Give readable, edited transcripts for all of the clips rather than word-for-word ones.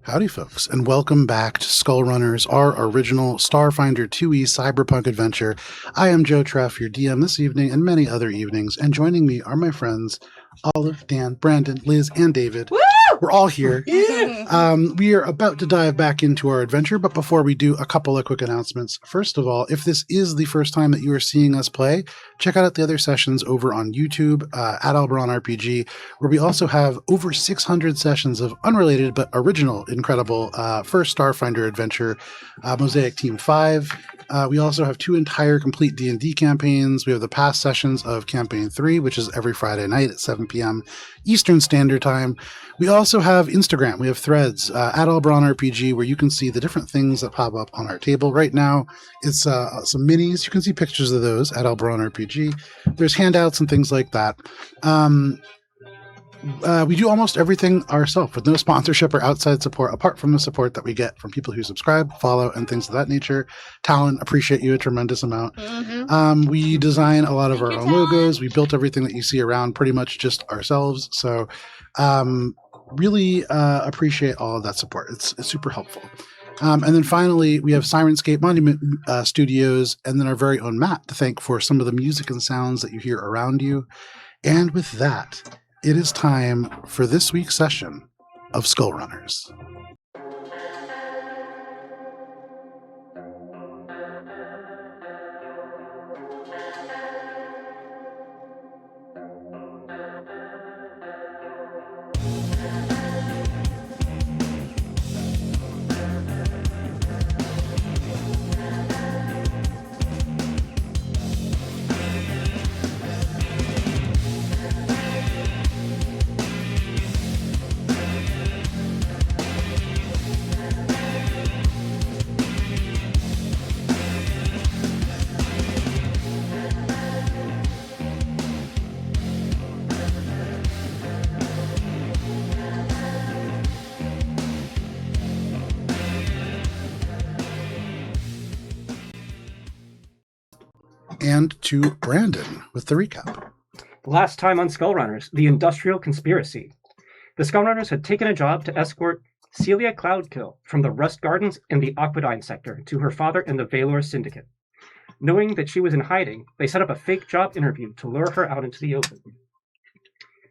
Howdy, folks, and welcome back to Skullrunners, our original Starfinder 2e cyberpunk adventure. I am Joe Treff, your DM this evening and many other evenings, and joining me are my friends Olive, Dan, Brandon, Liz, and David. Woo! We're all here. We are about to dive back into our adventure, but before we do, a couple of quick announcements. First of all, if this is the first time that you are seeing us play, check out the other sessions over on YouTube at Alberon RPG, where we also have over 600 sessions of unrelated but original, incredible first Starfinder adventure, Mosaic Team 5. We also have 2 entire complete D&D campaigns. We have the past sessions of Campaign 3, which is every Friday night at 7 p.m. Eastern Standard Time. We also have Instagram. We have threads at Alberon RPG, where you can see the different things that pop up on our table. Right now, it's some minis. You can see pictures of those at Alberon RPG. There's handouts and things like that. We do almost everything ourselves with no sponsorship or outside support, apart from the support that we get from people who subscribe, follow, and things of that nature. Talon, appreciate you a tremendous amount. We design a lot of our own logos. We built everything that you see around pretty much just ourselves. So really appreciate all of that support. It's super helpful. And then finally, we have Sirenscape Monument Studios, and then our very own Matt to thank for some of the music and sounds that you hear around you. And with that, it is time for this week's session of Skullrunners. And to Brandon with the recap. Last time on Skullrunners, the industrial conspiracy. The Skullrunners had taken a job to escort Celia Cloudkill from the Rust Gardens in the Aquadine sector to her father and the Valor Syndicate. Knowing that she was in hiding, they set up a fake job interview to lure her out into the open.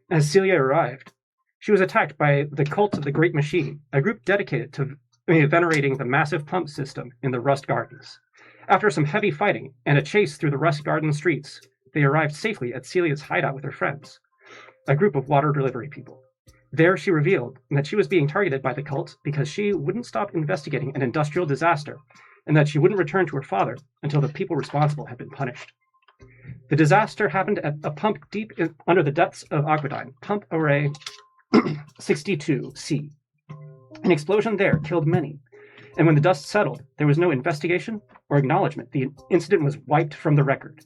As Celia arrived, she was attacked by the Cult of the Great Machine, a group dedicated to venerating the massive pump system in the Rust Gardens. After some heavy fighting and a chase through the Rust Garden streets, they arrived safely at Celia's hideout with her friends, a group of water delivery people. There she revealed that she was being targeted by the cult because she wouldn't stop investigating an industrial disaster, and that she wouldn't return to her father until the people responsible had been punished. The disaster happened at a pump deep under the depths of Aquadine, Pump Array 62C. An explosion there killed many, and when the dust settled, there was no investigation or acknowledgement. The incident was wiped from the record.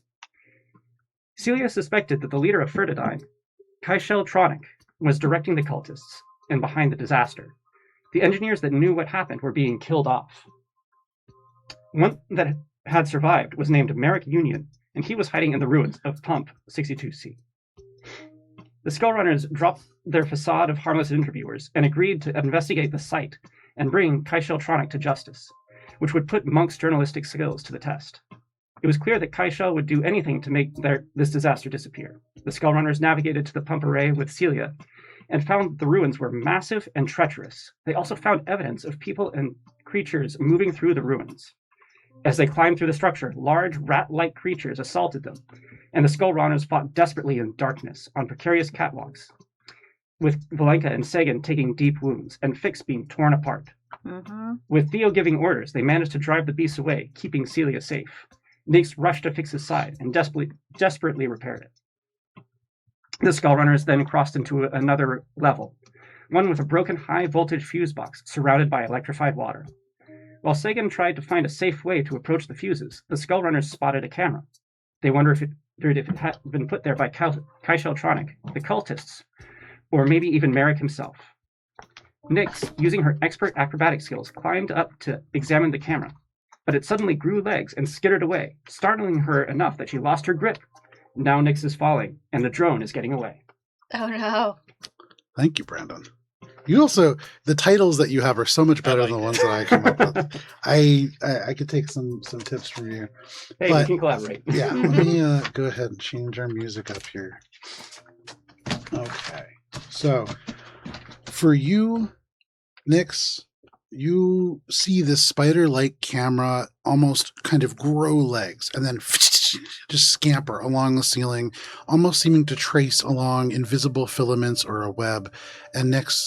Celia suspected that the leader of Ferdinand, Kaishel Tronic, was directing the cultists and behind the disaster. The engineers that knew what happened were being killed off. One that had survived was named Merrick Union, and he was hiding in the ruins of Pump 62C. The Skullrunners dropped their facade of harmless interviewers and agreed to investigate the site and bring Kaishel Tronic to justice, which would put Monk's journalistic skills to the test. It was clear that Kaishel would do anything to make this disaster disappear. The Skullrunners navigated to the pump array with Celia and found the ruins were massive and treacherous. They also found evidence of people and creatures moving through the ruins. As they climbed through the structure, large rat-like creatures assaulted them, and the Skullrunners fought desperately in darkness on precarious catwalks, with Valenka and Sagan taking deep wounds and Fix being torn apart. With Theo giving orders, they managed to drive the beasts away, keeping Celia safe. Nix rushed to Fix's side and desperately repaired it. The Skullrunners then crossed into another level, one with a broken high-voltage fuse box surrounded by electrified water. While Sagan tried to find a safe way to approach the fuses, the Skullrunners spotted a camera. They wondered if it had been put there by Kaishel Tronic, the cultists, or maybe even Merrick himself. Nix, using her expert acrobatic skills, climbed up to examine the camera, but it suddenly grew legs and skittered away, startling her enough that she lost her grip. Now Nix is falling, and the drone is getting away. Oh no. Thank you, Brandon. You also, the titles that you have are so much better than the ones that I come up with. I could take some tips from you. Hey, we can collaborate. Yeah, let me go ahead and change our music up here. Okay. So, for you, Nyx, you see this spider-like camera almost kind of grow legs and then just scamper along the ceiling, almost seeming to trace along invisible filaments or a web. And Nyx,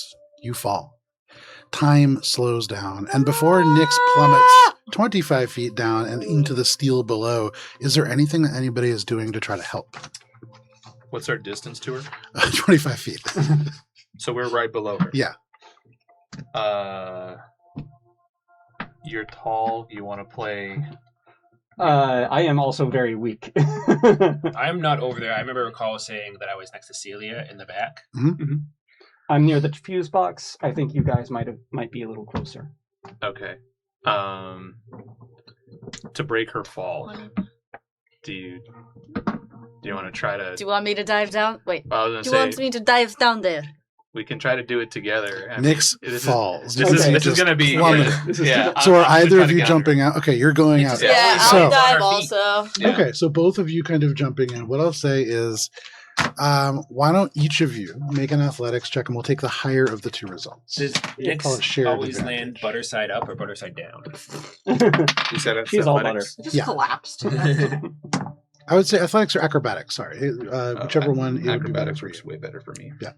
you fall. Time slows down. And before Nyx plummets 25 feet down and into the steel below, is there anything that anybody is doing to try to help? What's our distance to her? 25 feet. So we're right below her. Yeah. You're tall. You want to play... I am also very weak. I'm not over there. I remember recall saying that I was next to Celia in the back. Mm-hmm. I'm near the fuse box. I think you guys might be a little closer. Okay. To break her fall, do you want to try to... Do you want me to dive down? Wait. I was Do you gonna want say, me to dive down there? we can try to do it together. Nyx falls. This is going to be... Yeah, So are I'm either trying of to you get jumping out? Okay, you're going out. Yeah, So- I'll dive also. Yeah. Okay, so both of you kind of jumping in. What I'll say is, why don't each of you make an athletics check, and we'll take the higher of the two results. Does Call it Nyx shared always advantage. land butter side up or butter side down? You said it's She's all athletics? Just Yeah. collapsed. I would say athletics or acrobatics. Sorry, whichever one. it would be better Acrobatics for works you. way better for me. Yeah.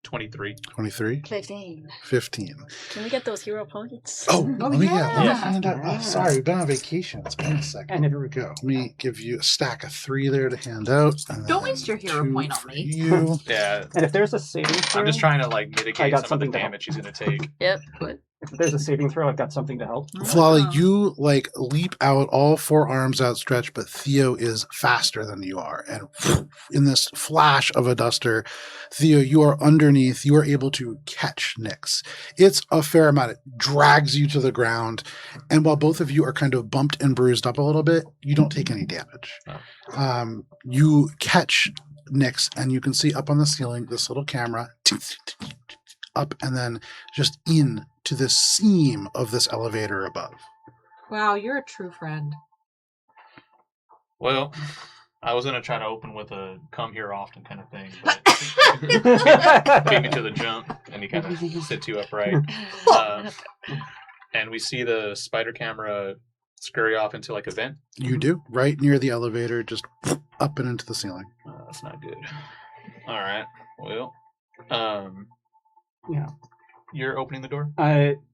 23. 23, 15. 15. Can we get those hero points? Oh, let me yeah. hand out. Oh, sorry, we've been on vacation. It's been a second. And Here we go. Let me give you a stack of 3 there to hand out. And Don't then waste your hero 2 point on for me. You. Yeah, And if there's a saving throw, I'm just trying to like I mitigate got some of something the to help. damage she's going to take. Yep. What? If there's a saving throw, I've got something to help. Flawley, Wow. you like leap out, all 4 arms outstretched, but Theo is faster than you are. And in this flash of a duster, Theo, you are underneath. You are able to catch Nyx. It's a fair amount. It drags you to the ground. And while both of you are kind of bumped and bruised up a little bit, you don't take any damage. You catch Nyx, and you can see up on the ceiling this little camera up and then just in to the seam of this elevator above. Wow, you're a true friend. Well, I was going to try to open with a come here often kind of thing, but beat me to the jump, and he kind of sits you upright. And we see the spider camera scurry off into like a vent. You do, right near the elevator, just up and into the ceiling. That's not good. All right. Well, Yeah. you're opening the door?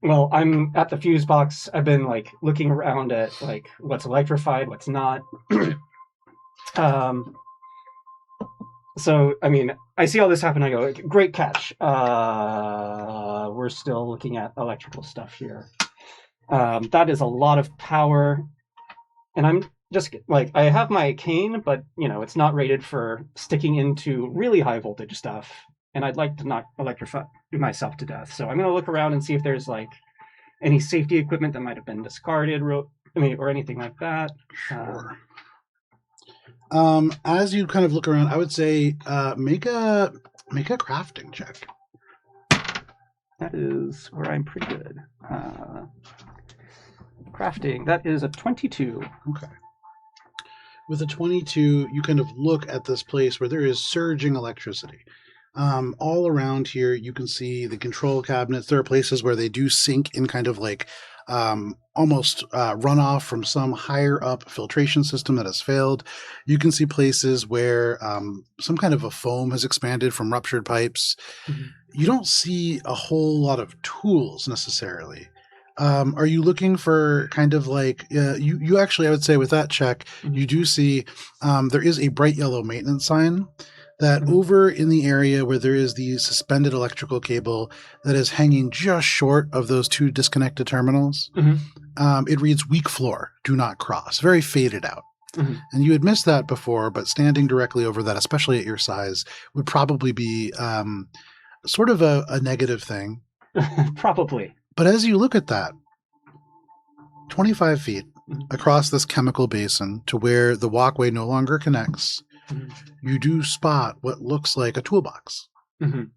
Well, I'm at the fuse box. I've been like looking around at like what's electrified, what's not. So I mean, I see all this happen. I go, great catch. We're still looking at electrical stuff here. That is a lot of power, and I'm just like, I have my cane, but you know, it's not rated for sticking into really high voltage stuff. And I'd like to not electrify myself to death. So I'm going to look around and see if there's like any safety equipment that might have been discarded, or anything like that. Sure. As you kind of look around, I would say make a crafting check. That is where I'm pretty good. Crafting, that is a 22. Okay. With a 22, you kind of look at this place where there is surging electricity. All around here, you can see the control cabinets. There are places where they do sink in kind of like almost runoff from some higher up filtration system that has failed. You can see places where some kind of a foam has expanded from ruptured pipes. Mm-hmm. You don't see a whole lot of tools necessarily. Are you looking for kind of like you actually, I would say with that check, Mm-hmm. you do see there is a bright yellow maintenance sign that Mhm. over in the area where there is the suspended electrical cable that is hanging just short of those 2 disconnected terminals, Mhm. It reads weak floor, do not cross, very faded out. Mhm. And you had missed that before, but standing directly over that, especially at your size, would probably be sort of a negative thing. Probably. But as you look at that, 25 feet Mhm. across this chemical basin to where the walkway no longer connects, Mhm. you do spot what looks like a toolbox. Mhm.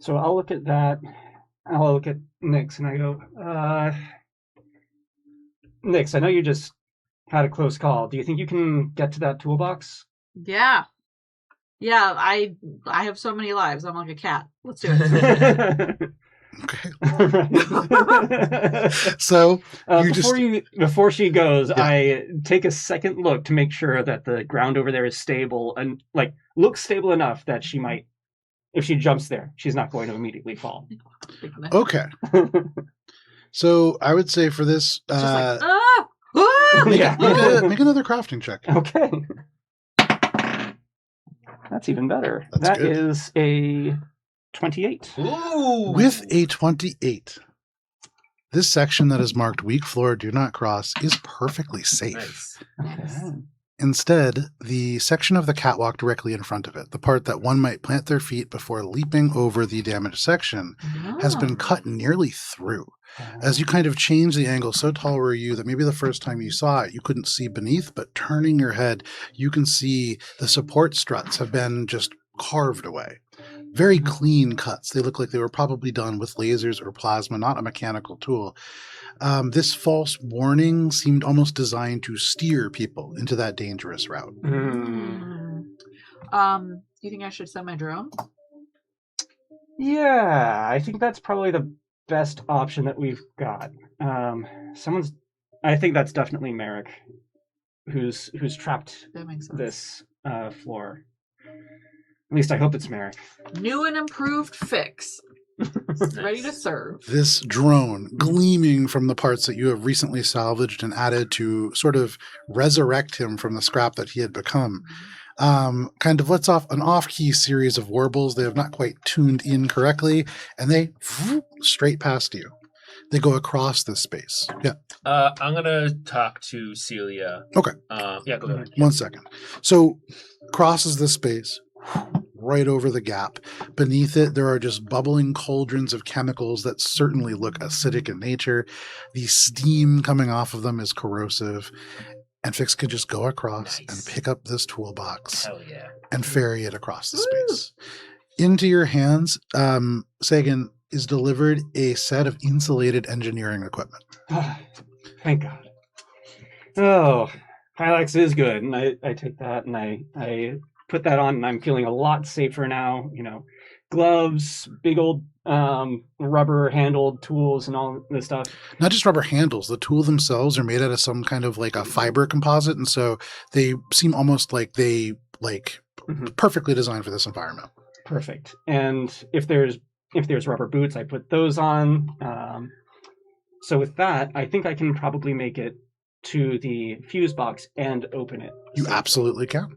So I'll look at that. I'll look at Nyx and I go, Nyx, I know you just had a close call. Do you think you can get to that toolbox? Yeah. Yeah, I have so many lives. I'm like a cat. Let's do it. Okay. Right. So you before she goes, Yeah. I take a second look to make sure that the ground over there is stable and like looks stable enough that she might, if she jumps there, she's not going to immediately fall. okay. So I would say for this, Just like, ah! Ah! Yeah. make another crafting check. Okay. That's even better. That's That good. is a 28. Ooh. With a 28, this section that is marked weak floor, do not cross is perfectly safe. Nice. Okay. Instead, the section of the catwalk directly in front of it, the part that one might plant their feet before leaping over the damaged section, has been cut nearly through. As you kind of change the angle, so tall were you that maybe the first time you saw it, you couldn't see beneath, but turning your head, you can see the support struts have been just carved away. Very clean cuts. They look like they were probably done with lasers or plasma, not a mechanical tool. This false warning seemed almost designed to steer people into that dangerous route. Hmm. Do you think I should send my drone? Yeah, I think that's probably the best option that we've got. I think that's definitely Merrick, who's trapped That makes sense. this floor. At least I hope it's Merrick. New and improved fix. Ready to serve. This drone, gleaming from the parts that you have recently salvaged and added to sort of resurrect him from the scrap that he had become, kind of lets off an off-key series of warbles. They have not quite tuned in correctly, and they straight past you. They go across this space. Yeah. I'm gonna talk to Celia. Okay. Yeah, go ahead. 1 second. So crosses this space right over the gap. Beneath it, there are just bubbling cauldrons of chemicals that certainly look acidic in nature. The steam coming off of them is corrosive. And Fix could just go across and pick up this toolbox Hell yeah. and ferry it across the space. Into your hands, Sagan is delivered a set of insulated engineering equipment. Thank God. Oh, Hylax is good, and I take that and I put that on, and I'm feeling a lot safer now. You know, gloves, big old rubber-handled tools, and all this stuff. Not just rubber handles. The tool themselves are made out of some kind of like a fiber composite, and so they seem almost like they perfectly designed for this environment. Perfect. And if there's rubber boots, I put those on. So with that, I think I can probably make it to the fuse box and open it. You absolutely can.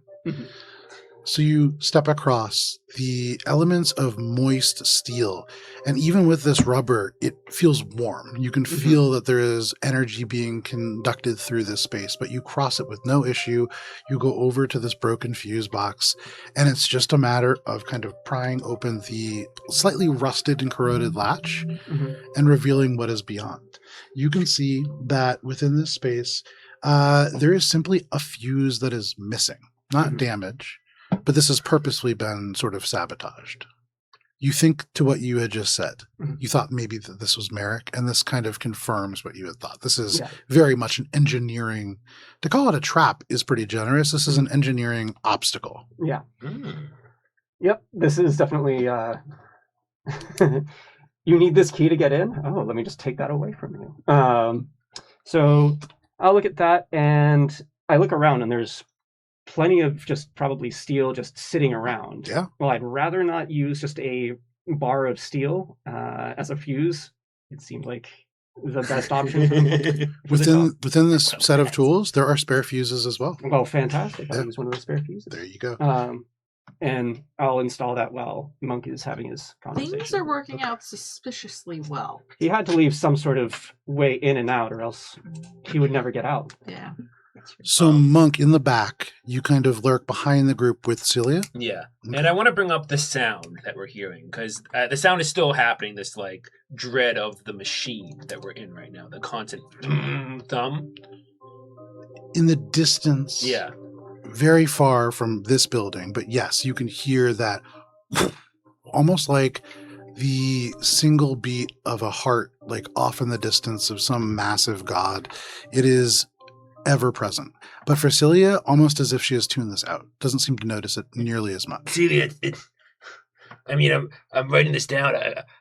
So you step across the elements of moist steel, and even with this rubber, it feels warm. You can feel that there is energy being conducted through this space, but you cross it with no issue. You go over to this broken fuse box, and it's just a matter of kind of prying open the slightly rusted and corroded latch and revealing what is beyond. You can see that within this space, there is simply a fuse that is missing, not damage. But this has purposely been sort of sabotaged. You think to what you had just said. You thought maybe that this was Merrick, and this kind of confirms what you had thought. This is very much an engineering. To call it a trap is pretty generous. This is an engineering obstacle. Yeah. Yep. This is definitely. You need this key to get in? Oh, let me just take that away from you. So I'll look at that, and I look around, and there's plenty of just probably steel just sitting around. Yeah. Well, I'd rather not use just a bar of steel as a fuse. It seemed like the best option. Within this set of tools, there are spare fuses as well. Well, fantastic. I'll use one of the spare fuses. There you go. And I'll install that while Monk is having his conversation. Things are working out suspiciously well. He had to leave some sort of way in and out, or else he would never get out. Yeah. So, Monk, in the back, you kind of lurk behind the group with Celia. Yeah. And I want to bring up the sound that we're hearing, because the sound is still happening, this, like, dread of the machine that we're in right now, the constant thumb. In the distance. Yeah. Very far from this building, but yes, you can hear that almost like the single beat of a heart, like off in the distance of some massive god. It is ever present. But for Celia, almost as if she has tuned this out. Doesn't seem to notice it nearly as much. Celia, I'm writing this down.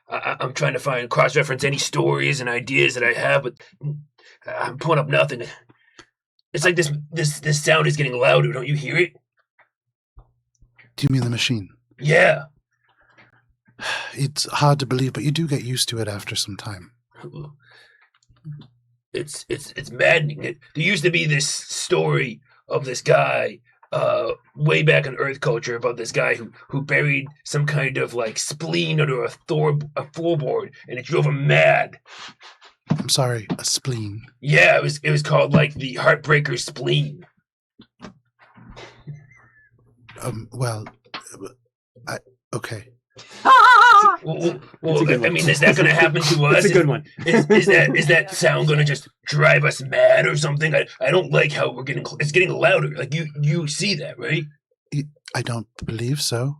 I'm trying to find cross-reference any stories and ideas that I have, but I'm pulling up nothing. It's like this sound is getting louder. Don't you hear it? Do you mean the machine? Yeah. It's hard to believe, but you do get used to it after some time. It's maddening. There used to be this story of this guy way back in Earth culture about this guy who buried some kind of like spleen under a floorboard, and it drove him mad. I'm sorry, a spleen. Yeah, it was called like the Heartbreaker spleen. Okay. Well, I mean, is that going to happen to us? It's a good one. Is that sound going to just drive us mad or something? I don't like how it's getting louder. Like you see that, right? I don't believe so.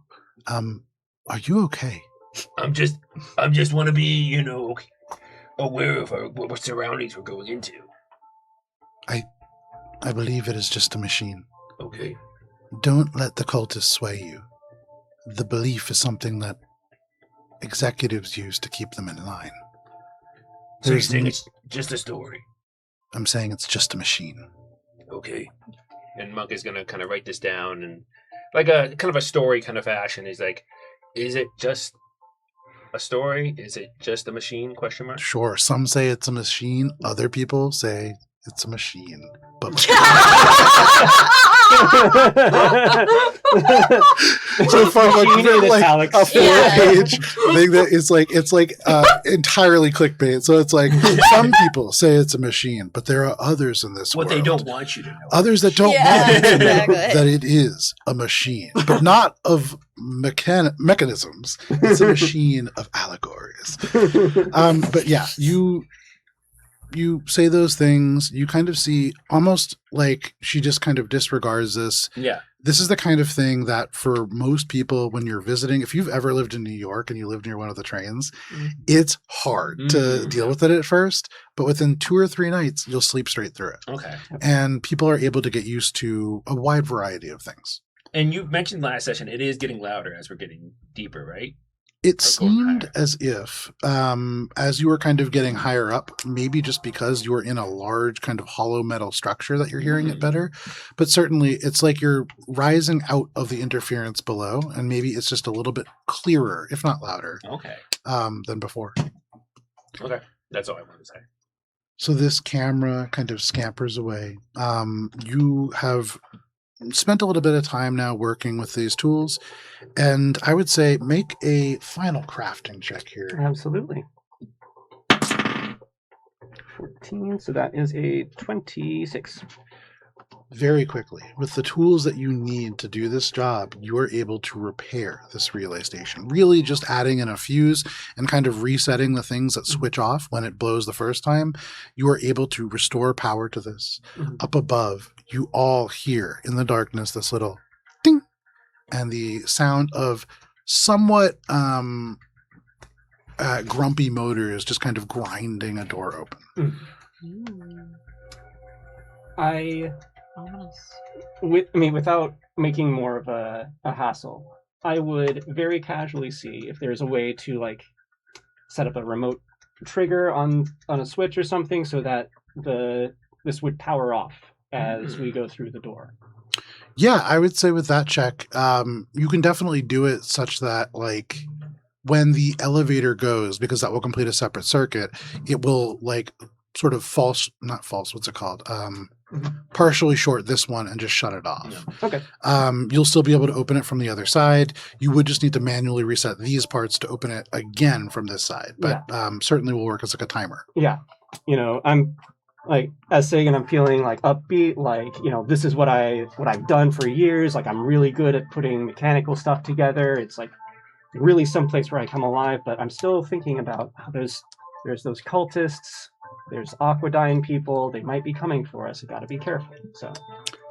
Are you okay? I'm just want to be, aware of what surroundings we're going into. I believe it is just a machine. Okay. Don't let the cultists sway you. The belief is something that executives use to keep them in line. So you're saying it's just a story? I'm saying it's just a machine. Okay. And Monk is going to kind of write this down and like a kind of a story kind of fashion. He's like, is it just a story? Is it just a machine? ? Sure, some say it's a machine. Other people say it's a machine. But so from a full-page thing that is like it's entirely clickbait. So it's like some people say it's a machine, but there are others in this world. What they don't want you to know. Others that don't want you to know that it is a machine, but not of mechanisms. It's a machine of allegories. But yeah, you say those things, you kind of see almost like she just kind of disregards this. Yeah. This is the kind of thing that for most people when you're visiting, if you've ever lived in New York and you live near one of the trains, it's hard to deal with it at first, but within 2 or 3 nights, you'll sleep straight through it. Okay. And people are able to get used to a wide variety of things. And you mentioned last session, it is getting louder as we're getting deeper, right? It seemed as if, as you were kind of getting higher up, maybe just because you were in a large kind of hollow metal structure that you're hearing it better. But certainly it's like you're rising out of the interference below, and maybe it's just a little bit clearer, if not louder, than before. Okay. That's all I wanted to say. So this camera kind of scampers away. You have spent a little bit of time now working with these tools, and I would say make a final crafting check here. Absolutely. 14, so that is a 26. Very quickly, with the tools that you need to do this job, you are able to repair this relay station. Really just adding in a fuse and kind of resetting the things that switch off when it blows the first time. You are able to restore power to this. Up above, you all hear in the darkness this little ding, and the sound of somewhat grumpy motors just kind of grinding a door open. Without making more of a hassle, I would very casually see if there's a way to like set up a remote trigger on a switch or something so that this would power off as we go through the door. Yeah, I would say with that check, you can definitely do it such that like when the elevator goes, because that will complete a separate circuit, it will like sort of partially short this one and just shut it off. Yeah. Okay. You'll still be able to open it from the other side. You would just need to manually reset these parts to open it again from this side, but certainly will work as like a timer. Yeah. I'm like, as Sagan, I'm feeling like upbeat, like, this is what I've done for years. Like, I'm really good at putting mechanical stuff together. It's like really someplace where I come alive, but I'm still thinking about how there's those cultists. There's Aquadyne people. They might be coming for us. You got to be careful. So,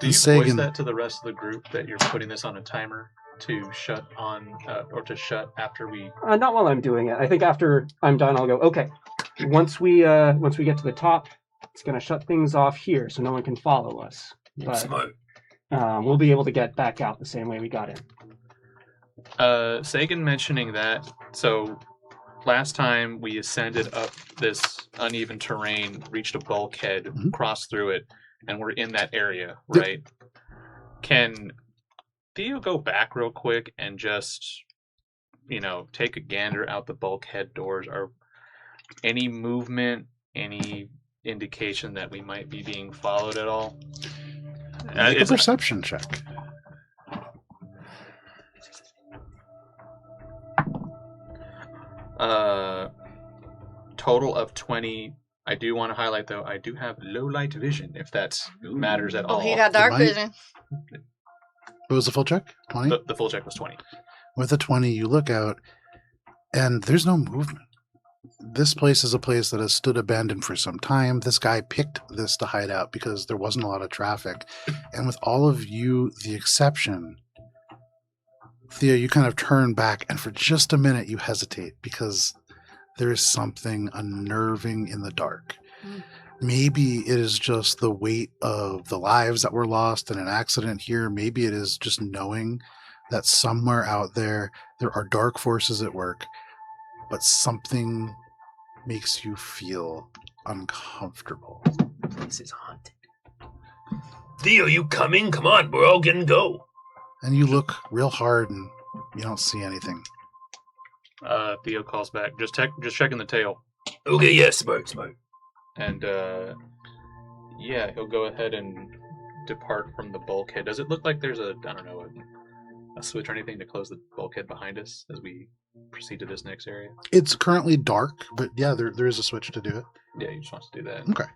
do you voice that to the rest of the group that you're putting this on a timer to shut on or to shut after we? Not while I'm doing it. I think after I'm done, I'll go. Okay. Once we get to the top, it's gonna shut things off here, so no one can follow us. But Smart. we'll be able to get back out the same way we got in. Sagan mentioning that. So last time we ascended up this uneven terrain, reached a bulkhead, crossed through it, and we're in that area, right? Can Theo go back real quick and just, take a gander out the bulkhead doors? Are any movement, any indication that we might be being followed at all? Make a perception check. Total of 20. I do want to highlight, though, I do have low light vision, if that matters at all. Oh, he got dark vision. What was the full check? 20? The full check was 20. With a 20, you look out, and there's no movement. This place is a place that has stood abandoned for some time. This guy picked this to hide out because there wasn't a lot of traffic. And with all of you, the exception, Theo, you kind of turn back, and for just a minute you hesitate because there is something unnerving in the dark. Maybe it is just the weight of the lives that were lost in an accident here. Maybe it is just knowing that somewhere out there are dark forces at work, but something makes you feel uncomfortable. This is haunted. Theo, you coming? Come on, we're all gonna go. And you look real hard and you don't see anything. Theo calls back. Just checking the tail. Okay, yeah, smart. And he'll go ahead and depart from the bulkhead. Does it look like there's a switch or anything to close the bulkhead behind us as we proceed to this next area? It's currently dark, but yeah, there is a switch to do it. Yeah, he just wants to do that. Okay.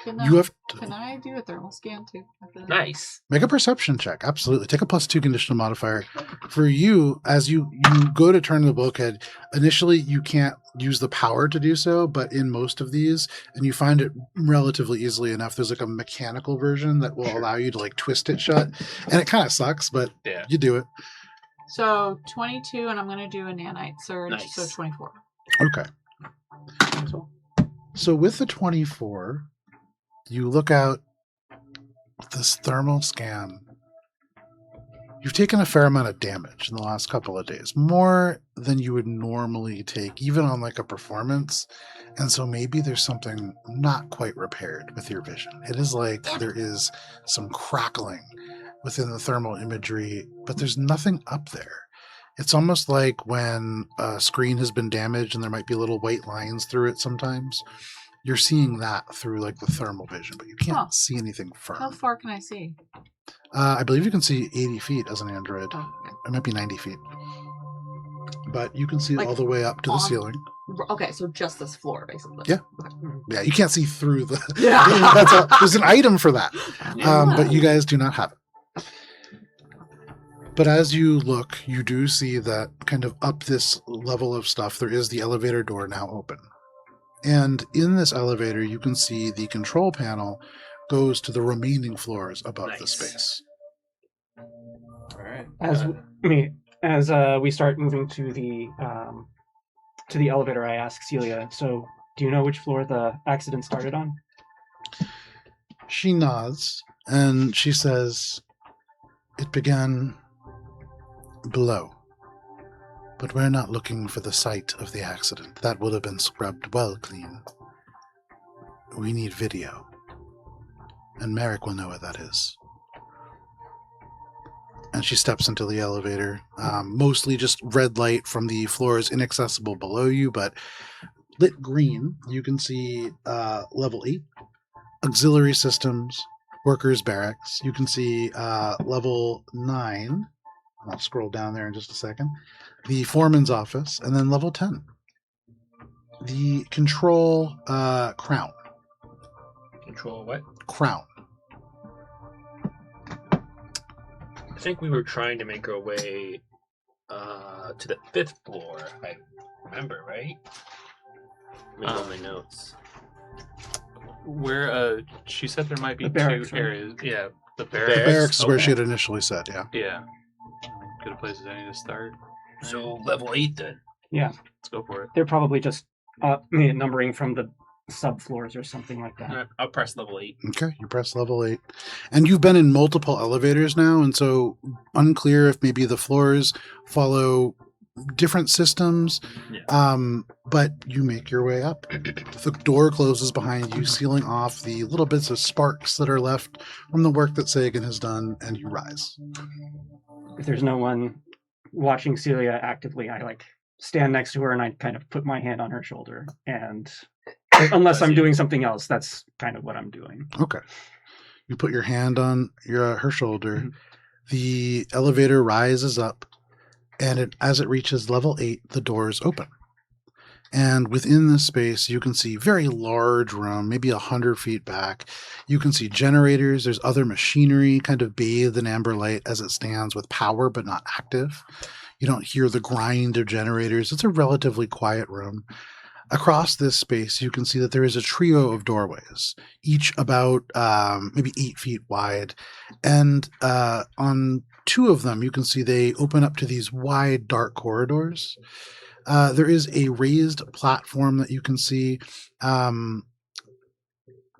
Can I do a thermal scan too? Nice. Make a perception check. Absolutely. Take a +2 conditional modifier. For you, as you go to turn the bulkhead, initially you can't use the power to do so, but in most of these, and you find it relatively easily enough, there's like a mechanical version that will allow you to like twist it shut. And it kind of sucks, but you do it. So 22, and I'm going to do a nanite surge, Nice. so 24. Okay. So with the 24, you look out this thermal scan. You've taken a fair amount of damage in the last couple of days, more than you would normally take, even on like a performance. And so maybe there's something not quite repaired with your vision. It is like there is some crackling within the thermal imagery, but there's nothing up there. It's almost like when a screen has been damaged and there might be little white lines through it sometimes. You're seeing that through like the thermal vision, but you can't see anything firm. How far can I see? I believe you can see 80 feet as an android. Oh, okay. It might be 90 feet. But you can see Like all the way up to the ceiling. Okay, so just this floor, basically. Yeah. Okay. Yeah, you can't see through the... Yeah. There's an item for that. But you guys do not have it. But as you look, you do see that kind of up this level of stuff, there is the elevator door now open. And in this elevator, you can see the control panel goes to the remaining floors above the space. All right. As we start moving to the elevator, I ask Celia, so do you know which floor the accident started on? She nods, and she says, it began below. But we're not looking for the site of the accident. That would have been scrubbed well clean. We need video. And Merrick will know what that is. And she steps into the elevator. Mostly just red light from the floors inaccessible below you, but lit green. You can see level 8. Auxiliary systems. Workers' barracks. You can see level 9. I'll scroll down there in just a second. The foreman's office, and then level 10. The control crown. Control what? Crown. I think we were trying to make our way to the 5th floor. I remember, right? Let me go my notes. Where she said there might be The barracks, two right? areas. Yeah, the The barracks. barracks is where Okay. she had initially said, yeah. Yeah. Could have place as any to start. So level 8 then. Yeah, Let's go for it. they're probably just numbering from the subfloors or something like that. I'll press level 8. Okay, you press level 8. And you've been in multiple elevators now, and so unclear if maybe the floors follow different systems. Yeah. But you make your way up. The door closes behind you, sealing off the little bits of sparks that are left from the work that Sagan has done, and you rise. If there's no one watching Celia actively, I stand next to her and I kind of put my hand on her shoulder, and unless I'm doing something else, that's kind of what I'm doing. Okay. You put your hand on her shoulder. Mm-hmm. The elevator rises up, and as it reaches level 8, the doors open. And within this space, you can see very large room, maybe 100 feet back. You can see generators. There's other machinery kind of bathed in amber light as it stands with power but not active. You don't hear the grind of generators. It's a relatively quiet room. Across this space, you can see that there is a trio of doorways, each about maybe 8 feet wide. And on 2 of them, you can see they open up to these wide, dark corridors. There is a raised platform that you can see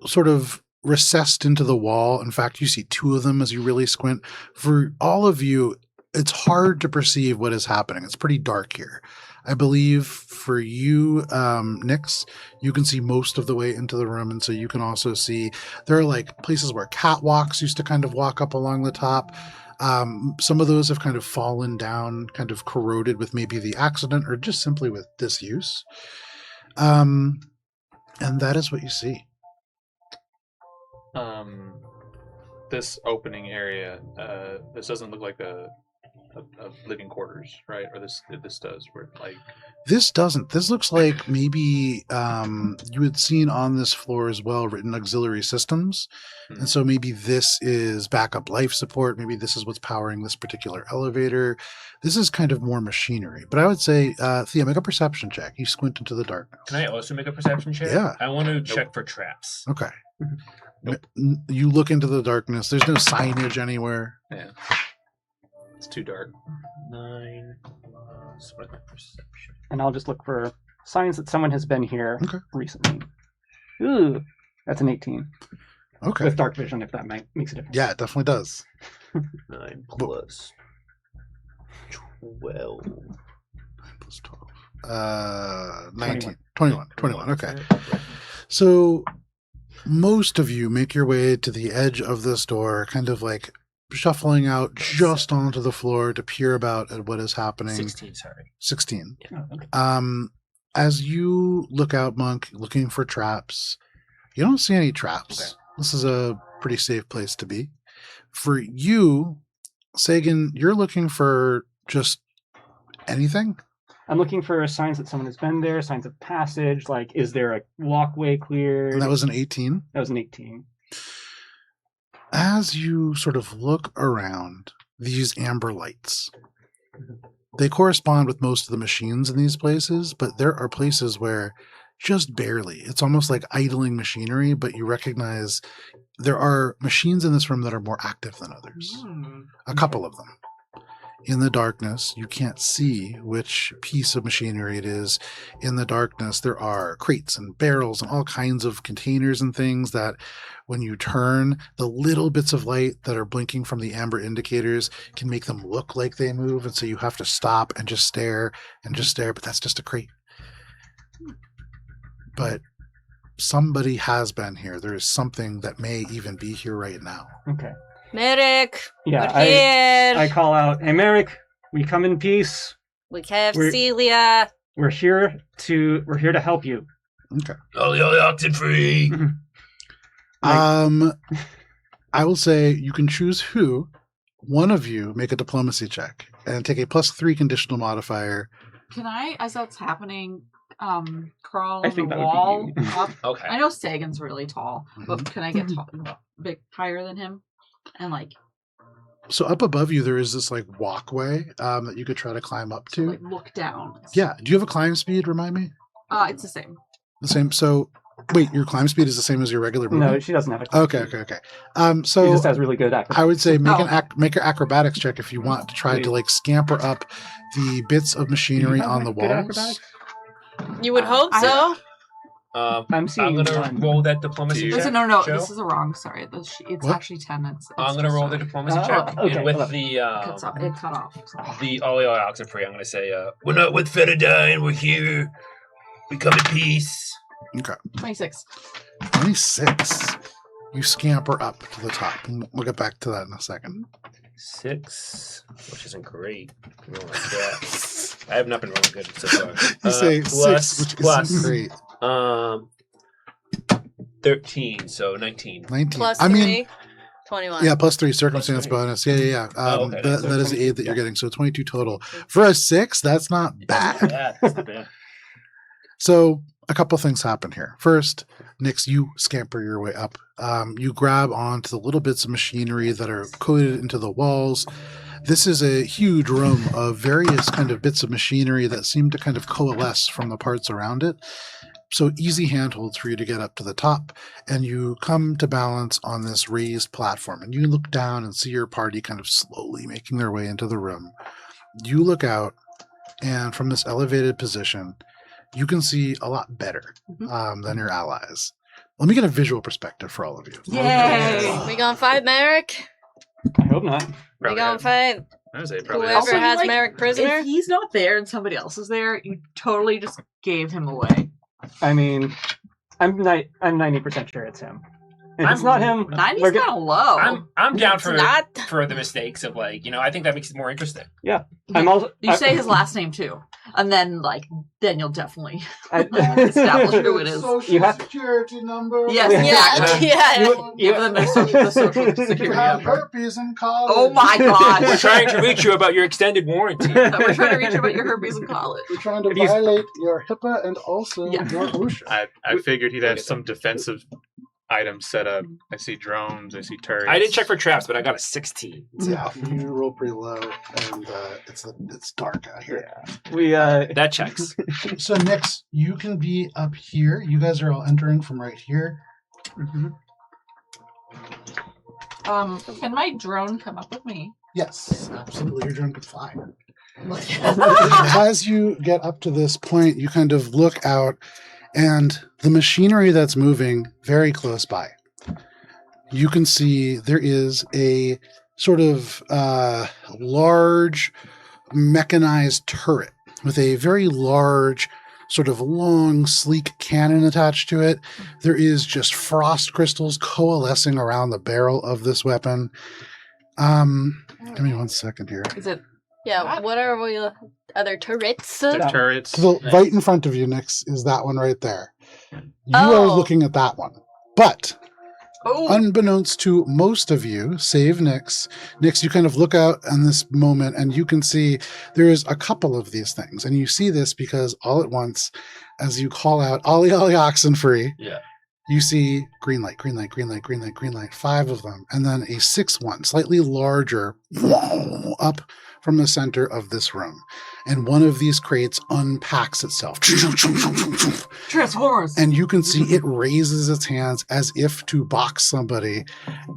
sort of recessed into the wall. In fact, you see 2 of them as you really squint. For all of you, it's hard to perceive what is happening. It's pretty dark here. I believe for you, Nyx, you can see most of the way into the room, and so you can also see there are places where catwalks used to kind of walk up along the top. Some of those have kind of fallen down, kind of corroded with maybe the accident or just simply with disuse. And that is what you see. This opening area, this doesn't look like a living quarters, right? Or this does, where This doesn't. This looks like maybe you had seen on this floor as well written auxiliary systems. And so maybe this is backup life support. Maybe this is what's powering this particular elevator. This is kind of more machinery. But I would say, Thea, make a perception check. You squint into the darkness. Can I also make a perception check? Yeah. I want to check for traps. Okay. Nope. You look into the darkness. There's no signage anywhere. Yeah. It's too dark. 9 plus what is my perception? And I'll just look for signs that someone has been here Okay. recently. Ooh, that's an 18. Okay. With dark vision, if that makes a difference. Yeah, it definitely does. 9 plus 12. 9 plus 12. 19. 21. Okay. So most of you make your way to the edge of this door, kind of shuffling out just onto the floor to peer about at what is happening. 16, sorry. 16. Oh, okay. As you look out, Monk, looking for traps, you don't see any traps. Okay. This is a pretty safe place to be. For you, Sagan, you're looking for just anything? I'm looking for signs that someone has been there, signs of passage, is there a walkway cleared? And that was an 18. That was an 18. As you sort of look around these amber lights, they correspond with most of the machines in these places, but there are places where just barely. It's almost like idling machinery, but you recognize there are machines in this room that are more active than others. A couple of them. In the darkness, you can't see which piece of machinery it is. In the darkness, there are crates and barrels and all kinds of containers and things that when you turn, the little bits of light that are blinking from the amber indicators can make them look like they move. And so you have to stop and just stare, but that's just a crate. But somebody has been here. There is something that may even be here right now. Okay. Merrick, Yeah, we're here. I call out, "Hey, Merrick, we come in peace. We have We're- Celia. We're here to help you." Okay. All the oxen free. I will say you can choose who. One of you make a diplomacy check and take a +3 conditional modifier. Can I, as that's happening, crawl I on think the that would be wall you. up? Okay. I know Sagan's really tall, but can I get big higher than him? And So up above you, there is this walkway that you could try to climb up to. look down. Yeah. Do you have a climb speed? Remind me. It's the same. The same. So Wait, your climb speed is the same as your regular No, movement? she doesn't have a Okay. She So just has really good acrobatics. I would say make Oh. make an acrobatics check if you want to try to like scamper up the bits of machinery on the Good walls. acrobatics? You would hope so. I'm seeing gonna one. roll that diplomacy Do check. you- No, Joe? this is a wrong. Sorry, it's What? actually 10. It's I'm gonna just roll the diplomacy Oh, check, okay, and with hold on. the It cut off. the all Oxenfree, I'm gonna say, we're not with Fetidine, we're here. We come in peace. Okay. 26. 26. You scamper up to the top. We'll get back to that in a second. 6, which isn't great. Roll like that. I have not been rolling good so far. You say plus, 6, which plus, is great. 13, so 19. 19. Plus I 3, mean, 21. yeah, plus 3 circumstance Plus 3. bonus. Yeah. Okay. That is the 8 that you're getting. So 22 total. For a 6, that's not bad. That's not bad. So a couple things happen here. First, Nix, you scamper your way up. You grab onto the little bits of machinery that are coated into the walls. This is a huge room of various kind of bits of machinery that seem to kind of coalesce from the parts around it. So easy handholds for you to get up to the top, and you come to balance on this raised platform. And you look down and see your party kind of slowly making their way into the room. You look out, and from this elevated position, you can see a lot better than your allies. Let me get a visual perspective for all of you. Yay! We gonna fight Merrick? I hope not. We Probably gonna have- fight I would say probably whoever Also, has like, Merrick prisoner? If he's not there and somebody else is there, you totally just gave him away. I mean, I'm 90% sure it's him. If it's I'm- not him, 90's we're kind of low. I'm down It's for not. the mistakes of like, I think that makes it more interesting. I'm also. You say his last name too, and then you'll definitely I, establish who it is. You have- security number. Yes, Yeah, yeah. Give them the social security number. herpes in college. Oh my We're gosh! trying to reach you about your extended warranty. We're trying to reach you about your herpes in college. We're trying to If you- violate your HIPAA and also Yeah. your OSHA. I figured he'd have some defensive items set up. I see drones. I see turrets. I didn't check for traps, but I got a 16. Yeah, you roll pretty low, and it's dark out here. we That checks. So Nix, you can be up here. You guys are all entering from right here. Can my drone come up with me? Yes, absolutely. Your drone could fly. As you get up to this point, you kind of look out, and the machinery that's moving very close by, you can see there is a sort of large mechanized turret with a very large, sort of long, sleek cannon attached to it. There is just frost crystals coalescing around the barrel of this weapon. Give me 1 second here. Is it? Yeah, what are we other turrets? There's turrets. So right in front of you, Nix, is that one right there. You are Oh. looking at that one. But Oh, unbeknownst to most of you, save Nix, you kind of look out in this moment and you can see there is a couple of these things. And you see this because all at once, as you call out, Ollie, Ollie, Oxenfree, Yeah. you see green light, green light, green light, green light, green light, 5 of them. And then a 6th one, slightly larger, up from the center of this room. And one of these crates unpacks itself. Transformers! And you can see it raises its hands as if to box somebody.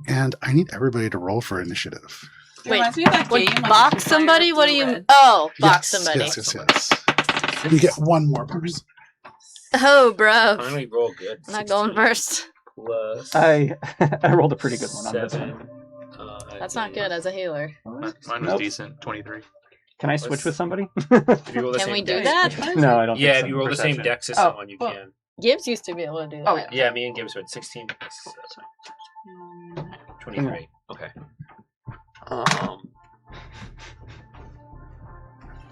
And I need everybody to roll for initiative. It reminds me of that What, game. like, box Fire somebody? What do you... Red. Oh, box Yes, somebody. Yes. You get one more person. Oh, bro. Finally roll good. I'm not going first. Plus I rolled a pretty good one on this 7. one. That's not good as a healer. Mine was Nope. decent. 23. Can I switch with somebody? If you roll the Can same we do dex- that? No, I don't. Yeah, think if so. you roll the same Perception. dex as Oh, someone, you well. can. Gibbs used to be able to do that. Oh, yeah. Yeah, me and Gibbs were at 16. 23. Okay.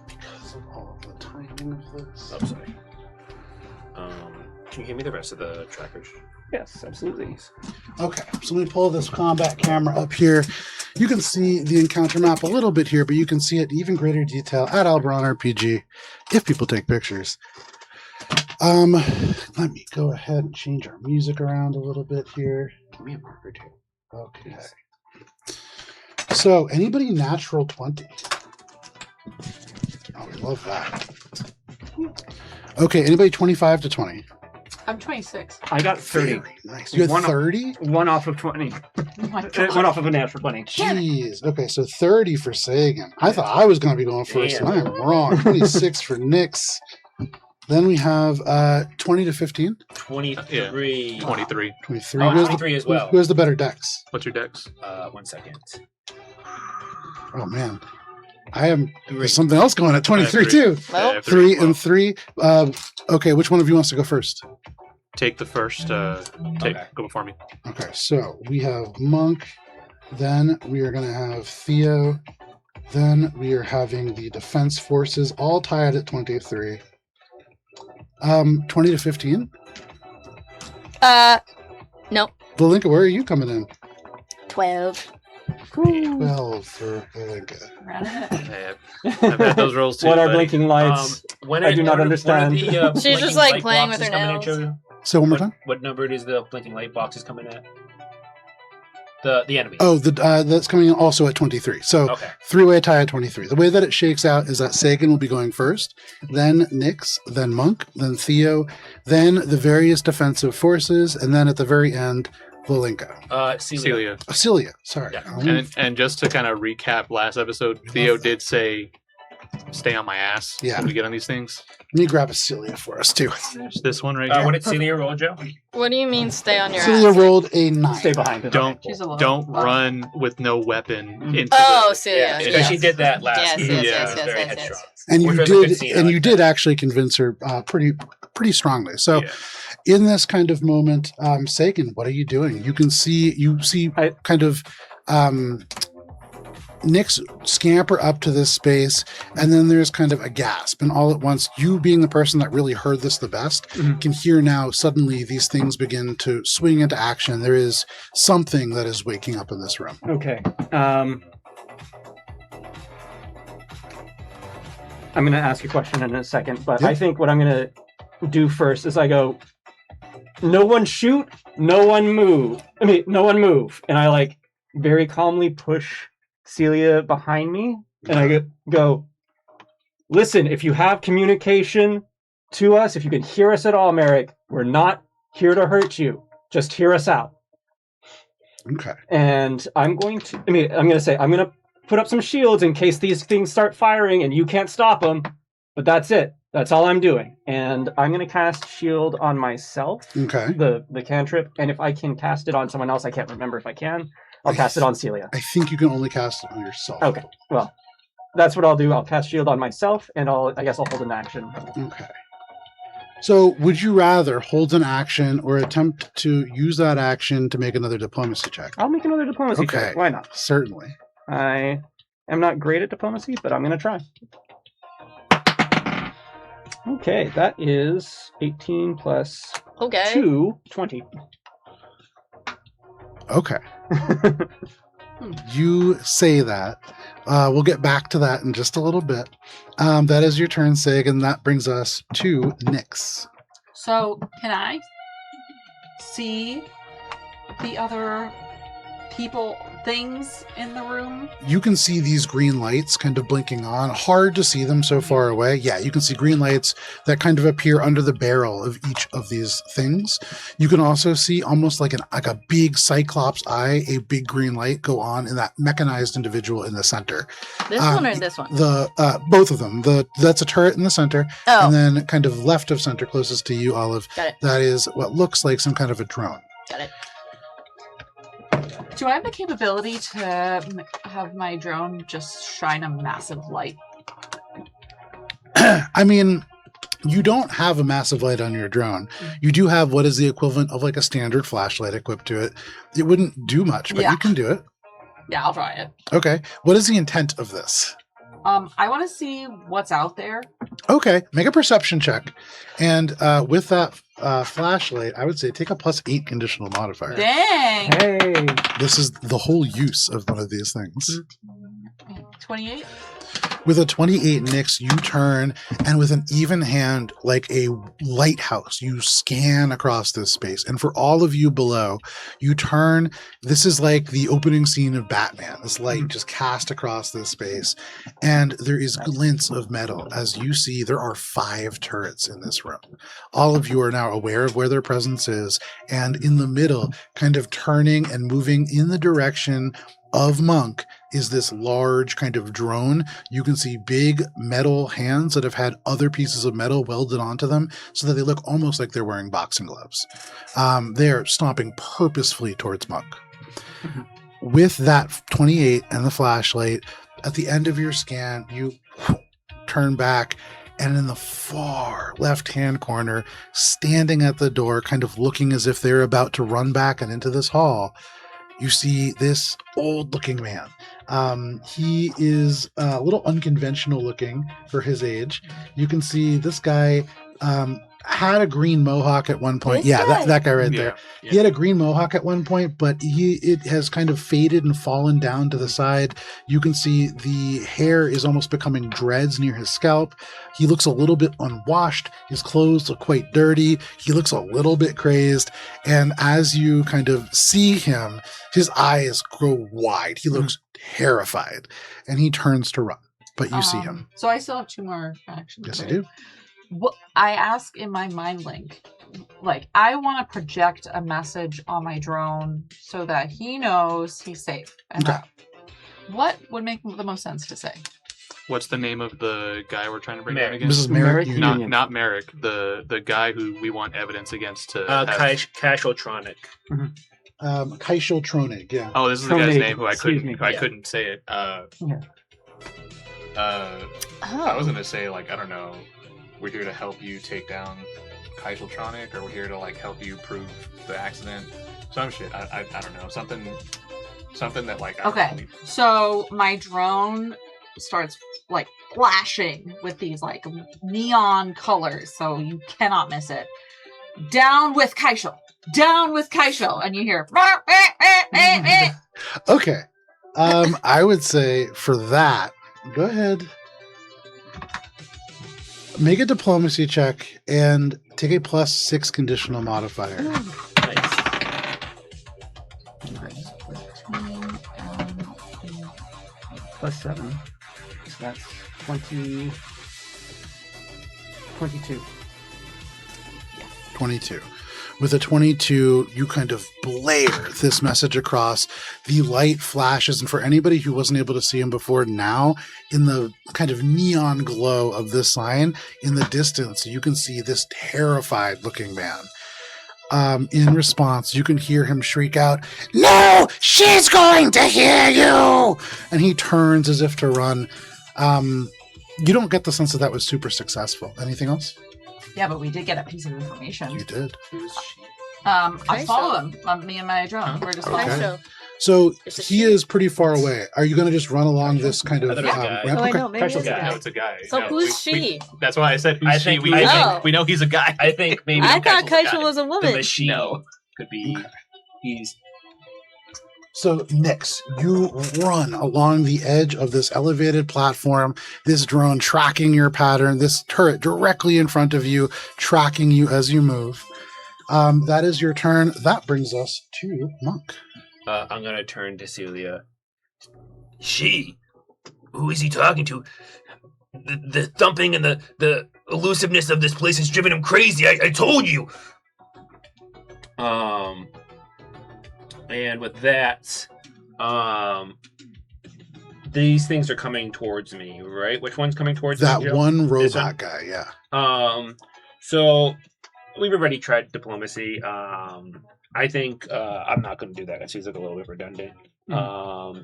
Because of all the timing of this. Oh, sorry. Can you hand me the rest of the trackers? Yes, absolutely. Okay, so let me pull this combat camera up here. You can see the encounter map a little bit here, but you can see it in even greater detail at Alberon RPG if people take pictures. Let me go ahead and change our music around a little bit here. Give me a marker too. Okay. So, anybody natural 20? Oh, we love that. Okay, anybody 25 to 20? I'm 26. I got 30. Very nice. You had One- 30? One off of 20. Oh my god. One off of a natural 20. Jeez. Okay, so 30 for Sagan. I thought I was going to be going first, and I am wrong. 26 for Nyx. Then we have 20 to 15. 23. 23. 23. Oh, Who has 23 the, as well. Who has the better dex? What's your dex? 1 second. Oh, man. I am. Three. There's something else going at 23, three. too. Well, Yeah, 3 well, and 3. Okay, which one of you wants to go first? Take the first. Okay. Go before me. Okay, so we have Monk. Then we are going to have Theo. Then we are having the defense forces all tied at 23. 20 to 15. nope. Valinka, where are you coming in? 12. 12 for Valinka. Ran it. I've had those rolls too. What are buddy. blinking lights? When I do not understand. She's just, like, playing with her nails. So one more time. What number is the blinking light boxes coming at? The enemy. Oh, that's coming in also at 23. So Okay. three-way tie at 23. The way that it shakes out is that Sagan will be going first, then Nyx, then Monk, then Theo, then the various defensive forces, and then at the very end, Valinka. Celia. Celia. Celia, sorry. Yeah. And just to kind of recap last episode, Theo did say, "Stay on my ass." Yeah. When we get on these things. Let me grab a Celia for us, too. There's this one right here. What did Celia roll, Joe? What do you mean stay on your Celia ass? rolled a 9. Stay behind him. Don't She's a little- don't wow. run with no weapon into Oh, the, Celia. Yeah, yes. she did that last Yes, season. yes, Yeah. yes, It was yes, very yes, headstrong. yes. And you Which was a good did, scene, I and like you that. did actually convince her pretty strongly. So, Yeah. in this kind of moment, Sagan, what are you doing? You see I- kind of Nyx scamper up to this space, and then there's kind of a gasp, and all at once, you being the person that really heard this the best, Mhm. can hear now suddenly these things begin to swing into action. There is something that is waking up in this room. Okay. I'm going to ask a question in a second, but Yeah. I think what I'm going to do first is I go, no one shoot, no one move. No one move. And I like very calmly push Celia behind me, and I go, listen, if you have communication to us, if you can hear us at all, Merrick, we're not here to hurt you. Just hear us out. Okay. And I'm going to put up some shields in case these things start firing and you can't stop them. But that's it. That's all I'm doing. And I'm going to cast shield on myself, Okay. the cantrip. And if I can cast it on someone else, I can't remember if I can. I'll cast it on Celia. I think you can only cast it on yourself. Okay. Well, that's what I'll do. I'll cast shield on myself, and I guess I'll hold an action. Okay. So, would you rather hold an action or attempt to use that action to make another diplomacy check? I'll make another diplomacy Okay. check. Why not? Certainly. I am not great at diplomacy, but I'm going to try. Okay, that is 18 plus Okay. 2, 20. Okay. You say that. We'll get back to that in just a little bit. That is your turn, Sig, and that brings us to Nyx. So, can I see the other people, things in the room? You can see these green lights kind of blinking on. Hard to see them so far away. Yeah, you can see green lights that kind of appear under the barrel of each of these things. You can also see almost like a big cyclops eye, a big green light go on in that mechanized individual in the center. This one or this one? The both of them. That's a turret in the center, Oh, and then kind of left of center, closest to you, Olive. got it. That is what looks like some kind of a drone. Got it. Do I have the capability to have my drone just shine a massive light? I mean, you don't have a massive light on your drone. You do have what is the equivalent of like a standard flashlight equipped to it. It wouldn't do much, but Yeah. you can do it. Yeah, I'll try it. Okay. What is the intent of this? I want to see what's out there. Okay. Make a perception check. And with that flashlight, I would say take a +8 conditional modifier. Dang! Hey! This is the whole use of one of these things. 28? With a 28 Nix, you turn, and with an even hand, like a lighthouse, you scan across this space. And for all of you below, you turn. This is like the opening scene of Batman. This light just cast across this space. And there is glints of metal. As you see, there are 5 turrets in this room. All of you are now aware of where their presence is. And in the middle, kind of turning and moving in the direction of Monk, is this large kind of drone. You can see big metal hands that have had other pieces of metal welded onto them so that they look almost like they're wearing boxing gloves. They're stomping purposefully towards Monk. With that 28 and the flashlight, at the end of your scan, you turn back, and in the far left-hand corner, standing at the door, kind of looking as if they're about to run back and into this hall, you see this old-looking man. He is a little unconventional looking for his age. You can see this guy had a green mohawk at one point. That guy right there. Yeah. He had a green mohawk at one point, but it has kind of faded and fallen down to the side. You can see the hair is almost becoming dreads near his scalp. He looks a little bit unwashed. His clothes look quite dirty. He looks a little bit crazed. And as you kind of see him, his eyes grow wide. He looks terrified, and he turns to run. But you see him. So I still have 2 more actions. Yes, right? you do. What I ask in my mind link, like I want to project a message on my drone so that he knows he's safe. And Okay. what would make the most sense to say? What's the name of the guy we're trying to bring Merrick. down again? This is Merrick. Merrick Union. Not Merrick, the guy who we want evidence against to have... Casualtronic. Kaishel Tronig, yeah. Oh, this is the guy's Tronig, name who I excuse couldn't me. who I Yeah. couldn't say it. I was gonna say, like, I don't know, we're here to help you take down Kaiseltronic, or we're here to like help you prove the accident. Some shit. I don't know. Something that like I don't Okay. really- So my drone starts like flashing with these like neon colors, so you cannot miss it. Down with Kaishel! Down with Kaishel! And you hear Okay. I would say for that, go ahead. Make a diplomacy check and take a +6 conditional modifier. Nice. +7. So that's 20. 22. 22. With a 22, you kind of blare this message across. The light flashes, and for anybody who wasn't able to see him before, now in the kind of neon glow of this sign, in the distance, you can see this terrified looking man. In response, you can hear him shriek out, "No, she's going to hear you!" And he turns as if to run. You don't get the sense that was super successful. Anything else? Yeah, but we did get a piece of information. You did. I follow him. Me and my drone. We're just Okay. So, So It's a he she. is pretty far away. Are you going to just run along this kind of I thought it was a guy. ramp? oh, I Okay. know, maybe it's a Special guy. guy. No, it's a guy. So No, who's she? That's why I said who's I she. think- We, I we- think- we know he's a guy. I think maybe I thought Kaishel's Kaishel guy. was a the woman. machine No. could be. He's So, Nix, you run along the edge of this elevated platform, this drone tracking your pattern, this turret directly in front of you, tracking you as you move. That is your turn. That brings us to Monk. I'm gonna turn to Celia. She? Who is he talking to? The thumping and the elusiveness of this place has driven him crazy. I told you. And with that, these things are coming towards me, right? Which one's coming towards That me? Joe? one This robot guy, yeah. So we've already tried diplomacy. I think I'm not going to do that. It seems like a little bit redundant.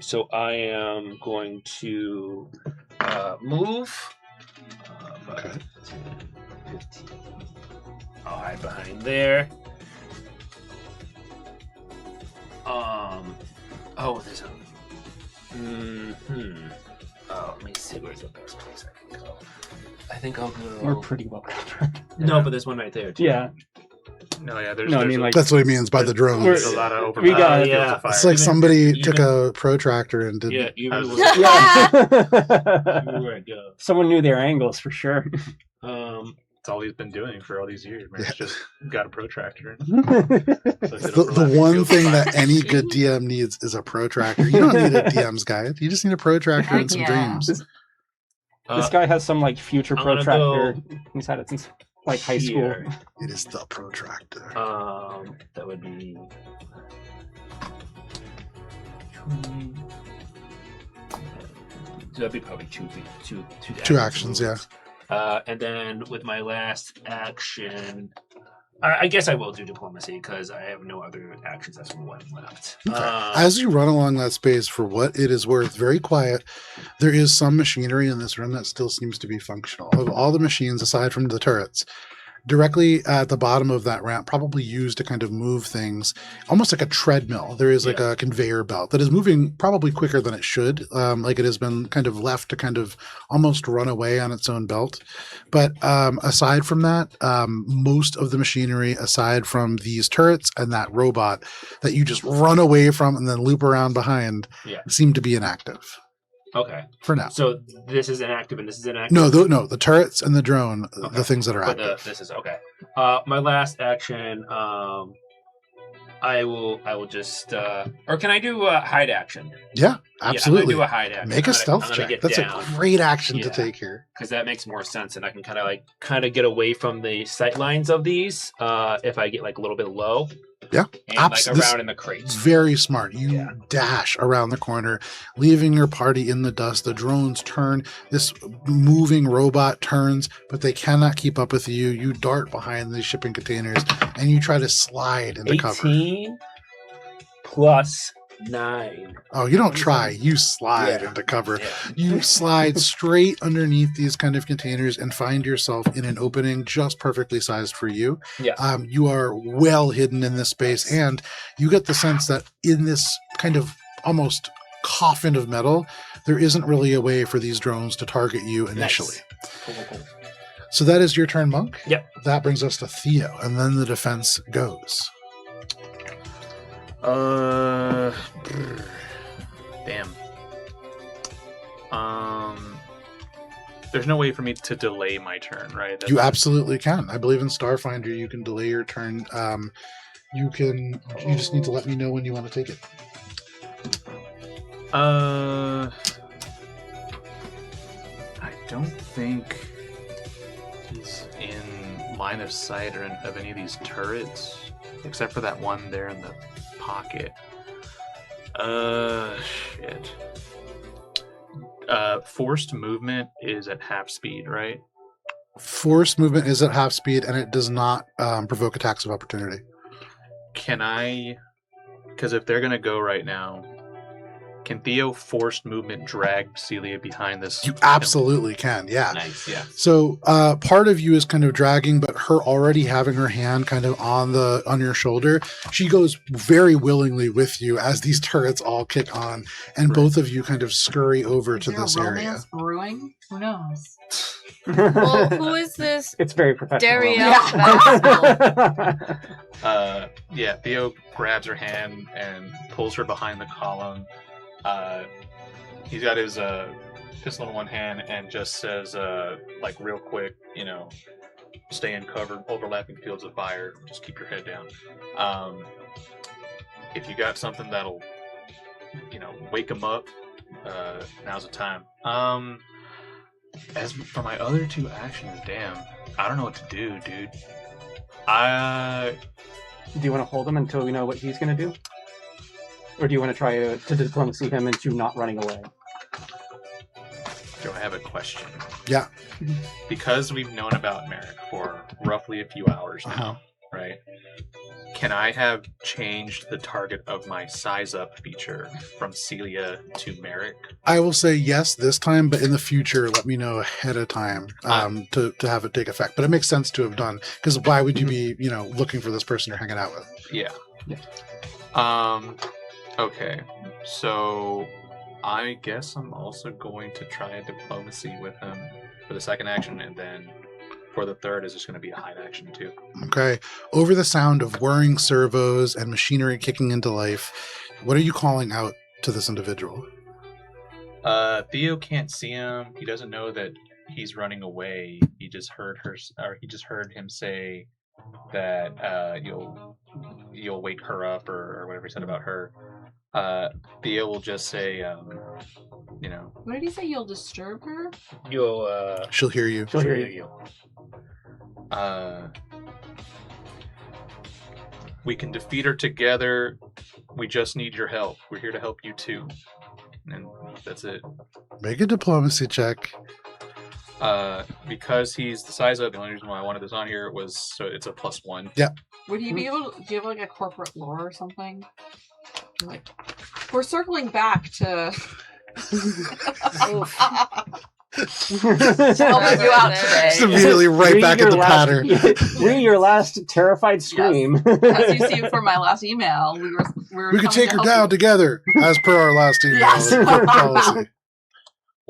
So I am going to move. Okay. 15. I'll hide behind there. Oh, there's a. Oh, let me see. Where's the best place I can go? I think I'll go. We're pretty well covered. No, but there's one right there too. Yeah. No, yeah, there's No, I mean, like, That's what he means by the drones. There's a lot of overlap. We got- yeah. It's like Even- somebody even- took a protractor and did. Yeah, even How's- where, Yeah. even where I go. Someone knew their angles for sure. That's all he's been doing for all these years, man. Yeah. It's just got a protractor. The one thing that any good DM needs is a protractor. You don't need a DM's guide. You just need a protractor and some Yeah. dreams. This guy has some like future I'm gonna protractor. He's had it since like high school. here. It is the protractor. That would be. That'd be probably two actions, yeah. And then with my last action, I guess I will do diplomacy because I have no other actions. That's one left. As you run along that space, for what it is worth, very quiet, there is some machinery in this room that still seems to be functional. Of all the machines, aside from the turrets, directly at the bottom of that ramp, probably used to kind of move things, almost like a treadmill. There is like a conveyor belt that is moving probably quicker than it should. Like it has been kind of left to kind of almost run away on its own belt. But aside from that, most of the machinery, aside from these turrets and that robot that you just run away from and then loop around behind, seem to be inactive. Okay. For now. So this is inactive and this is inactive? No, the turrets and the drone, the things that are But active. this is okay. My last action, I will just or can I do a hide action? Yeah, absolutely. Yeah, I'm gonna do a hide action. Make a stealth check. That's a great action to take here. Because that makes more sense, and I can kind of get away from the sight lines of these if I get like a little bit low. Yeah, and like around in the crates. Very smart. You dash around the corner, leaving your party in the dust. The drones turn. This moving robot turns, but they cannot keep up with you. You dart behind these shipping containers, and you try to slide into cover. 18 plus 9. Oh, you don't try. You slide into cover. Yeah. You slide straight underneath these kind of containers and find yourself in an opening just perfectly sized for you. Yeah. You are well hidden in this space, and you get the sense that in this kind of almost coffin of metal, there isn't really a way for these drones to target you initially. Nice. Cool. So that is your turn, Monk. Yep. That brings us to Theo, and then the defense goes. Damn. There's no way for me to delay my turn, right? You absolutely can. I believe in Starfinder, you can delay your turn. You just need to let me know when you want to take it. I don't think he's in line of sight or of any of these turrets, except for that one there in the pocket. Shit. Forced movement is at half speed, right? Forced movement is at half speed, and it does not provoke attacks of opportunity. Can I? Because if they're gonna go right now, can Theo forced movement drag Celia behind this? You absolutely can, yeah. Nice, yeah. So part of you is kind of dragging, but her already having her hand kind of on your shoulder, she goes very willingly with you as these turrets all kick on, and both of you kind of scurry over to this area. Brewing? Who knows? Well, who is this? It's very professional. Dario. Yeah, Theo grabs her hand and pulls her behind the column. He's got his pistol in one hand and just says, like real quick, stay in cover, overlapping fields of fire, just keep your head down. If you got something that'll, wake them up, now's the time. As for my other two actions, damn, I don't know what to do, dude. Do you want to hold him until we know what he's going to do? Or do you want to try to diplomacy him into not running away? Do I have a question? Yeah. Because we've known about Merrick for roughly a few hours now, right? Can I have changed the target of my size up feature from Celia to Merrick? I will say yes this time, but in the future, let me know ahead of time to have it take effect. But it makes sense to have done, because why would you be, looking for this person you're hanging out with? Yeah. Okay. So I guess I'm also going to try diplomacy with him for the second action, and then for the third is just going to be a hide action too. Okay. Over the sound of whirring servos and machinery kicking into life, what are you calling out to this individual? Theo can't see him. He doesn't know that he's running away. He just heard him say that you'll wake her up or whatever he said about her. Theo will just say, What did he say? You'll disturb her? She'll hear you. She'll hear you. We can defeat her together. We just need your help. We're here to help you too. And that's it. Make a diplomacy check. Because he's the size of, the only reason why I wanted this on here was so it's a +1. Yeah. Would he be able to, do you have like a corporate lore or something? Like, we're circling back to helping you out today. Just immediately right back at the pattern. Read your last terrified scream. As you see from my last email, we We could take her down together, as per our last email. Yes. Policy.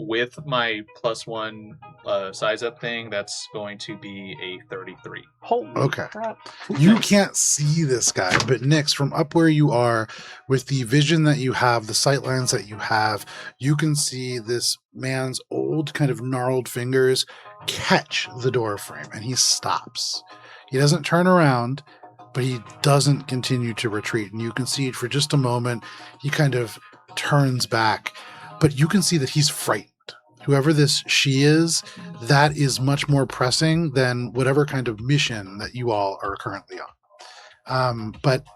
With my +1 size up thing, that's going to be a 33. Holy Okay. crap. You can't see this guy, but Nix, from up where you are, with the vision that you have, the sight lines that you have, you can see this man's old, kind of gnarled fingers catch the door frame, and he stops. He doesn't turn around, but he doesn't continue to retreat. And you can see for just a moment, he kind of turns back, but you can see that he's frightened. Whoever this she is, that is much more pressing than whatever kind of mission that you all are currently on. But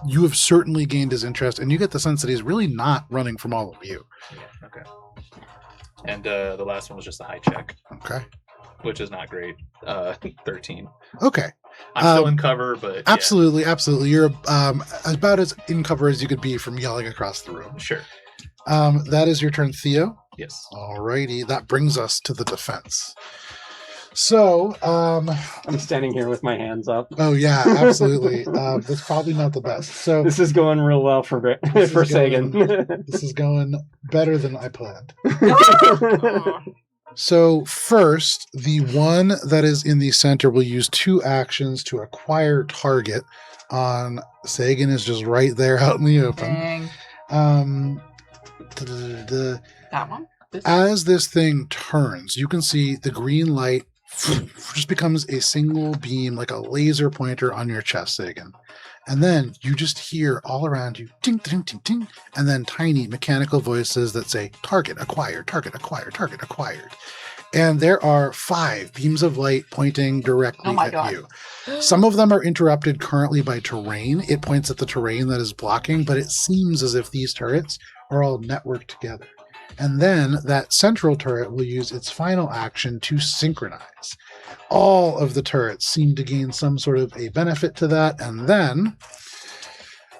you have certainly gained his interest, and you get the sense that he's really not running from all of you. Yeah, okay. And the last one was just a high check, Okay. which is not great. 13. Okay. I'm still in cover, but Absolutely, absolutely. You're about as in cover as you could be from yelling across the room. yeah. Sure. That is your turn, Theo. Yes. Alrighty, that brings us to the defense. So, I'm standing here with my hands up. oh yeah, absolutely. That's probably not the best. So This is going real well for is for Sagan. this is going better than I planned. So first, the one that is in the center will use 2 actions to acquire target on Sagan is just right there out in the open. Dang. That one? As this thing turns, you can see the green light just becomes a single beam, like a laser pointer on your chest, Sagan. And then you just hear all around you, ting, ting, ting, ting, and then tiny mechanical voices that say, target acquired, target acquired, target acquired. And there are 5 beams of light pointing directly at God. you. Some of them are interrupted currently by terrain. It points at the terrain that is blocking, but it seems as if these turrets are all networked together. And then that central turret will use its final action to synchronize. All of the turrets seem to gain some sort of a benefit to that. And then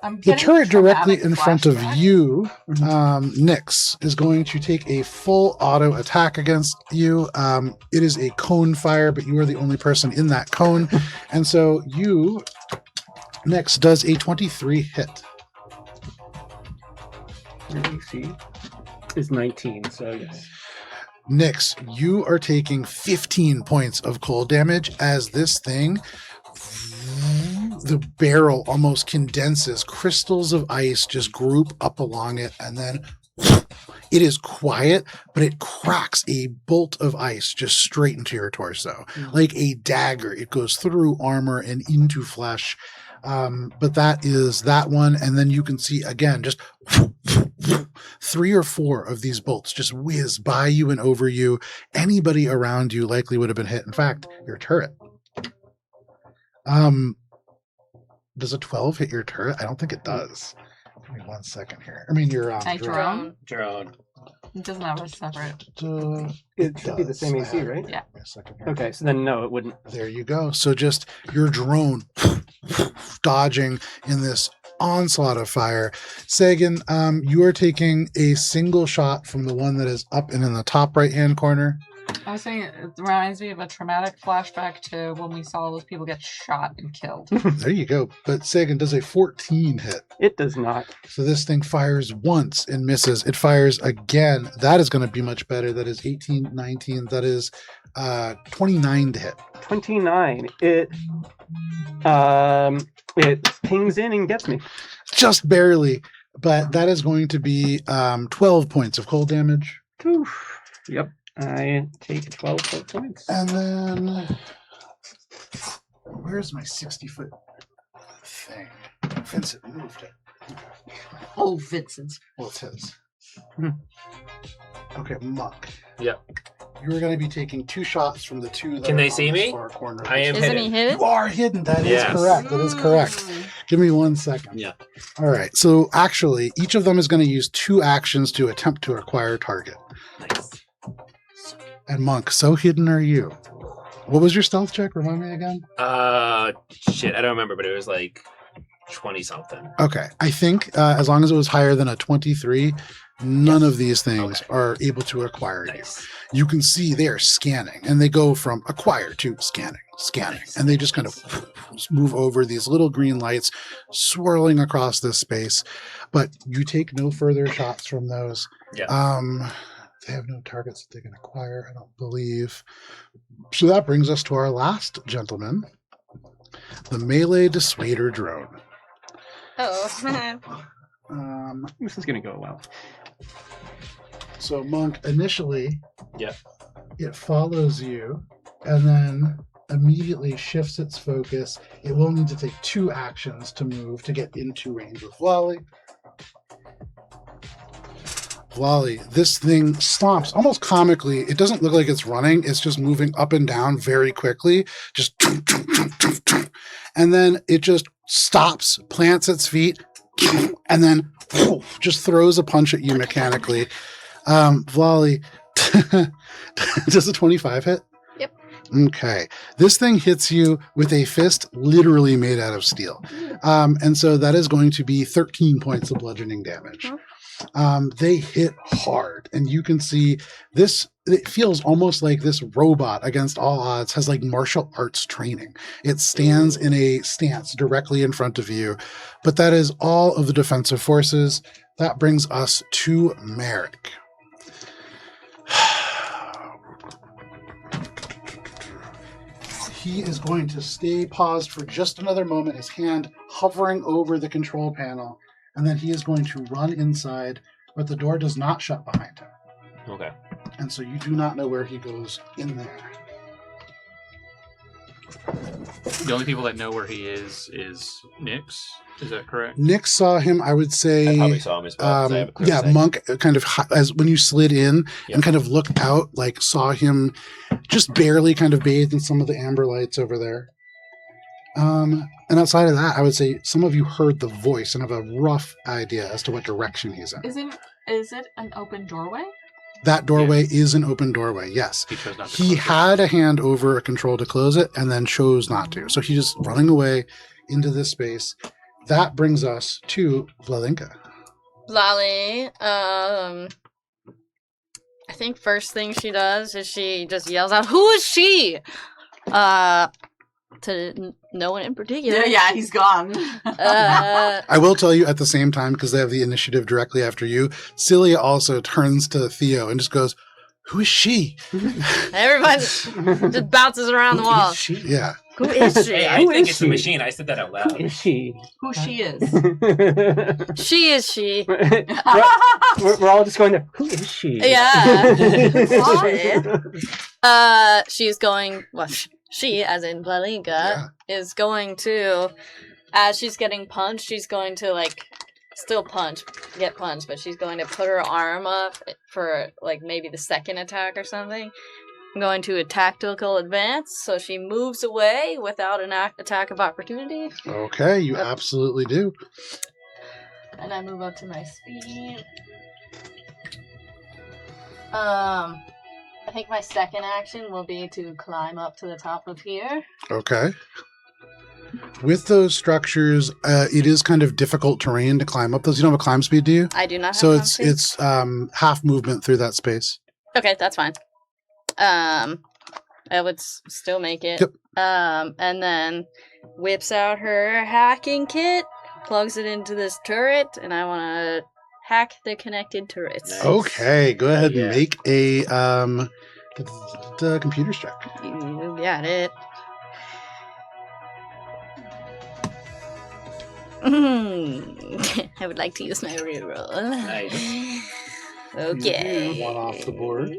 the turret directly in front of you, Nyx, is going to take a full auto attack against you. It is a cone fire, but you are the only person in that cone. And so you, Nyx, does a 23 hit. AC is 19, so yes. Nyx, you are taking 15 points of cold damage as this thing, the barrel almost condenses. Crystals of ice just group up along it, and then it is quiet, but it cracks a bolt of ice just straight into your torso. Like a dagger. It goes through armor and into flesh. But that is that one. And then you can see again, just 3 or 4 of these bolts just whiz by you and over you. Anybody around you likely would have been hit. In fact, your turret. Does a 12 hit your turret? I don't think it does. Give me 1 second here. I mean, your drone. Drone. It doesn't have a separate. It should be the same does. AC, right? Yeah. Give me a second here. Okay, so then no, it wouldn't. There you go. So just your drone dodging in this onslaught of fire. Sagan, you are taking a single shot from the one that is up and in the top right-hand corner. I was saying it reminds me of a traumatic flashback to when we saw those people get shot and killed. There you go. But Sagan does a 14 hit. It does not. So this thing fires once and misses. It fires again. That is going to be much better. That is 18, 19. That is 29 to hit. 29. It pings in and gets me. Just barely. But that is going to be 12 points of cold damage. Oof. Yep. I take 12 cold points. And then, where's my 60-foot thing? Vincent moved it. Oh, Vincent. Well, it's his. Hmm. Okay, Monk. Yep. You are going to be taking 2 shots from the 2 that Can are they on see this me? far corner. I am Isn't he hidden. hidden? You are hidden. That is Yes. correct. That is correct. Give me 1 second. Yeah. All right. So actually, each of them is going to use 2 actions to attempt to acquire target. Nice. And Monk, so hidden are you? What was your stealth check? Remind me again. Shit, I don't remember, but it was like 20 something. Okay. I think as long as it was higher than a 23, none of these things are able to acquire you. Nice. You can see they are scanning, and they go from acquire to scanning, and they just kind of move over these little green lights swirling across this space. But you take no further shots from those. Yeah. They have no targets that they can acquire, I don't believe. So that brings us to our last gentleman, the melee dissuader drone. Oh. This is going to go well. So Monk, initially, Yep. it follows you and then immediately shifts its focus. It will need to take 2 actions to move to get into range with Lolly. Lolly, this thing stomps almost comically. It doesn't look like it's running. It's just moving up and down very quickly. Just and then it just stops, plants its feet, and then just throws a punch at you mechanically. Lolly, does a 25 hit? Yep. Okay. This thing hits you with a fist literally made out of steel. And so that is going to be 13 points of bludgeoning damage. They hit hard, and you can see this. It feels almost like this robot, against all odds, has like martial arts training. It stands in a stance directly in front of you, but that is all of the defensive forces. That brings us to Merrick. He is going to stay paused for just another moment, his hand hovering over the control panel. And then he is going to run inside, but the door does not shut behind him. Okay. And so you do not know where he goes in there. The only people that know where he is Nyx. Is that correct? Nick saw him, I would say. I probably saw him as well. 'Cause I have a clear sight. Monk kind of, as when you slid in Yep. and kind of looked out, like saw him just barely kind of bathed in some of the amber lights over there. And outside of that, I would say some of you heard the voice and have a rough idea as to what direction he's in. Is it an open doorway? That doorway is an open doorway, yes. He chose not to. He close it. had a hand over a control to close it and then chose not to. So he's just running away into this space. That brings us to Vlalinka. Lolly, I think first thing she does is she just yells out, "Who is she?" To no one in particular. Yeah, he's gone. I will tell you at the same time, because they have the initiative directly after you, Celia also turns to Theo and just goes, "Who is she?" Everybody just bounces around the wall. Yeah. Who is she? Hey, I Who think is it's a she? machine. I said that out Who loud. is she? Who she is. She is she. we're all just going there. Who is she? Yeah. She's going. Well, she, as in Blalinka, is going to. As she's getting punched, she's going to still get punched, but she's going to put her arm up for maybe the second attack or something. I'm going to a tactical advance, so she moves away without an attack of opportunity. Okay, you absolutely do. And I move up to my speed. I think my second action will be to climb up to the top of here. Okay. With those structures, it is kind of difficult terrain to climb up those. You don't have a climb speed, do you? I do not have So climb speed. it's half movement through that space. Okay, that's fine. I would still make it. Yep. And then whips out her hacking kit, plugs it into this turret, and I want to hack the connected turrets. Nice. Okay, go ahead Yeah. and make a computer's check. You got it. I would like to use my reroll. Nice. Okay. One off the board.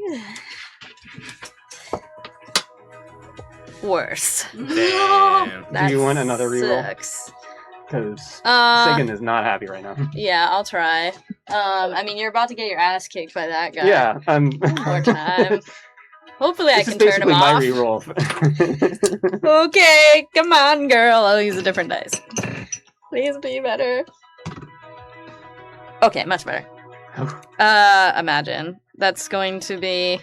Worse. Damn. That Do you want another reroll? sucks. Because Uh, Sagan is not happy right now. yeah, I'll try. I mean, you're about to get your ass kicked by that guy. Yeah. One more time. Hopefully, I This is can turn him basically my off. reroll. Okay, come on, girl. I'll use a different dice. Please be better. Okay, much better. Imagine. That's going to be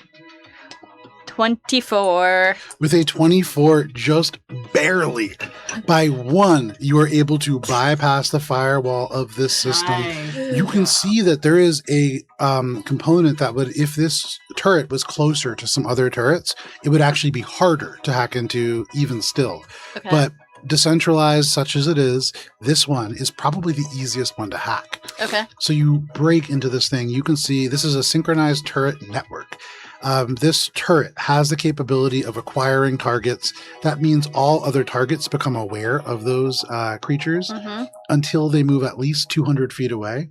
24. With a 24, just barely, by 1, you are able to bypass the firewall of this system. Nice. You can see that there is a component that would, if this turret was closer to some other turrets, it would actually be harder to hack into even still. Okay. But decentralized such as it is, this one is probably the easiest one to hack. Okay. So you break into this thing. You can see this is a synchronized turret network. This turret has the capability of acquiring targets. That means all other targets become aware of those creatures Mm-hmm. until they move at least 200 feet away.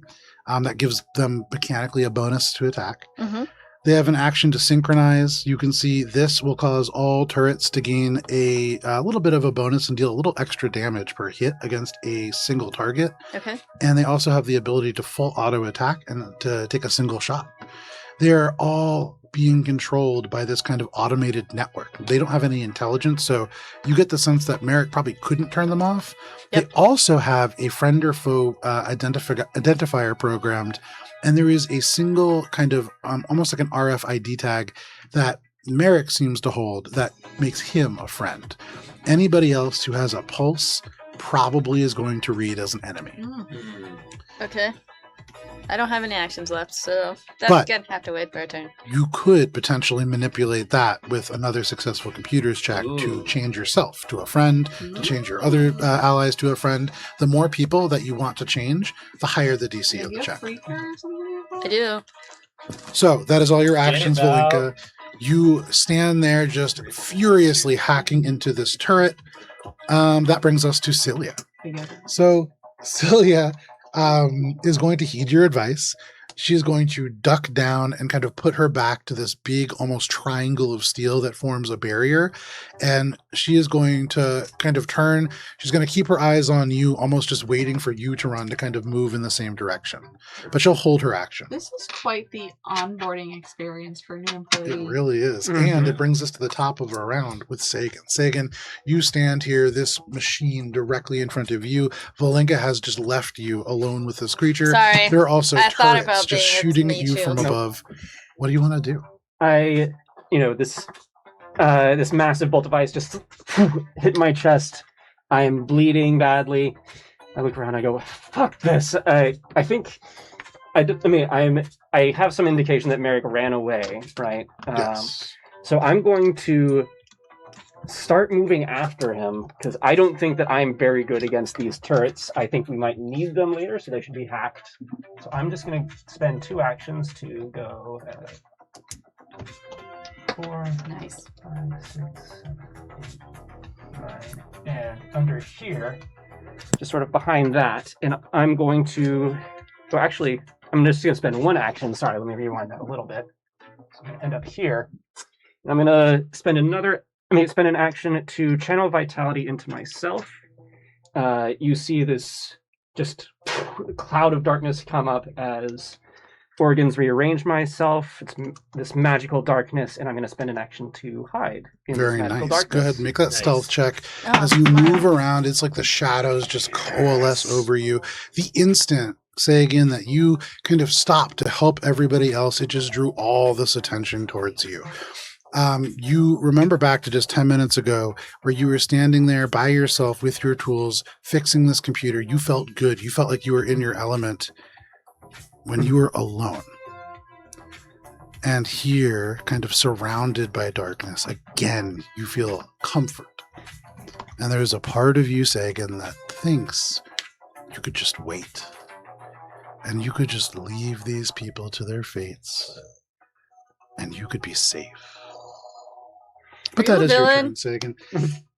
That gives them mechanically a bonus to attack. Mm-hmm. They have an action to synchronize. You can see this will cause all turrets to gain a little bit of a bonus and deal a little extra damage per hit against a single target. Okay. And they also have the ability to full auto attack and to take a single shot. They are all being controlled by this kind of automated network. They don't have any intelligence, so you get the sense that Merrick probably couldn't turn them off. Yep. They also have a friend or foe identifier programmed, and there is a single kind of almost like an RFID tag that Merrick seems to hold that makes him a friend. Anybody else who has a pulse probably is going to read as an enemy. Okay. I don't have any actions left, so that's But- gonna have to wait for a turn. You could potentially manipulate that with another successful computer's check to Ooh. change yourself to a friend, to change your other allies to a friend. The more people that you want to change, the higher the DC of Do the you check. have freaker or something like I that? do. So that is all your actions, about. Valinka. You stand there just furiously hacking into this turret. That brings us to Celia. So Celia is going to heed your advice. She is going to duck down and kind of put her back to this big, almost triangle of steel that forms a barrier. And she is going to kind of turn. She's going to keep her eyes on you, almost just waiting for you to run to kind of move in the same direction. But she'll hold her action. This is quite the onboarding experience for new employees. It really is. Mhm. And it brings us to the top of our round with Sagan. Sagan, you stand here, this machine directly in front of you. Valinka has just left you alone with this creature. Sorry. There are also I thought turrets about just being with shooting at me you too. from Nope. above. What do you want to do? This massive bolt of ice just hit my chest. I am bleeding badly. I look around. I go, "Fuck this!" I have some indication that Merrick ran away, right? Yes. So I'm going to start moving after him because I don't think that I'm very good against these turrets. I think we might need them later, so they should be hacked. So I'm just going to spend 2 actions to go 4, Nice. 5, 6, 7, 8, 9, and under here, just sort of behind that, and I'm going to. So actually, I'm just going to spend 1 action. Sorry, let me rewind that a little bit. So I'm going to end up here. And I'm going to spend an action to channel vitality into myself. You see this just cloud of darkness come up as organs rearrange myself. It's this magical darkness, and I'm going to spend an action to hide in Very this magical nice. darkness. Go ahead and make that Nice. stealth check. Oh, As you wow. move around, it's like the shadows just coalesce over you. The instant, say again, that you kind of stop to help everybody else, it just drew all this attention towards you. You remember back to just 10 minutes ago where you were standing there by yourself with your tools, fixing this computer. You felt good. You felt like you were in your element when you were alone. And here, kind of surrounded by darkness, again, you feel comfort. And there's a part of you, Sagan, that thinks you could just wait. And you could just leave these people to their fates. And you could be safe. But that is your turn, Sagan.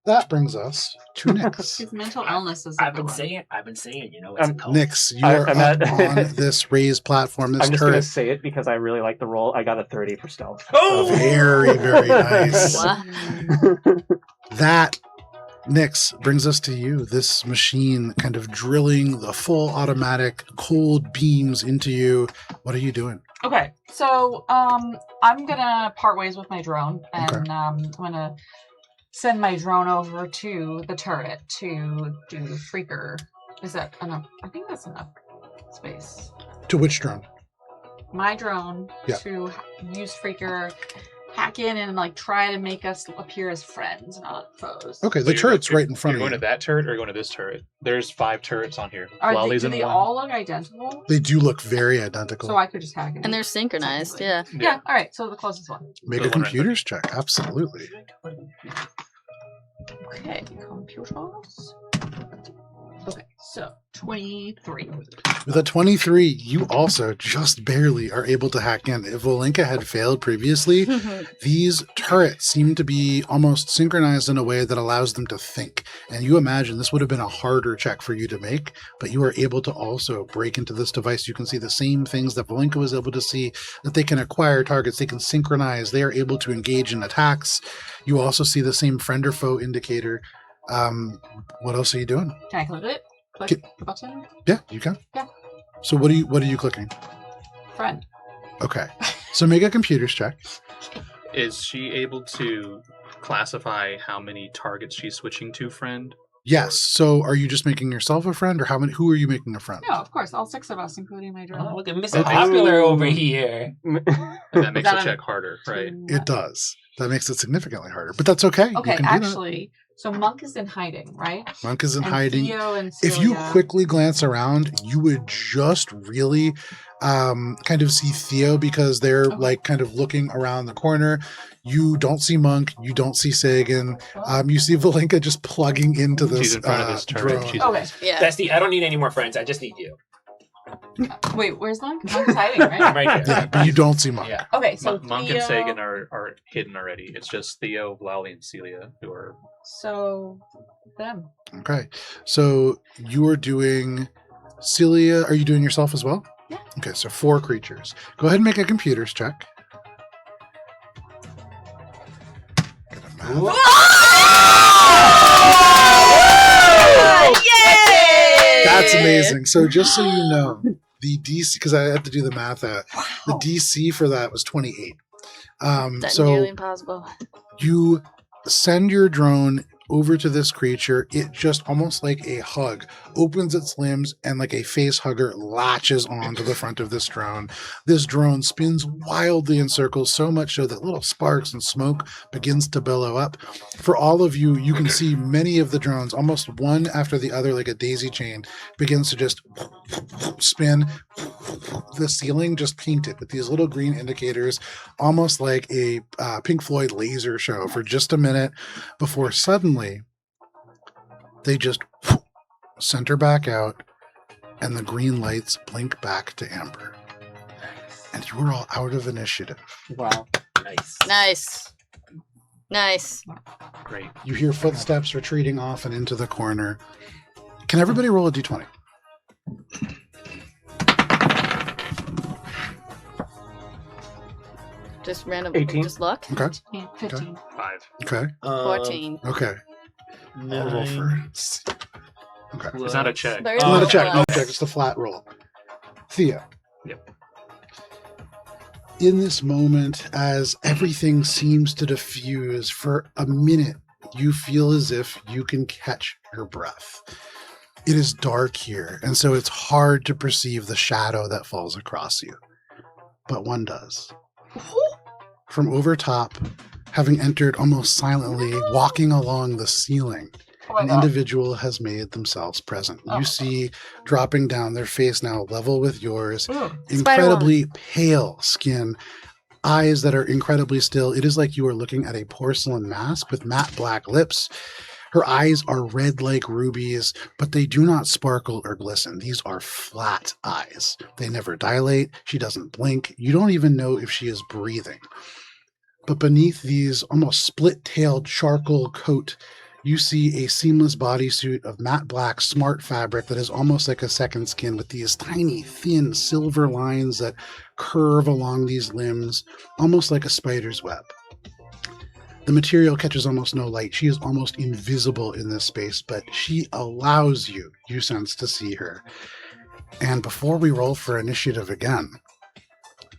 That brings us to Nyx. His mental illness is. I've been saying, it's a cult. Nyx, you are up on this raised platform, this I'm just going turret. to say it because I really like the roll. I got a 30 for stealth. Oh! Very, very nice. Wow. That, Nyx, brings us to you. This machine kind of drilling the full automatic cold beams into you. What are you doing? Okay, so I'm gonna part ways with my drone, and Okay. I'm gonna send my drone over to the turret to do Freaker. Is that enough? I think that's enough space. To which drone? My drone Yeah. to use Freaker, hack in and like try to make us appear as friends, not foes. Okay, So the you're turret's going- right in front You're of going you. to that turret or going to this turret? There's 5 turrets on here. Do Lolly's in they one. all look identical? They do look very identical. So I could just hack it. And they're synchronized, yeah. Yeah. All right. So the closest one. Make The a one right computers check. Absolutely. Okay. Computers. Okay. So 23. With a 23, you also just barely are able to hack in. If Volinka had failed previously, these turrets seem to be almost synchronized in a way that allows them to think. And you imagine this would have been a harder check for you to make, but you are able to also break into this device. You can see the same things that Volinka was able to see, that they can acquire targets, they can synchronize, they are able to engage in attacks. You also see the same friend or foe indicator. What else are you doing? Can I click it? Click the button. Yeah, you can. Yeah. So what are you clicking? Friend. Okay. So make a computers check. Is she able to classify how many targets she's switching to, friend? Yes. So are you just making yourself a friend, or who are you making a friend? No, of course. All 6 of us, including my drone. Oh, look at Mr. Popular over here. And that makes that the a- check harder, right? It does. That makes it significantly harder, but that's okay. Okay, you can actually, so Monk is in hiding, right? do that. Monk is in And hiding. Theo and If you Celia- quickly glance around, you would just really kind of see Theo because they're Okay. like kind of looking around the corner. You don't see Monk. You don't see Sagan. You see Volinka just plugging into this She's in front of this turret. drone. She's Okay. Yeah. Bestie, I don't need any more friends. I just need you. Wait, where's Monk? Monk's hiding, I'm right? right there. Yeah, but you don't see Monk. Yeah. Okay, so Monk Theo, and Sagan are hidden already. It's just Theo, Lally, and Celia who are. So them. Okay. So you are doing Celia. Are you doing yourself as well? Yeah. Okay, so 4 creatures. Go ahead and make a computers check. Yay! That's amazing. So just so you know, the DC, because I had to do the math out, the DC for that was 28. That's So nearly impossible. you send your drone over to this creature. It just almost like a hug opens its limbs and like a face hugger latches onto the front of this drone. This drone spins wildly in circles, so much so that little sparks and smoke begins to billow up. For all of you, you can see many of the drones, almost one after the other, like a daisy chain, begins to just spin. The ceiling just painted with these little green indicators, almost like a Pink Floyd laser show for just a minute before suddenly they just center back out and the green lights blink back to amber. And you are all out of initiative. Wow. Nice. Nice. Nice. Great. You hear footsteps retreating off and into the corner. Can everybody roll a d20? Just random. 18. Just luck. Okay. 15. 5. Okay. 14. Okay. I'll roll for. Okay. It's not a check. There's Not a no check. No plus. check. Just a flat roll. Thea. Yep. In this moment, as everything seems to diffuse for a minute, you feel as if you can catch your breath. It is dark here, and so it's hard to perceive the shadow that falls across you. But one does. From over top, having entered almost silently, walking along the ceiling, Oh my an God. individual has made themselves present. Oh. You see dropping down their face now level with yours, Ooh. incredibly pale skin, eyes that are incredibly still. It is like you are looking at a porcelain mask with matte black lips. Her eyes are red like rubies, but they do not sparkle or glisten. These are flat eyes. They never dilate. She doesn't blink. You don't even know if she is breathing. But beneath these almost split-tailed charcoal coat, you see a seamless bodysuit of matte black smart fabric that is almost like a second skin with these tiny, thin silver lines that curve along these limbs, almost like a spider's web. The material catches almost no light. She is almost invisible in this space, but she allows you, you sense, to see her. And before we roll for initiative again,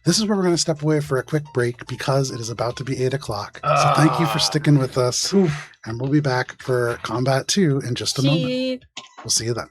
this is where we're going to step away for a quick break because it is about to be 8 o'clock. So thank you for sticking with us. And we'll be back for Combat 2 in just a moment. We'll see you then.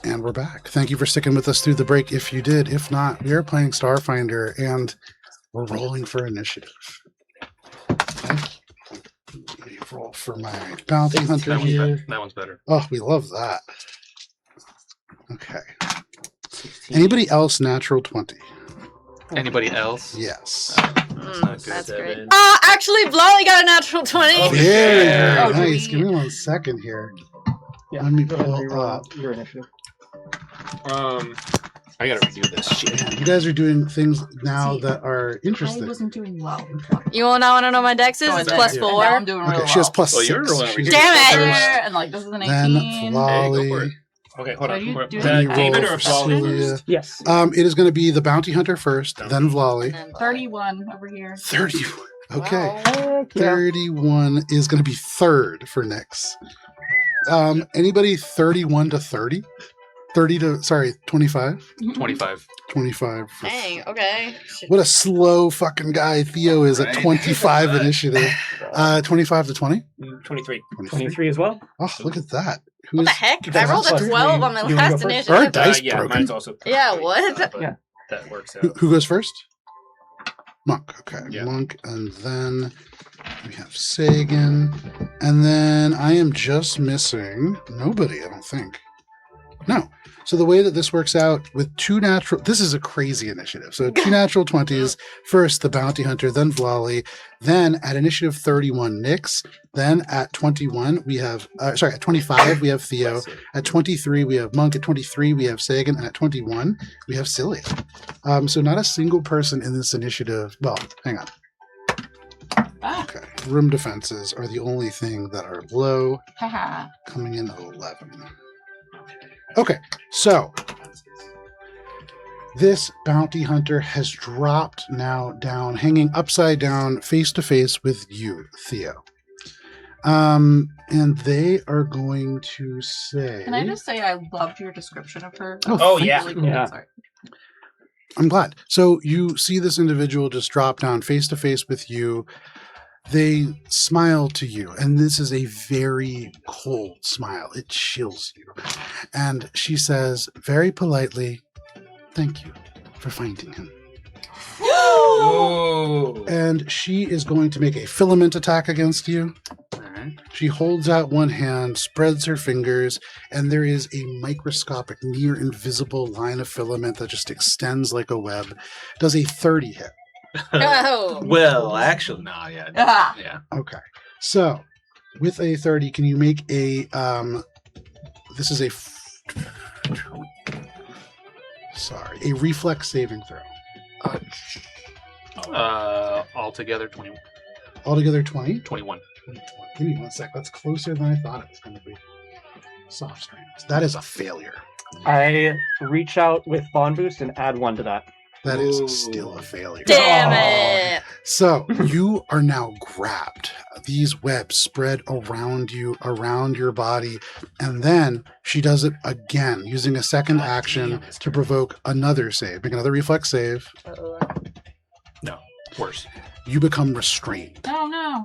And we're back. Thank you for sticking with us through the break if you did. If not, we are playing Starfinder and we're rolling for initiative. Thank you. Let me roll for my bounty hunter here. That one's better. Oh, we love that. Okay. Anybody else natural 20? Anybody else? Yes. That's not good. That's great. Seven. Actually, Blolly got a natural 20. Oh, Very, yeah. very Oh, nice. do Give me 1 second here. Yeah. Let me go ahead and pull reroll up. your initiative. I gotta redo this shit. Man, you guys are doing things now See, that are I interesting. wasn't doing well. You want to know my dex is? Going It's there. plus And 4. now I'm doing really Okay, well. she has plus Well, 6. you're rolling over She's here. Damn it. first. And like, this is an 18. Then Hey, go for Flolly. it. Okay, hold So on. you Is do that it David roll or for Flawley Celia. first? Yes. It is going to be the bounty hunter first, then Vlali. 31 over here. 30. Okay. Wow. 31 is going to be third for Nyx. Anybody 31 to 30? 25? 25. 25. For Dang, okay. What a slow fucking guy Theo is at Right. 25 initiative. 25 to 20? 23. 23 as well. Oh, look at that. What the heck? I That's rolled a plus 12 on my three. You wanna last go first? Our initiative. dice Yeah, broken. mine's also. Yeah, pretty, what? but Yeah. That works Who, out. who goes first? Monk. Okay. Yeah. Monk. And then we have Sagan. And then I am just missing nobody, I don't think. No. So the way that this works out with this is a crazy initiative. So 2 natural 20s, first the bounty hunter, then Vlali, then at initiative 31, Nyx, then at 21, we have, at 25, we have Theo, at 23, we have Monk, at 23, we have Sagan, and at 21, we have Celia. So not a single person in this initiative, well, hang on. Ah, Okay, room defenses are the only thing that are low, haha. coming in at 11. Okay, so this bounty hunter has dropped now down, hanging upside down, face to face with you, Theo. And they are going to say, Can I just say I loved your description of her? Oh, thank yeah. Really cool. Yeah. Sorry. I'm glad. So you see this individual just drop down face to face with you. They smile to you, and this is a very cold smile. It chills you. And she says, very politely, thank you for finding him. Oh. And she is going to make a filament attack against you. Alright. She holds out one hand, spreads her fingers, and there is a microscopic, near invisible line of filament that just extends like a web. Does a 30 hit. Oh. Well, actually, no, yeah. Ah. Yeah. Okay. So, with a 30, can you make a this is a a reflex saving throw. Altogether 20, Altogether 20. 21. Give me 1 sec. That's closer than I thought it was going to be. Soft strands. That is a failure. I reach out with Bond Boost and add 1 to that. That is Ooh. still a failure. Damn Oh. it. So you are now grabbed. These webs spread around you, around your body, and then she does it again, using a second God action damn, this to provoke another save. Make another reflex save. Uh-oh. No, worse. You become restrained. Oh no.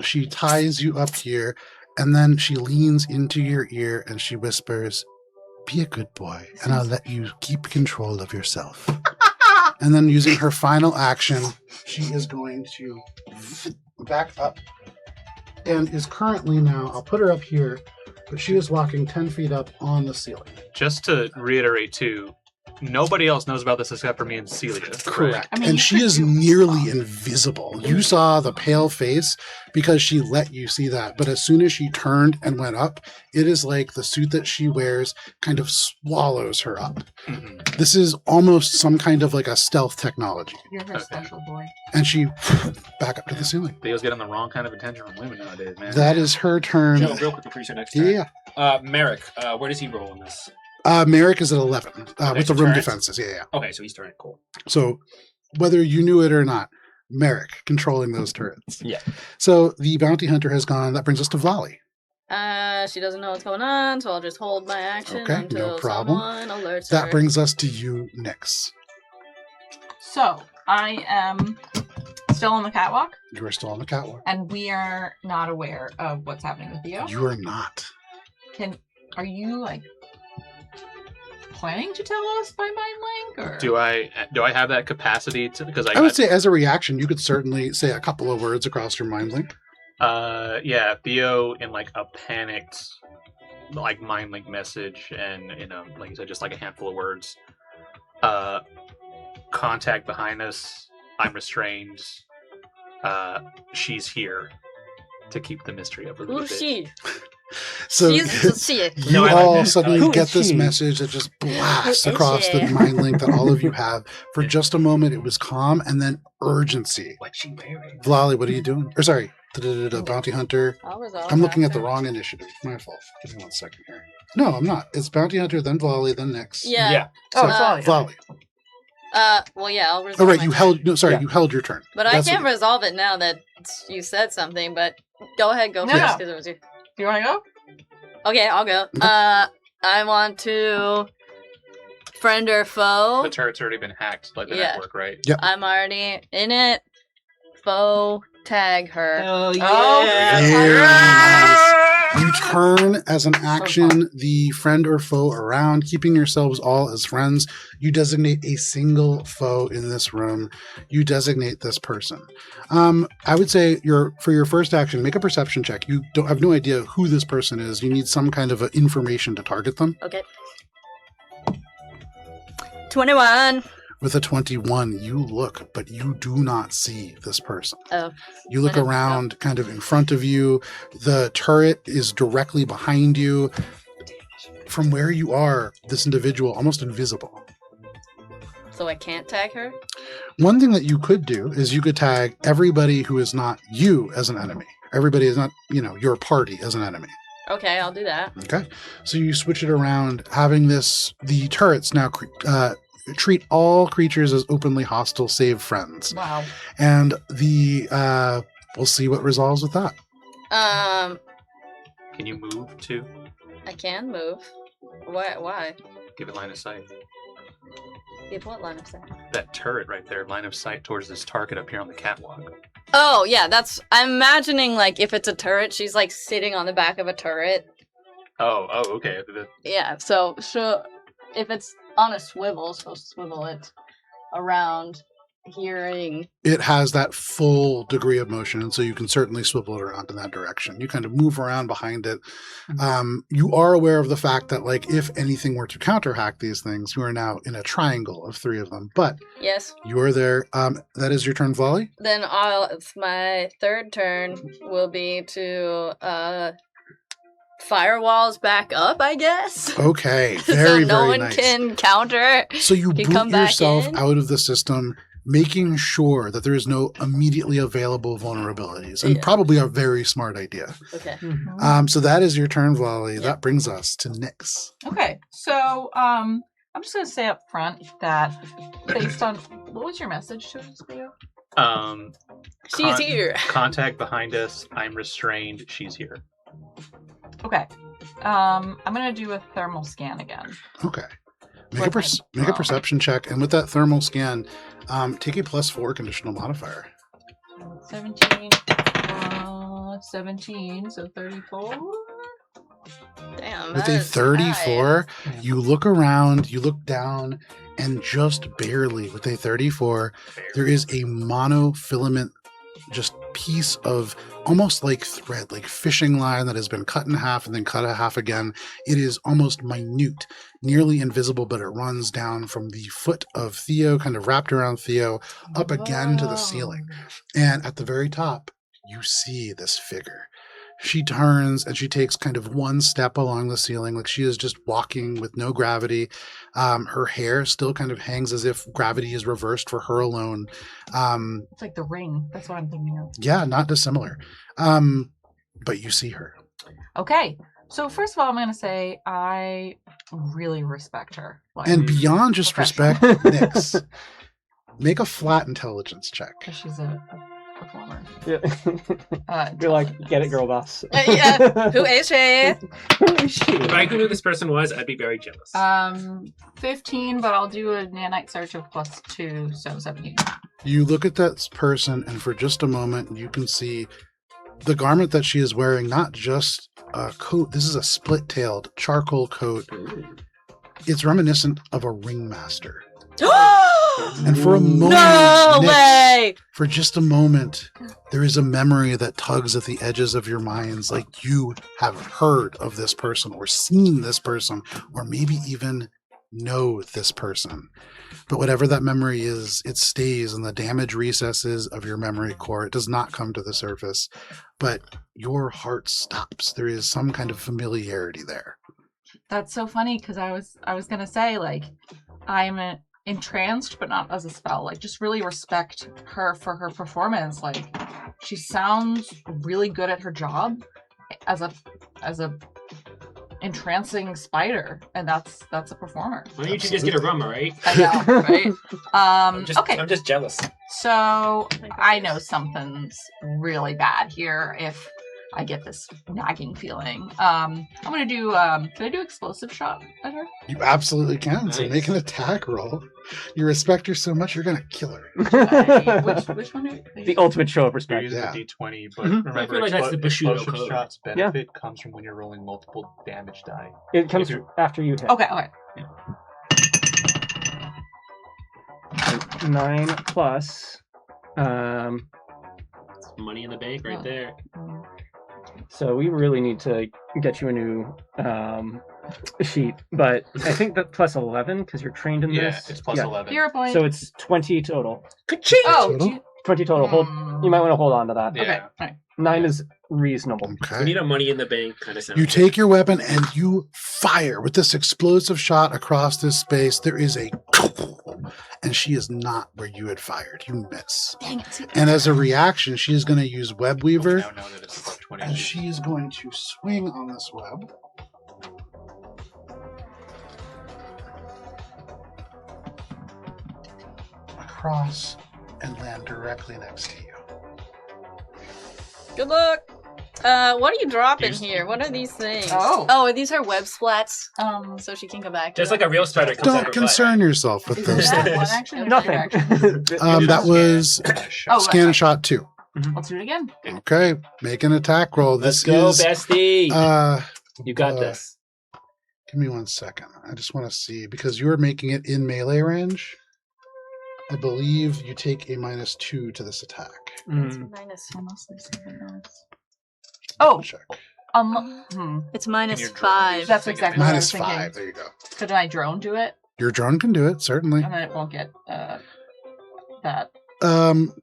She ties you up here, and then she leans into your ear and she whispers, "Be a good boy, and I'll let you keep control of yourself." And then using her final action, she is going to back up and is currently now, I'll put her up here, but she is walking 10 feet up on the ceiling. Just to reiterate, too, nobody else knows about this except for me and Celia. Correct. I mean, And you she could is do- nearly invisible. You saw the pale face because she let you see that. But as soon as she turned and went up, it is like the suit that she wears kind of swallows her up. Mhm. This is almost some kind of like a stealth technology. You're her special boy. And she back up to the ceiling. Theo's getting the wrong kind of attention from women nowadays, man. That is her turn. Joe, real quick before you say next turn. Yeah. Merrick, where does he roll in this? Merrick is at 11 with the room turrets? defenses. Yeah. Okay, so he's turning. Cool. So whether you knew it or not, Merrick controlling those turrets. Yeah. So the bounty hunter has gone. That brings us to Vlali. She doesn't know what's going on, so I'll just hold my action Okay, no until problem. someone alerts That her. brings us to you, Nyx. So I am still on the catwalk, You are still on the catwalk. and we are not aware of what's happening with Theo. You are not. Are you like planning to tell us by mind link? Or Do I have that capacity to? Because I would say as a reaction, you could certainly say a couple of words across your mind link. Yeah, Theo in like a panicked, like mind link message, and like you said, just like a handful of words. Contact behind us. I'm restrained. She's here to keep the mystery up a little Who's bit. she? So She's she. you No, I all like that. suddenly Who get is this she? message that just blasts Who is across the she? mind link that all of you have. For just a moment, it was calm and then urgency. What's she wearing? Vlali, what are you doing? Or sorry, the bounty hunter. I'll resolve I'm looking at the after. wrong initiative. My fault. Give me 1 second here. No, I'm not. It's bounty hunter, then Vlali, then Nyx. Yeah. Oh, So, it's all Vlali. Well, yeah, I'll resolve. Oh, right. my You turn. held. No, sorry. Yeah. You held your turn. But I That's can't what- resolve it now that you said something. But go ahead, go No, first no. because it was you. Do you want to go? Okay, I'll go. I want to friend or foe. The turret's already been hacked, like the Yeah. network, right? Yep. I'm already in it. Foe, tag her. Hell Oh, Very nice. You Ah! turn as an action the friend or foe around, keeping yourselves all as friends. You designate a single foe in this room. You designate this person. I would say for your first action, make a perception check. You don't have no idea who this person is. You need some kind of information to target them. Okay. 21. With a 21, you look, but you do not see this person. Oh. You look around kind of in front of you. The turret is directly behind you. From where you are, this individual almost invisible. So I can't tag her? One thing that you could do is you could tag everybody who is not you as an enemy. Everybody is not, your party as an enemy. Okay, I'll do that. Okay. So you switch it around, having the turrets now treat all creatures as openly hostile, save friends. Wow. And we'll see what resolves with that. Can you move too? I can move. Why? Give it line of sight. Give what line of sight? That turret right there, line of sight towards this target up here on the catwalk. Oh, yeah, I'm imagining, like, if it's a turret, she's, like, sitting on the back of a turret. Oh, okay. Yeah, so if it's on a swivel, so swivel it around hearing. It has that full degree of motion, and so you can certainly swivel it around in that direction. You kind of move around behind it. You are aware of the fact that, like, if anything were to counterhack these things, you are now in a triangle of 3 of them. But Yes. you are there. That is your turn, Volley. Then my third turn will be to firewalls back up, I guess. Okay, So very, no very one nice. can counter. So you can boot come back yourself in? out of the system, making sure that there is no immediately available vulnerabilities, and Yeah. probably a very smart idea. Okay. So that is your turn, Volley. Yeah. That brings us to Nyx. Okay, so I'm just gonna say up front that based on what was your message to us, Leo? She's here. Contact behind us. I'm restrained. She's here. Okay, I'm gonna do a thermal scan again. Okay. Make With a my drone. perception check, and with that thermal scan, take a +4 conditional modifier. 17, 17, so 34. Damn. With that a is 34, nice. you look around, you look down, and just barely with a 34, there is a monofilament just piece of almost like thread, like fishing line that has been cut in half and then cut in half again. It is almost minute, nearly invisible, but it runs down from the foot of Theo, kind of wrapped around Theo, up again to the ceiling. And at the very top, you see this figure. She turns and she takes kind of one step along the ceiling, like she is just walking with no gravity. Her hair still kind of hangs as if gravity is reversed for her alone. It's like the ring. That's what I'm thinking of. Yeah, not dissimilar. But you see her. Okay, so first of all, I'm gonna say I really respect her. Like, And beyond just respect, Nyx, make a flat intelligence check. because she's a performer. Yeah. You're like, get it, girl boss. Yeah. Who is she? Who is she? If I knew who this person was, I'd be very jealous. 15, but I'll do a nanite search of +2, so 17. You look at that person, and for just a moment, you can see the garment that she is wearing, not just a coat. This is a split-tailed charcoal coat. It's reminiscent of a ringmaster. And for a moment, No Nyx, way! for just a moment, there is a memory that tugs at the edges of your minds, like you have heard of this person or seen this person or maybe even know this person. But whatever that memory is, it stays in the damaged recesses of your memory core. It does not come to the surface, but your heart stops. There is some kind of familiarity there. That's so funny because I was gonna say, like, I'm entranced, but not as a spell. Like, just really respect her for her performance. Like, she sounds really good at her job as a entrancing spider, and that's a performer. Why don't you two just get a rum, all right? I know, right? Okay. I'm just jealous. So I know something's really bad here if I get this nagging feeling. I'm gonna do can I do explosive shot at her? You absolutely can. So Nice. make an attack roll. You respect her so much, you're going to kill her. Which one are The ultimate show of You're respect. using Yeah. the D20, but Mhm. remember, I feel like that's the Bushido explosive code. shots benefit comes from when you're rolling multiple damage die. It comes If you're- after you hit. Okay, okay. 9 plus. It's money in the bank right there. So we really need to get you a new sheet, but I think that plus 11 because you're trained in Yeah, this. it's plus 11. Hero point. So it's 20 total. Ka-ching! oh, Total? gee- 20 total. Hold. You might want to hold on to that. Yeah. Okay, alright. 9 is reasonable. We Okay. need a money in the bank kind of sound. You take your weapon and you fire with this explosive shot across this space. There is a and she is not where you had fired. You miss. Dang it. And as a reaction, she is going to use Web We Weaver, now know that it's above 20. and she is going to swing on this web. Across and land directly next to you. Good luck. What are you dropping Here's- here? What are these things? Oh. These are web splats, Um, so she can come back. to Just them. like a real spider comes out Don't her concern yourself with is those that things. one action or two Nothing. actions? That was Oh, scan shot 2. Let's do it again. Okay, make an attack roll. butt. Let's This go, is bestie. You got uh, this. give me 1 second. I just want to see because you're making it in melee range. I believe you take a -2 to this attack. Oh, Check. It's Can minus you draw 5. these? That's exactly what I was -5. thinking. There you go. Could my drone do it? Your drone can do it, certainly. And then it won't get that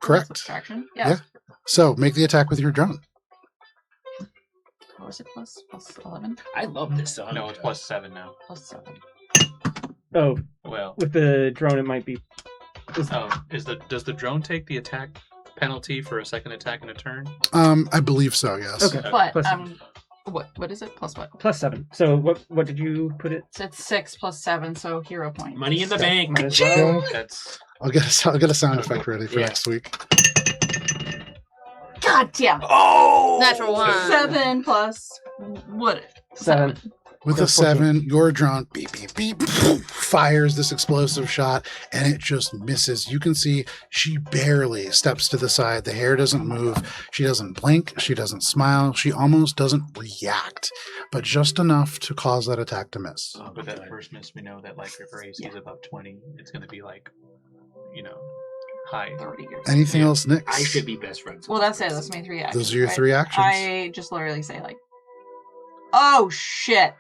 Correct. subtraction. Yeah. Yeah. So make the attack with your drone. What was it? Plus 11? I love this song. No, it's plus 7 now. Plus 7. Oh, Well, with the drone, it might be. does the drone take the attack penalty for a second attack in a turn? I believe so, yes. Okay. But Plus- what is it? Plus what? Plus 7. So what did you put it? So it's 6 plus 7, so hero point. Money in the bank. Might as Ka-ching! well. That's I'll get a sound effect ready for Yeah. next week. God damn it. Oh! Natural 1. 7 plus what? 7. With Go a 14. 7, your drone beep beep beep boom, fires this explosive shot, and it just misses. You can see she barely steps to the side. The hair doesn't move. She doesn't blink. She doesn't smile. She almost doesn't react, but just enough to cause that attack to miss. Oh, with that God. first miss, we know that like if her AC is above 20, it's going to be like, high. 30 years. Anything Yeah. else, Nick? I should be best friends. Well, that's it. That's my 3 actions. Those are your right? 3 actions. I just literally say, like, oh shit.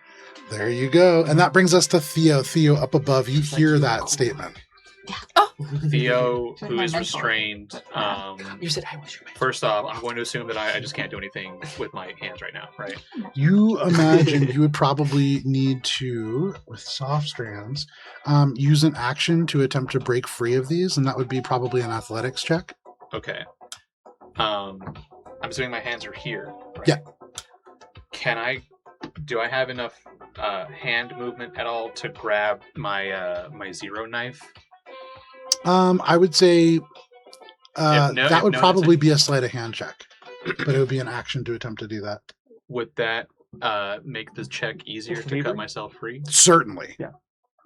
There you go. And that brings us to Theo. Theo, up above, you hear that statement. Theo, Should who my is mentor. restrained, You said I was your man. first off, I'm going to assume that I just can't do anything with my hands right now, right? You imagine you would probably need to, with soft strands, use an action to attempt to break free of these, and that would be probably an athletics check. Okay. I'm assuming my hands are here. Right? Yeah. Do I have enough hand movement at all to grab my my zero knife? I would say that if would no, probably be a sleight of hand check, but it would be an action to attempt to do that. Would that make the check easier to Thievery? cut myself free? Certainly.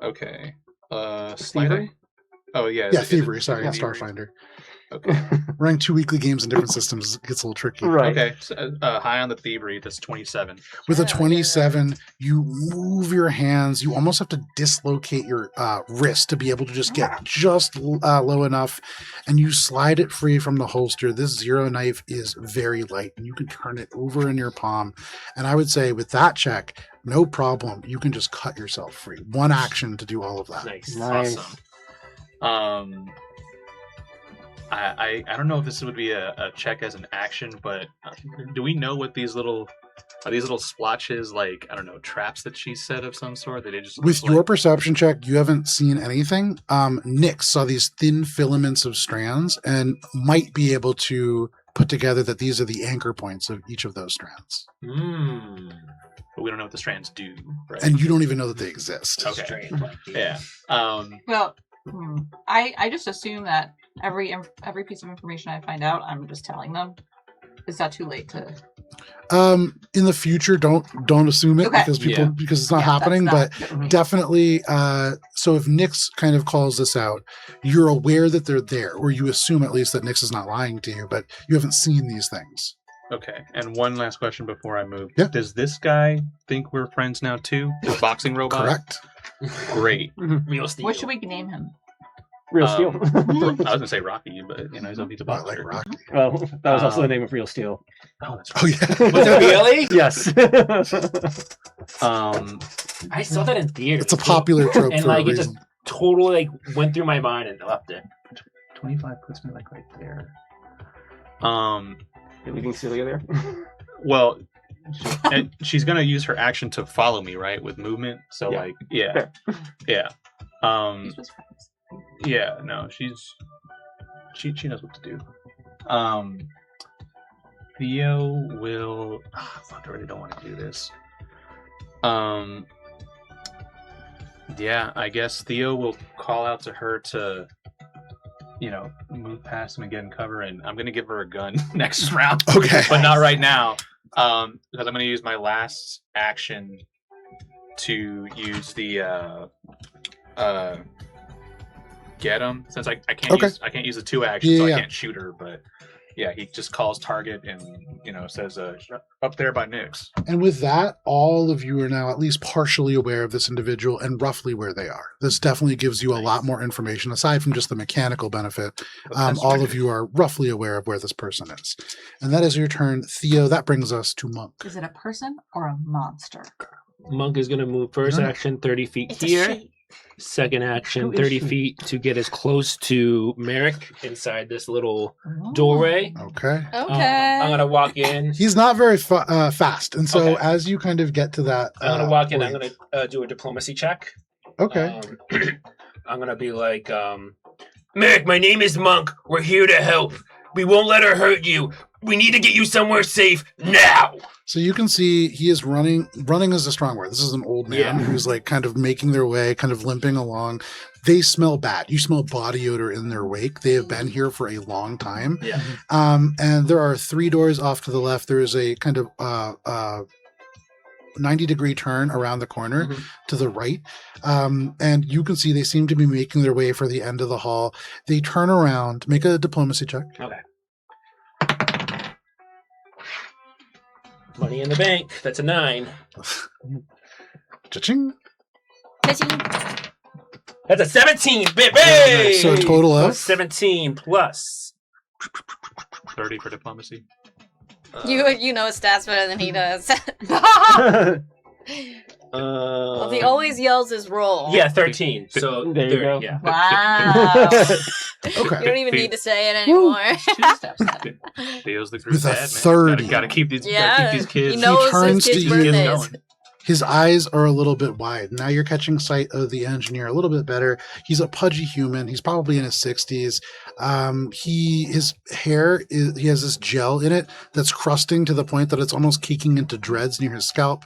Okay. Thievery? Sleight. Oh yeah. Yeah, is it thievery. Sorry, thievery? Starfinder. Okay. Running 2 weekly games in different systems gets a little tricky. Right. Okay. So, high on the thievery. That's 27. With a Yeah, 27, you move your hands. You almost have to dislocate your wrist to be able to just get just low enough, and you slide it free from the holster. This zero knife is very light, and you can turn it over in your palm. And I would say with that check, no problem. You can just cut yourself free. One action to do all of that. Nice. Nice. Awesome. I don't know if this would be a check as an action, but do we know what these little splotches, like, I don't know, traps that she set of some sort? That they just With like, your perception check, you haven't seen anything. Nick saw these thin filaments of strands and might be able to put together that these are the anchor points of each of those strands. but we don't know what the strands do, right? And you don't even know that they exist. Okay. Strange, like, Yeah. Well, I just assume that every piece of information I find out, I'm just telling them. Is that too late to? In the future, don't assume it Okay. because it's not Yeah, happening. that's But definitely, so if Nyx kind of calls this out, you're aware that they're there, or you assume at least that Nyx is not lying to you, but you haven't seen these things. Okay. And one last question before I move. Yeah. Does this guy think we're friends now too? The boxing robot? Correct. Great. Real steel. What should we name him? Real Steel. I was gonna say Rocky, but you know, he's a Not boxer. like Rocky. Well, that was also the name of Real Steel. Oh, that's Oh yeah. Was it really? Yes. I saw that in theater. It's a popular trope and for like a it just reason. totally like went through my mind and left it. 25 puts me like right there. You're leaving Celia there? Well, and she's gonna use her action to follow me, right, with movement. So Yeah. like, yeah, Fair. yeah, These was friends. yeah. No, she knows what to do. Theo will. Fuck, I really don't want to do this. Yeah, I guess Theo will call out to her to, you know, move past him and get in cover, and I'm gonna give her a gun next round. Okay. But not right now, because I'm going to use my last action to use the get him, since I can't Okay. I can't use the 2 actions, Yeah, so yeah. I can't shoot her. But yeah, he just calls target and says up there by Nyx. And with that, all of you are now at least partially aware of this individual and roughly where they are. This definitely gives you a lot more information aside from just the mechanical benefit. All of you are roughly aware of where this person is. And that is your turn. Theo, that brings us to Monk. Is it a person or a monster? Monk is gonna move first No, no. action 30 feet It's a here. she. Second action Who is 30 she? feet to get as close to Merrick inside this little Oh. doorway. Okay. Okay. I'm gonna walk in. He's not very fast. And so Okay. as you kind of get to that... I'm gonna walk in. I'm point- gonna do a diplomacy check. Okay. I'm gonna be like, Merrick, my name is Monk. We're here to help. We won't let her hurt you. We need to get you somewhere safe now. So you can see he is running. Running is a strong word. This is an old man Yeah. who's like kind of making their way, kind of limping along. They smell bad. You smell body odor in their wake. They have been here for a long time. Yeah. And there are 3 doors off to the left. There is a kind of 90-degree turn around the corner Mhm. to the right. And you can see they seem to be making their way for the end of the hall. They turn around, make a diplomacy check. Okay. Money in the bank. That's a 9. Cha-ching. That's a 17, baby. Nice. So a total of? 17 plus. 30 for diplomacy. You know his stats better than he does. Well, he always yells his roll. Yeah, 13. So There you 30, go. Yeah. Wow. You Okay. don't even need to say it anymore. 2 steps ahead. Theo's the group With a dad, man. 30. Gotta keep these. Yeah, Gotta keep these kids. he knows turns his to kids' you. birthdays. Going. His eyes are a little bit wide. Now you're catching sight of the engineer a little bit better. He's a pudgy human. He's probably in his 60s. His hair he has this gel in it that's crusting to the point that it's almost caking into dreads near his scalp.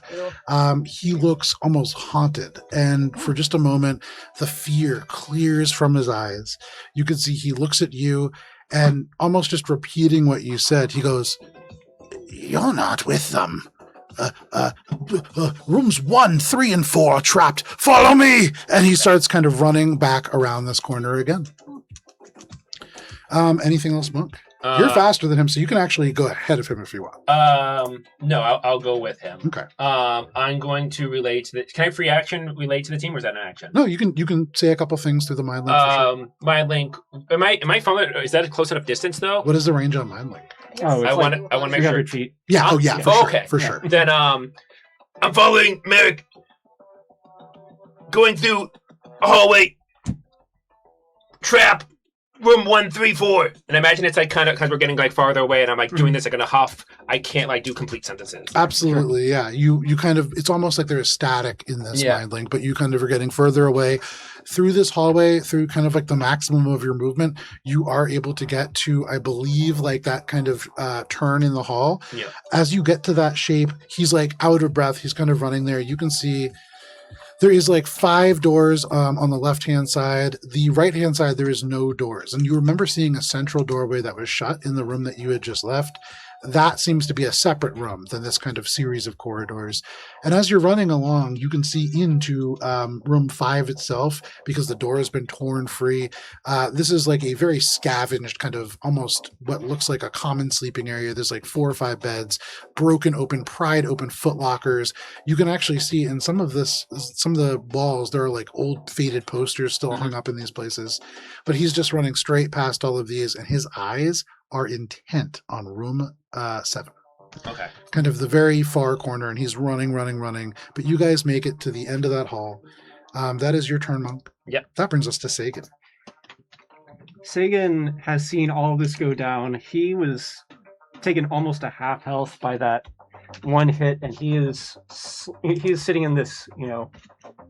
He looks almost haunted, and for just a moment, the fear clears from his eyes. You can see he looks at you, and almost just repeating what you said, he goes, "You're not with them. Rooms 1, 3, and 4 are trapped. Follow me!" And he starts kind of running back around this corner again. Anything else, Monk? You're faster than him, so you can actually go ahead of him if you want. No, I'll go with him. Okay. I'm going to relate to the. Can I free action relate to the team, or is that an action? No, you can say a couple things through the mind link. For sure. Mind link. Am I following? Is that a close enough distance though? What is the range on mind link? Oh, it's I like want to make sure. 300 feet. Yeah. Oh, yeah. For sure. Okay. For sure. Then I'm following Merrick. Going through a hallway. Trap. Room 134, and I imagine it's like kind of because we're getting like farther away, and I'm like doing this like in a huff. I can't like do complete sentences. Absolutely, yeah. You kind of, it's almost like there's static in this mind link, but you kind of are getting further away through this hallway, through kind of like the maximum of your movement. You are able to get to, I believe, like that kind of turn in the hall. Yeah. As you get to that shape, he's like out of breath. He's kind of running there. You can see. There is like 5 doors on the left-hand side. The right-hand side, there is no doors. And you remember seeing a central doorway that was shut in the room that you had just left. That seems to be a separate room than this kind of series of corridors. And as you're running along, you can see into room 5 itself because the door has been torn free. This is like a very scavenged kind of almost what looks like a common sleeping area. There's like 4 or 5 beds, broken open, pried open foot lockers. You can actually see in some of the walls, there are like old faded posters still hung up in these places. But he's just running straight past all of these, and his eyes are intent on room 7. Okay. Kind of the very far corner, and he's running. But you guys make it to the end of that hall. That is your turn, Monk. Yep. That brings us to Sagan. Sagan has seen all of this go down. He was taken almost a half health by that one hit, and he is sitting in this,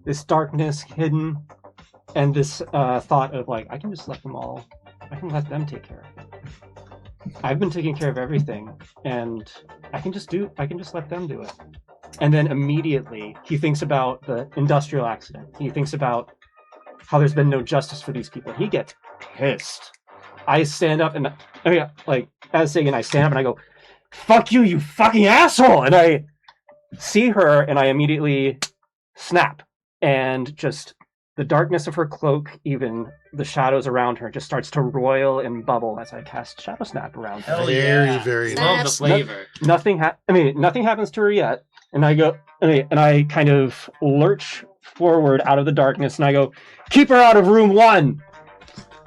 this darkness hidden, and this thought of like, I can just let them take care of it. I've been taking care of everything, and I can just let them do it. And then immediately he thinks about the industrial accident. He thinks about how there's been no justice for these people. He gets pissed. I stand up and as Sagan, I stand up and I go, "Fuck you, you fucking asshole!" And I see her and I immediately snap, and just the darkness of her cloak, even the shadows around her, just starts to roil and bubble as I cast Shadow Snap around her. Hell Very, yeah. very Love nice. the flavor. Nothing happens to her yet. And I go, and I kind of lurch forward out of the darkness, and I go, "Keep her out of room 1."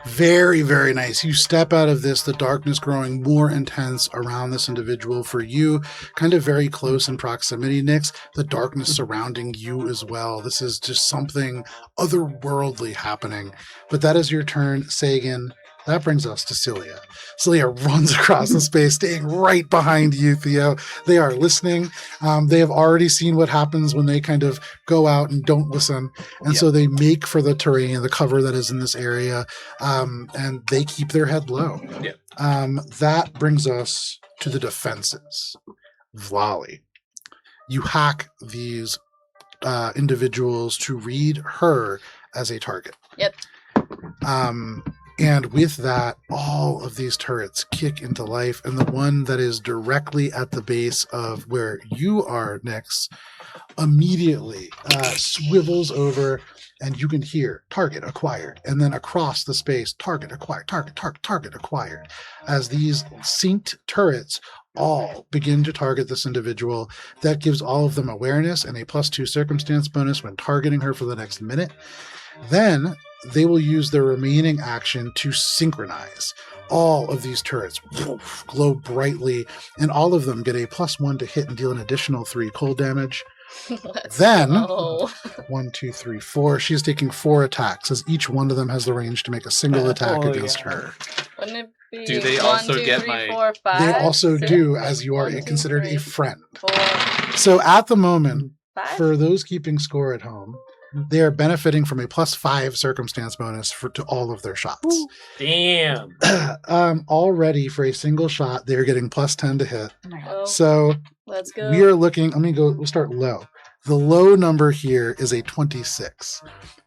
Very, very nice. You step out of this, the darkness growing more intense around this individual. For you, kind of very close in proximity, Nyx, the darkness surrounding you as well. This is just something otherworldly happening. But that is your turn, Sagan. That brings us to Celia. Celia runs across the space, staying right behind you, Theo. They are listening. They have already seen what happens when they kind of go out and don't listen. And so they make for the terrain, the cover that is in this area, and they keep their head low. Yeah. That brings us to the defenses. Vlali. You hack these individuals to read her as a target. Yep. And with that, all of these turrets kick into life, and the one that is directly at the base of where you are, Nyx, immediately swivels over, and you can hear target acquired, and then across the space, target acquired, target acquired, as these synced turrets all begin to target this individual. That gives all of them awareness and a +2 circumstance bonus when targeting her for the next minute. Then they will use their remaining action to synchronize. All of these turrets glow brightly, and all of them get a +1 to hit and deal an additional 3 cold damage. Then, 1, 2, 3, 4. She's taking 4 attacks, as each one of them has the range to make a single attack against her. Wouldn't it be Do they 1, also 2, get 3, my- 4, 5, They also 6, do, as you are 1, 2, considered 3, a friend. 4, So at the moment, 5? for those keeping score at home, they are benefiting from a +5 circumstance bonus to all of their shots. Damn. Already for a single shot, they're getting +10 to hit. Oh my God. Oh, So let's go. we are looking, we'll start low. The low number here is a 26,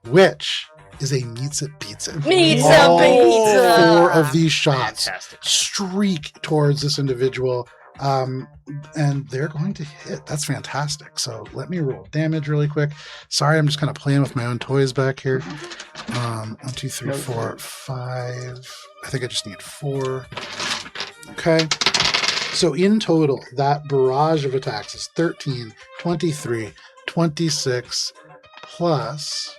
which is a meets it, beats it. Meets All it, beats it. 4 of these shots Fantastic. streak towards this individual. And they're going to hit. That's fantastic. So let me roll damage really quick. Sorry, I'm just kind of playing with my own toys back here. 1, 2, 3, 4, 5. I think I just need 4. Okay. So in total, that barrage of attacks is 13, 23, 26, plus...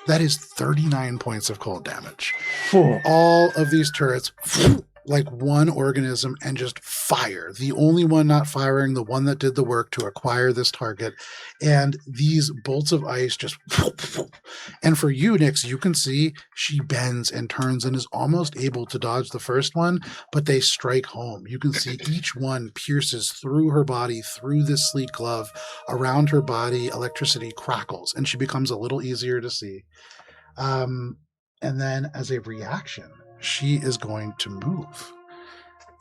That is 39 points of cold damage. All of these turrets, like one organism, and just fire. The only one not firing, the one that did the work to acquire this target. And these bolts of ice just... And for you, Nyx, you can see she bends and turns and is almost able to dodge the first one, but they strike home. You can see each one pierces through her body, through this sleek glove. Around her body, electricity crackles, and she becomes a little easier to see. And then as a reaction, she is going to move.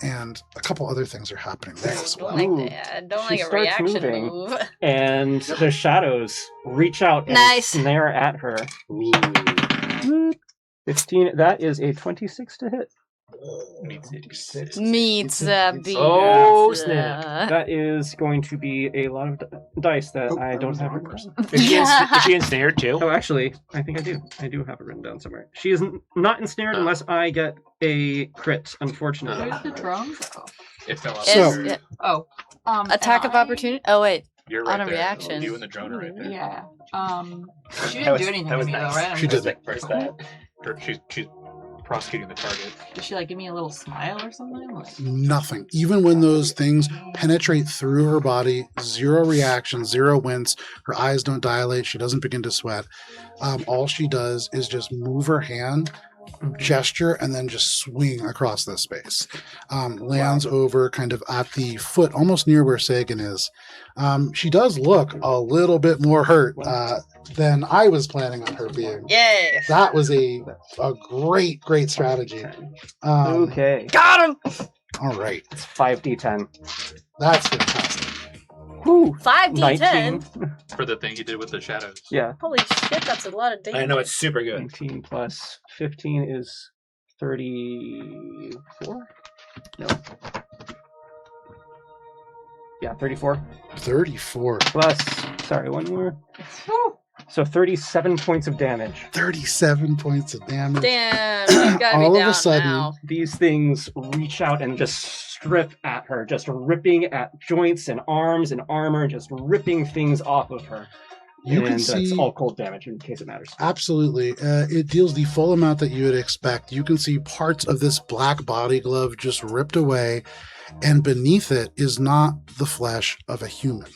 And a couple other things are happening there as well. Don't like that. Don't She like a starts reaction moving. move. And the shadows reach out and Nice. snare at her. 15. That is a 26 to hit. Meets the beat. Oh, snap. That is going to be a lot of dice that I don't have written down. Is she ensnared too? Oh, actually, I think I do. I do have it written down somewhere. She is not ensnared unless I get a crit, unfortunately. Where's the drone go? It fell out. So- there. Oh. Attack of opportunity. Oh wait, You're on right a there. reaction. You and the drone are right there. Yeah. She That didn't was- do anything that was to me nice. though, right? She did. First that. Or she's prosecuting the target. Did she like give me a little smile or something? Like, Nothing. Even when those things penetrate through her body, 0 reaction, 0 wince, her eyes don't dilate, she doesn't begin to sweat. All she does is just move her hand, gesture, and then just swing across the space. Lands over kind of at the foot, almost near where Sagan is. She does look a little bit more hurt than I was planning on her being. Yay! That was a great strategy. Okay. Got him. All right. It's 5d10. That's fantastic. Whew. 5d10. 19. For the thing you did with the shadows. Yeah. Holy shit, that's a lot of damage. I know it's super good. 19 plus 15 is 34? No. Yeah, 34. 34. Plus, sorry, one more. So 37 points of damage. 37 points of damage. Damn, she's gotta All be of a down sudden- now. These things reach out and just strip at her, just ripping at joints and arms and armor, just ripping things off of her. You and can it's see all cold damage in case it matters. absolutely. It deals the full amount that you would expect. You can see parts of this black body glove just ripped away, and beneath it is not the flesh of a human.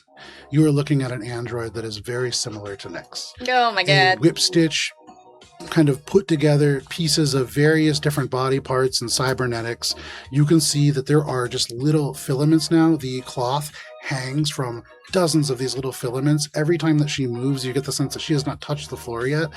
You are looking at an android that is very similar to Nyx. Oh my A god. whip stitch, kind of put together pieces of various different body parts and cybernetics. You can see that there are just little filaments now. The cloth hangs from dozens of these little filaments. Every time that she moves, you get the sense that she has not touched the floor yet.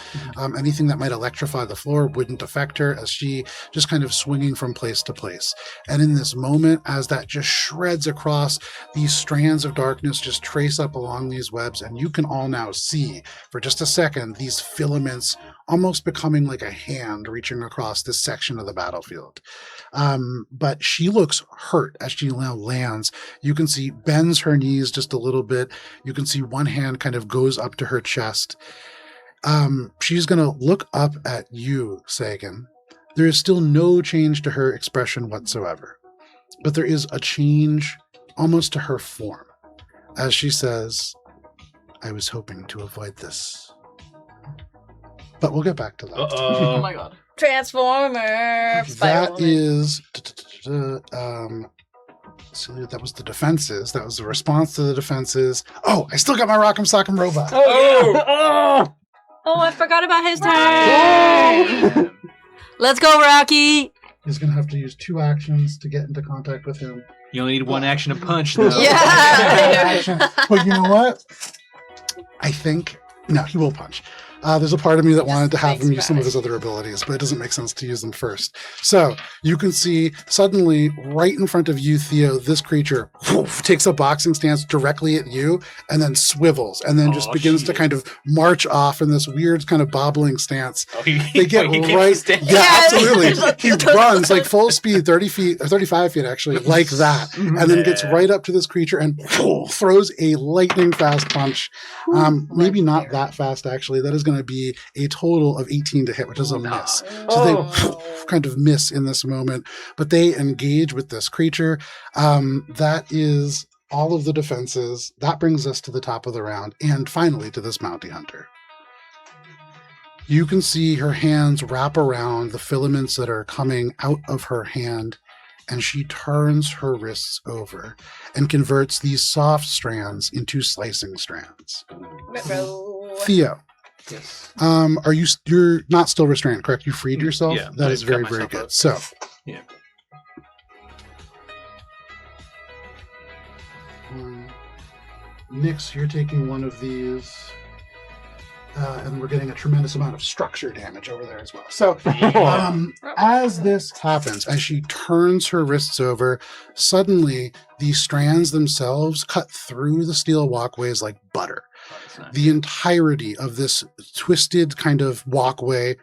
Anything that might electrify the floor wouldn't affect her, as she just kind of swinging from place to place. And in this moment, as that just shreds across, these strands of darkness just trace up along these webs, and you can all now see, for just a second, these filaments almost becoming like a hand reaching across this section of the battlefield. But she looks hurt as she now lands. You can see bends her knees just a little bit. You can see one hand kind of goes up to her chest. She's going to look up at you, Sagan. There is still no change to her expression whatsoever, but there is a change almost to her form as she says, "I was hoping to avoid this." But we'll get back to that. oh Uh-oh. my god. Transformer. Spider That is, so that was the defenses. That was the response to the defenses. Oh, I still got my Rock'em Sock'em Robot. Oh! Oh, I forgot about his turn. Let's go, Rocky. He's going to have to use 2 actions to get into contact with him. You only need 1 action to punch, though. Yeah. Action. But you know what? I think, no, he will punch. There's a part of me that wanted to have thanks, him use some of guys. his other abilities, but it doesn't make sense to use them first. So you can see suddenly right in front of you, Theo, this creature takes a boxing stance directly at you and then swivels and then just begins to kind of march off in this weird kind of bobbling stance. Oh, he, They get he keeps right. standing. Yeah, absolutely. Look, He runs like full speed, 30 feet or 35 feet actually, like that, and then gets right up to this creature and throws a lightning fast punch. Maybe not that fast actually. That is going to be a total of 18 to hit, which is a miss. So they kind of miss in this moment, but they engage with this creature. That is all of the defenses. That brings us to the top of the round, and finally to this bounty hunter. You can see her hands wrap around the filaments that are coming out of her hand, and she turns her wrists over and converts these soft strands into slicing strands. Theo, Yes. you're not still restrained, correct? You freed yourself? Yeah, That I is cut very, very myself good. up. So, Yeah. Nyx, you're taking one of these, and we're getting a tremendous amount of structure damage over there as well. So, as this happens, as she turns her wrists over, suddenly the strands themselves cut through the steel walkways like butter. The entirety of this twisted kind of walkway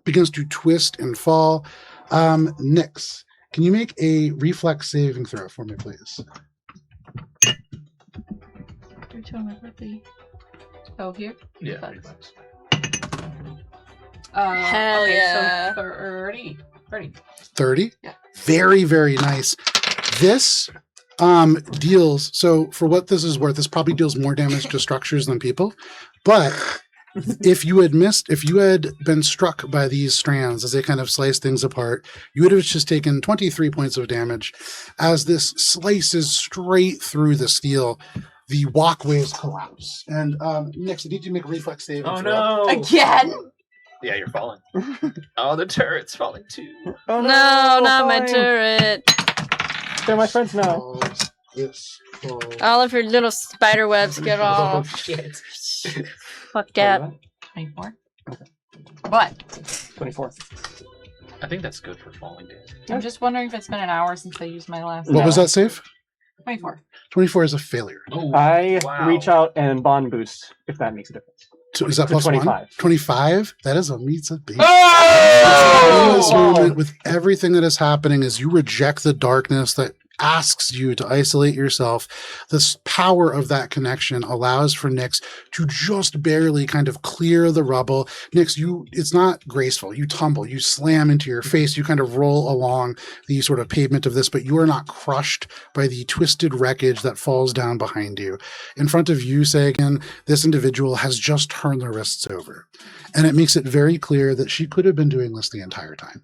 begins to twist and fall. Nyx, can you make a reflex saving throw for me, please? Oh, here? Yeah. Reflex. Hell okay, yeah. So 30. 30? Yeah. Very, very nice. This deals, so for what this is worth, this probably deals more damage to structures than people. But if you had been struck by these strands as they kind of slice things apart, you would have just taken 23 points of damage. As this slices straight through the steel, the walkways collapse. And Nyx, I need you to make a reflex save. Oh no! Again? Yeah, you're falling. Oh, the turret's falling too. Oh No, not my fine. turret. They're my friends now. Falls, this falls. All of your little spider webs get all Shit. fucked up. 24. What? 24. I think that's good for falling damage. I'm just wondering if it's been an hour since I used my last. What was that save? 24. 24 is a failure. Oh, I wow. reach out and bond boost, if that makes a difference. So is that To plus 25. 1? 25? That is a meets a beat. In Oh! this moment, with everything that is happening, as you reject the darkness that asks you to isolate yourself, this power of that connection allows for Nyx to just barely kind of clear the rubble. Nyx, it's not graceful. You tumble, you slam into your face, you kind of roll along the sort of pavement of this, but you are not crushed by the twisted wreckage that falls down behind you. In front of you, Sagan, this individual has just turned their wrists over. And it makes it very clear that she could have been doing this the entire time.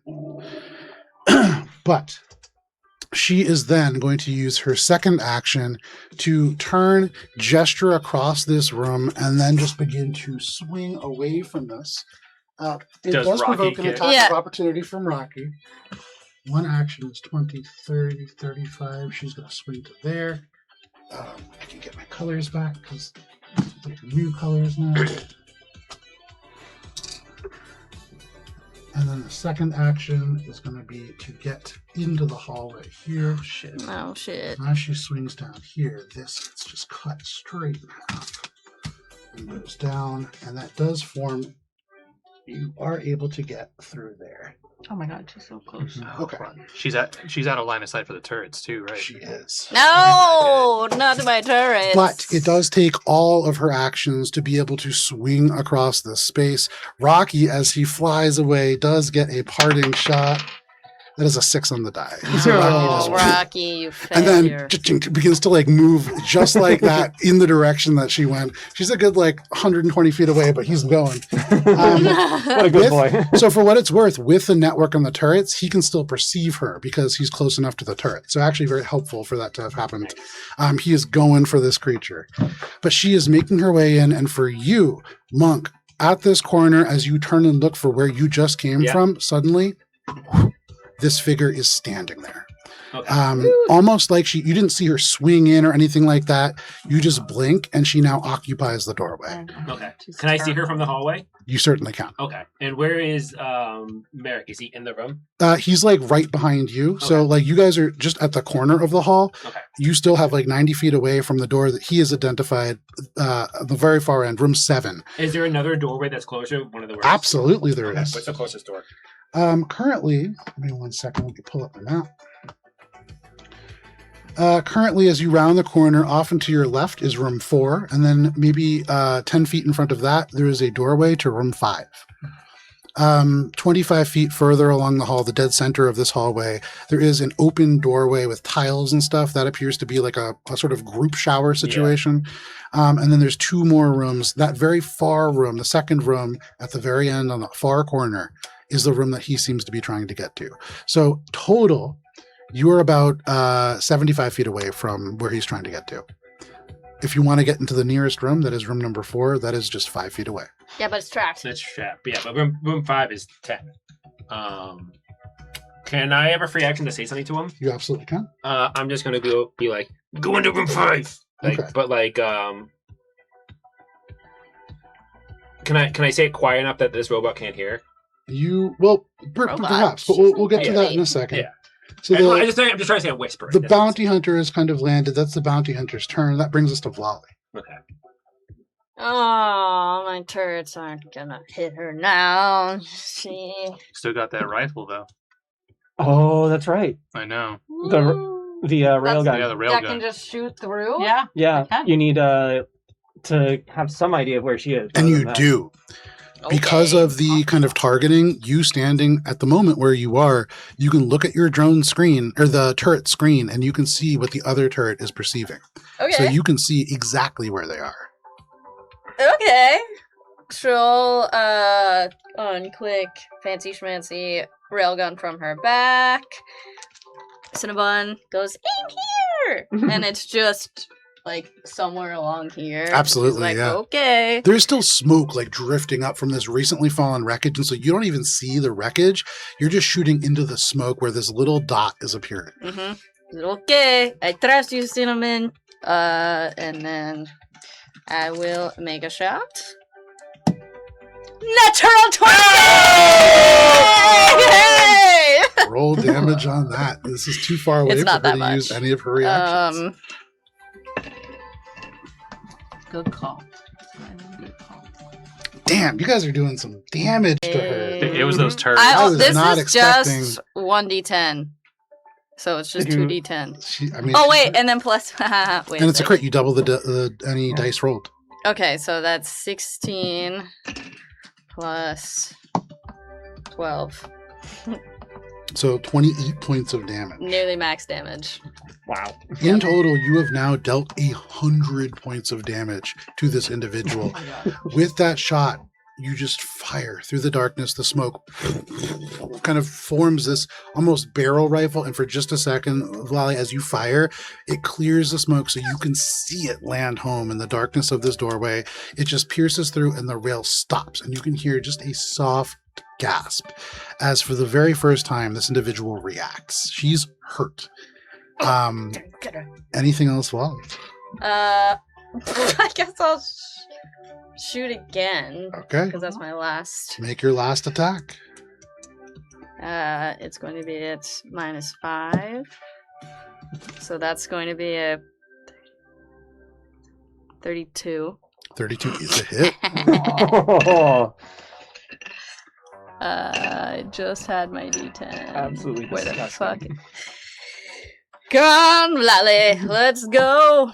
But she is then going to use her second action to turn, gesture across this room, and then just begin to swing away from this. It Does does Rocky provoke an get- attack Yeah. of opportunity from Rocky. One action is 20, 30, 35. She's going to swing to there. I can get my colors back because they're new colors now. And then the second action is going to be to get into the hallway here. Shit. Oh shit. Now she swings down here. This gets just cut straight in half and goes down, and that does form. You are able to get through there. Oh my god, she's so close. Okay, She's out of line of sight for the turrets too, right? she is. No, not my turret. But it does take all of her actions to be able to swing across this space. Rocky, as he flies away, does get a parting shot. That is a 6 on the die. So Rocky Oh, just- Rocky, you and failure. then begins to like move just like that in the direction that she went. She's a good like 120 feet away, but he's going. What a good boy. So for what it's worth, with the network on the turrets, he can still perceive her because he's close enough to the turret. So actually very helpful for that to have happened. He is going for this creature. But she is making her way in, and for you, Monk, at this corner, as you turn and look for where you just came Yeah. from, suddenly this figure is standing there. Okay. Almost like you didn't see her swing in or anything like that. You just blink, and she now occupies the doorway. Okay. Can I see her from the hallway? You certainly can. Okay. And where is Merrick? Is he in the room? He's like right behind you. So Okay. like you guys are just at the corner of the hall. Okay. You still have like 90 feet away from the door that he has identified at the very far end, room 7. Is there another doorway that's closer? One of the rooms? Absolutely there Okay. is. What's the closest door? Currently, give me 1 second. Let me pull up my map. Currently, as you round the corner, off and to your left is room 4, and then maybe 10 feet in front of that, there is a doorway to room 5. 25 feet further along the hall, the dead center of this hallway, there is an open doorway with tiles and stuff. That appears to be like a sort of group shower situation. And then there's 2 more rooms. That very far room, the second room at the very end on the far corner, is the room that he seems to be trying to get to. So total, you are about 75 feet away from where he's trying to get to. If you want to get into the nearest room, that is room number 4, that is just 5 feet away. Yeah, but it's trapped. That's trap. Yeah, but room 5 is 10. Can I have a free action to say something to him? You absolutely can. I'm just gonna be like, go into room 5. Like, Okay. but like, can I say it quiet enough that this robot can't hear? Perhaps, but we'll get to Yeah. that in a second. Yeah. So I'm just trying to say a whisper. the bounty hunter has kind of landed. That's the bounty hunter's turn. That brings us to Vlali. Okay. Oh, my turrets aren't gonna hit her now. She. Still got that rifle though. Oh, that's right. I know. The railgun. Yeah, the railgun. That can just shoot through? Yeah. Yeah, Okay. you need to have some idea of where she is. And other you than that. do. Because of the kind of targeting, you standing at the moment where you are, you can look at your drone screen or the turret screen and you can see what the other turret is perceiving. Okay. So you can see exactly where they are. Okay. Control, unclick, fancy schmancy, railgun from her back. Cinnabon goes, aim here! And it's just, like, somewhere along here. Absolutely, She's like, yeah. okay. There's still smoke like drifting up from this recently fallen wreckage, and so you don't even see the wreckage. You're just shooting into the smoke where this little dot is appearing. Mm-hmm. Okay, I trust you, Cinnamon. And then I will make a shot. Natural 20! Yay! Roll damage on that. This is too far away It's for not her that to use much. any of her reactions. Good call. Good call. Damn, you guys are doing some damage to her. It was those turrets. I was This not is expecting- just 1d10. So it's just Did you- 2d10. Oh, wait, and then plus. Wait and it's a sec. crit. You double any dice rolled. Okay, so that's 16 plus 12. So 28 points of damage. Nearly max damage. Wow. In total, you have now dealt 100 points of damage to this individual. Oh my God. With that shot, you just fire through the darkness. The smoke kind of forms this almost barrel rifle. And for just a second, Vlali, as you fire, it clears the smoke so you can see it land home in the darkness of this doorway. It just pierces through and the rail stops. And you can hear just a soft gasp as for the very first time this individual reacts. She's hurt. Anything else, Vlali? I guess I'll shoot again. Okay. Because that's my last. Make your last attack. It's going to be at -5. So that's going to be a 32. 32 is a hit. I just had my D10. Absolutely Where the disgusting. fuck? Come on, Lally. Let's go.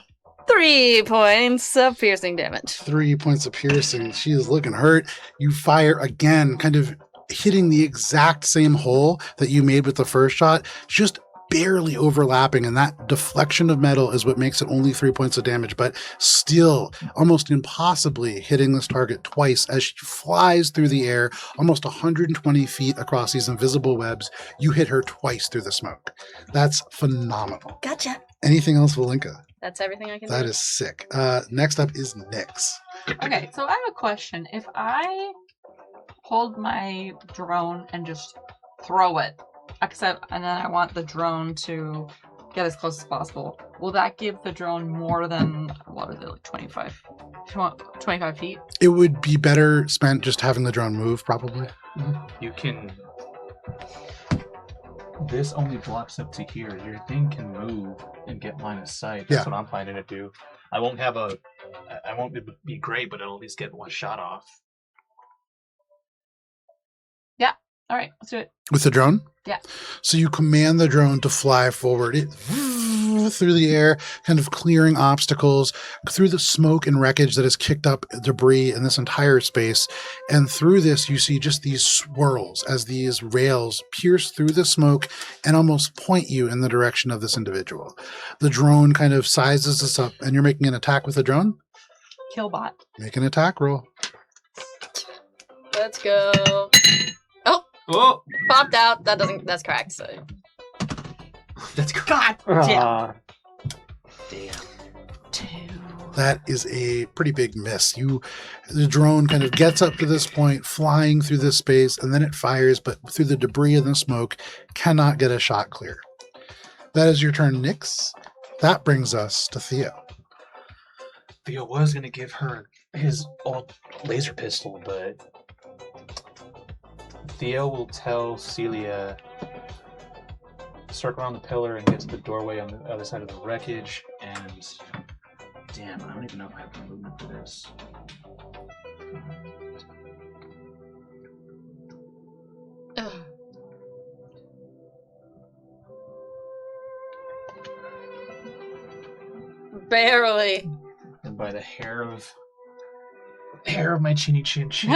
3 points of piercing damage. 3 points of piercing. She is looking hurt. You fire again, kind of hitting the exact same hole that you made with the first shot, just barely overlapping. And that deflection of metal is what makes it only 3 points of damage, but still almost impossibly hitting this target twice as she flies through the air, almost 120 feet across these invisible webs. You hit her twice through the smoke. That's phenomenal. Gotcha. Anything else, Valinka? That's everything I can do. That is sick. Next up is Nyx. Okay, so I have a question. If I hold my drone and just throw it except, and then I want the drone to get as close as possible. Will that give the drone more than, what is it, like 25 feet? It would be better spent just having the drone move, probably. You can. This only blocks up to here. Your thing can move and get line of sight. That's what I'm planning to do. I won't be great, but I'll at least get one shot off. Yeah. All right, let's do it. With the drone? Yeah. So you command the drone to fly forward. It through the air, kind of clearing obstacles, through the smoke and wreckage that has kicked up debris in this entire space. And through this, you see just these swirls as these rails pierce through the smoke and almost point you in the direction of this individual. The drone kind of sizes this up, and you're making an attack with the drone? Killbot. Make an attack roll. Let's go. Oh, Popped out. That's cracked, so. that's good. God damn. Damn. That is a pretty big miss. The drone kind of gets up to this point, flying through this space, and then it fires, but through the debris and the smoke, cannot get a shot clear. That is your turn, Nyx. That brings us to Theo. Theo was going to give her his old laser pistol, but Theo will tell Celia, circle around the pillar and get to the doorway on the other side of the wreckage, and damn, I don't even know if I have the movement for this. Ugh. Barely. And by the hair of my chinny chin chin.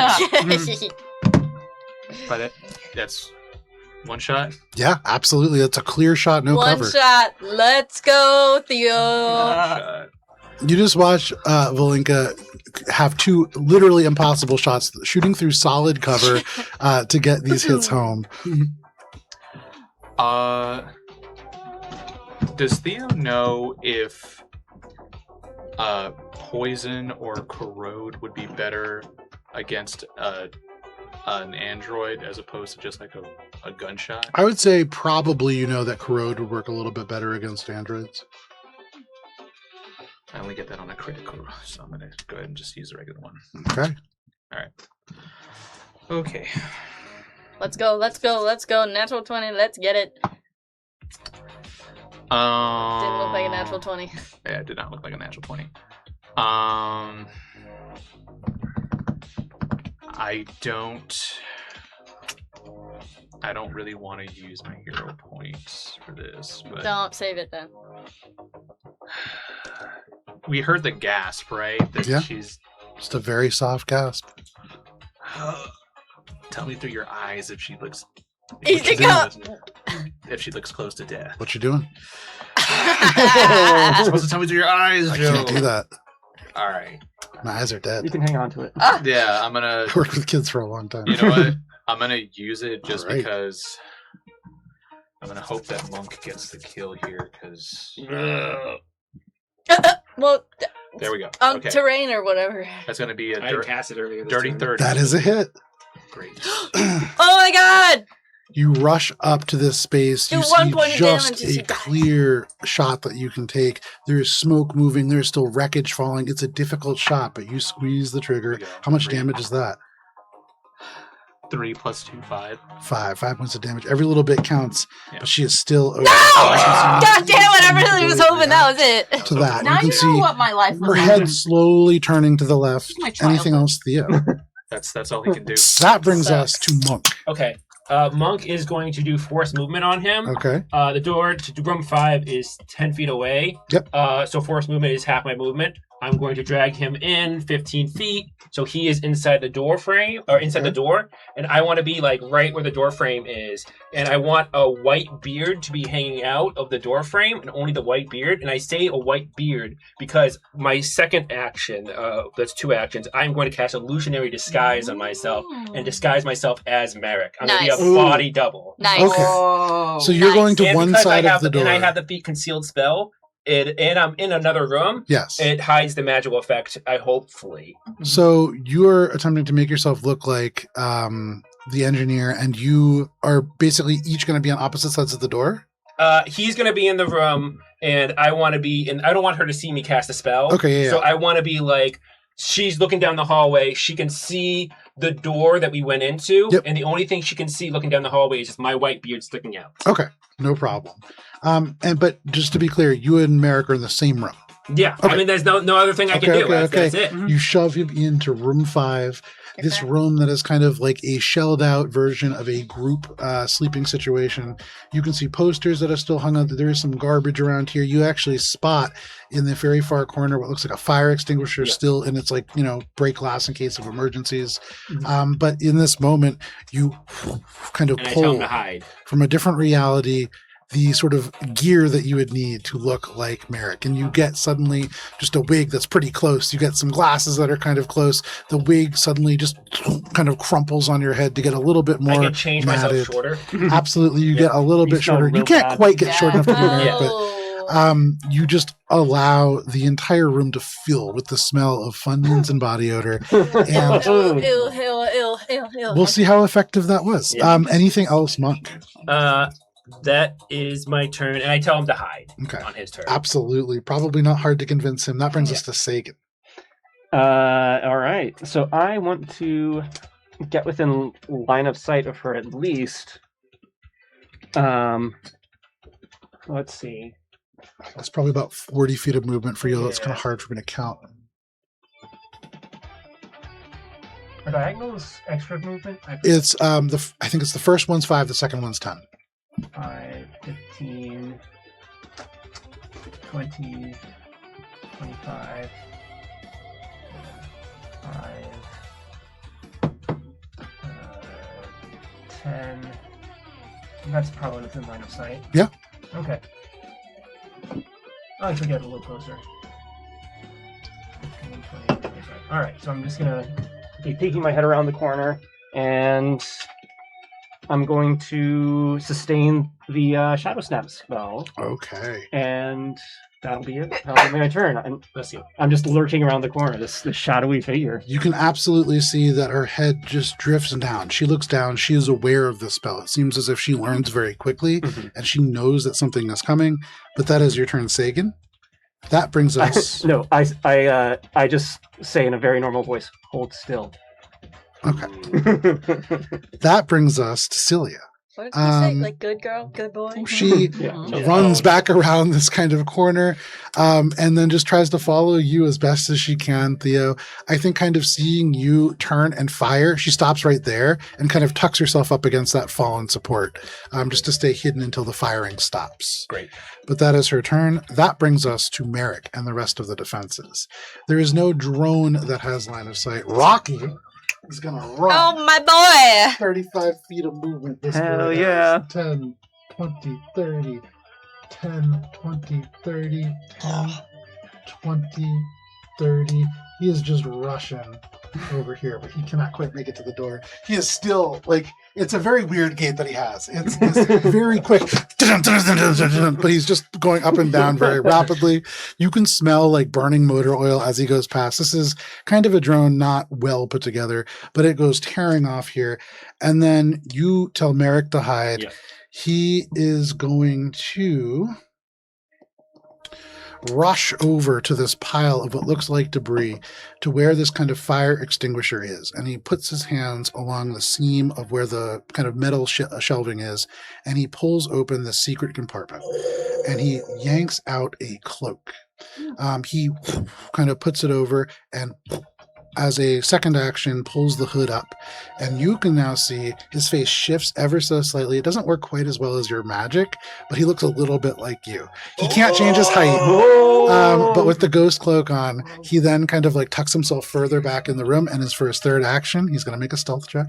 But that's one shot. Yeah, absolutely. That's a clear shot, no One cover. shot. Let's go, Theo. Shot. You just watch Valinka have two literally impossible shots, shooting through solid cover to get these hits home. Does Theo know if poison or corrode would be better against an android as opposed to just like a gunshot? I would say probably you know that corrode would work a little bit better against androids. I only get that on a critical, so I'm gonna go ahead and just use the regular one. Okay. All right. Okay. Let's go. Natural 20. Let's get it. Didn't look like a natural 20. Yeah, it did not look like a natural 20. I don't really want to use my hero points for this, but Don't save it then. we heard the gasp, right? That Yeah. she's Just a very soft gasp. tell me through your eyes if she looks Easy go. if she looks close to death. What you doing? You're supposed to tell me through your eyes, I Joe. can't do that. All right. My eyes are You dead. can hang on to it. Yeah, I'm gonna. I worked with kids for a long time. You know what? I'm gonna use it just Alright. because I'm gonna hope that Monk gets the kill here. Because Well, there we go. on Okay, terrain or whatever. that's gonna be a I cast it earlier. This dirty turn. 30. That is a hit. Great. Oh my god! You rush up to this space. Do You 1 see point of just damage as a you die. clear shot that you can take. There's smoke moving. There's still wreckage falling. It's a difficult shot, but you squeeze the trigger. Yeah, How much great. damage is that? 3 + 2, 5. 5 points of damage. Every little bit counts, Yeah. but she is still over. No! God damn it! I really was hoping that was it. To that, Now you you can know see what my life was her like. head slowly turning to the left. My Anything childhood. else, Theo? That's all he can do. That brings us Sucks. to Monk. Okay. Monk is going to do force movement on him. Okay. The door to room 5 is 10 feet away. Yep. So force movement is half my movement. I'm going to drag him in 15 feet, so he is inside the door frame, or inside Okay. the door, and I want to be like right where the door frame is, and I want a white beard to be hanging out of the door frame, and only the white beard. And I say a white beard because my second action, that's 2 actions, I'm going to cast illusionary disguise on myself and disguise myself as Merrick. I'm going Nice. to be a body double. Nice. Okay. Oh. So you're Nice. going to And one because side of the door. And I have the feat concealed spell, and I'm in another room. Yes. It hides the magical effect, hopefully. So you're attempting to make yourself look like the engineer, and you are basically each going to be on opposite sides of the door? He's gonna be in the room, and I want to be in. I don't want her to see me cast a spell. Okay, yeah. So I want to be like, she's looking down the hallway. She can see the door that we went into, and the only thing she can see looking down the hallway is just my white beard sticking out. Okay, no problem. But just to be clear, you and Merrick are in the same room. Yeah, okay. I mean, there's no other thing I can do. That's it. You shove him into room 5. This room that is kind of like a shelled out version of a group sleeping situation. You can see posters that are still hung up. There is some garbage around here. You actually spot in the very far corner what looks like a fire extinguisher still in its break glass in case of emergencies. But in this moment, you kind of pull from a different reality the sort of gear that you would need to look like Merrick. And you get suddenly just a wig that's pretty close. You get some glasses that are kind of close. The wig suddenly just kind of crumples on your head to get a little bit more I can change myself shorter. Absolutely. You get a little bit shorter. You can't quite get short enough to be Merrick, but you just allow the entire room to fill with the smell of Funyuns and body odor. And we'll see how effective that was. Anything else, Monk? That is my turn, and I tell him to hide on his turn. Absolutely. Probably not hard to convince him. That brings us to Sagan. All right. So I want to get within line of sight of her at least. Let's see. That's probably about 40 feet of movement for you. That's kind of hard for me to count. Are diagonals extra movement? It's I think it's the first one's 5, the second one's 10. 5, 15, 20, 25, 5, 10. That's probably within line of sight. Yeah. Okay. I'll actually get a little closer. 15, 20, 25. All right, so I'm just going to be peeking my head around the corner, and I'm going to sustain the Shadow Snap spell. Okay. And that'll be it. That'll be my turn. I'm just lurking around the corner, this shadowy figure. You can absolutely see that her head just drifts down. She looks down. She is aware of the spell. It seems as if she learns very quickly, and she knows that something is coming. But that is your turn, Sagan. That brings us... I just say in a very normal voice, hold still. Okay. That brings us to Celia. What did you say? Like, good girl, good boy? She runs back around this kind of corner and then just tries to follow you as best as she can, Theo. I think kind of seeing you turn and fire, she stops right there and kind of tucks herself up against that fallen support just to stay hidden until the firing stops. Great. But that is her turn. That brings us to Merrick and the rest of the defenses. There is no drone that has line of sight. Rocky is going to run. Oh, my boy! 35 feet of movement this Hell way. yeah. 10, 20, 30. 10, 20, 30. 10, 20, 30. He is just rushing over here, but he cannot quite make it to the door. He is still, it's a very weird gait that he has. It's very quick, but he's just going up and down very rapidly. You can smell burning motor oil as he goes past. This is kind of a drone not well put together, but it goes tearing off here. And then you tell Merrick to hide. Yeah. He is going to rush over to this pile of what looks like debris to where this kind of fire extinguisher is. And he puts his hands along the seam of where the kind of metal shelving is, and he pulls open the secret compartment, and he yanks out a cloak. He kind of puts it over and as a second action pulls the hood up, and you can now see his face shifts ever so slightly. It doesn't work quite as well as your magic, but he looks a little bit like you. He can't change his height, but with the ghost cloak on, he then kind of tucks himself further back in the room, and for his third action, he's going to make a stealth check.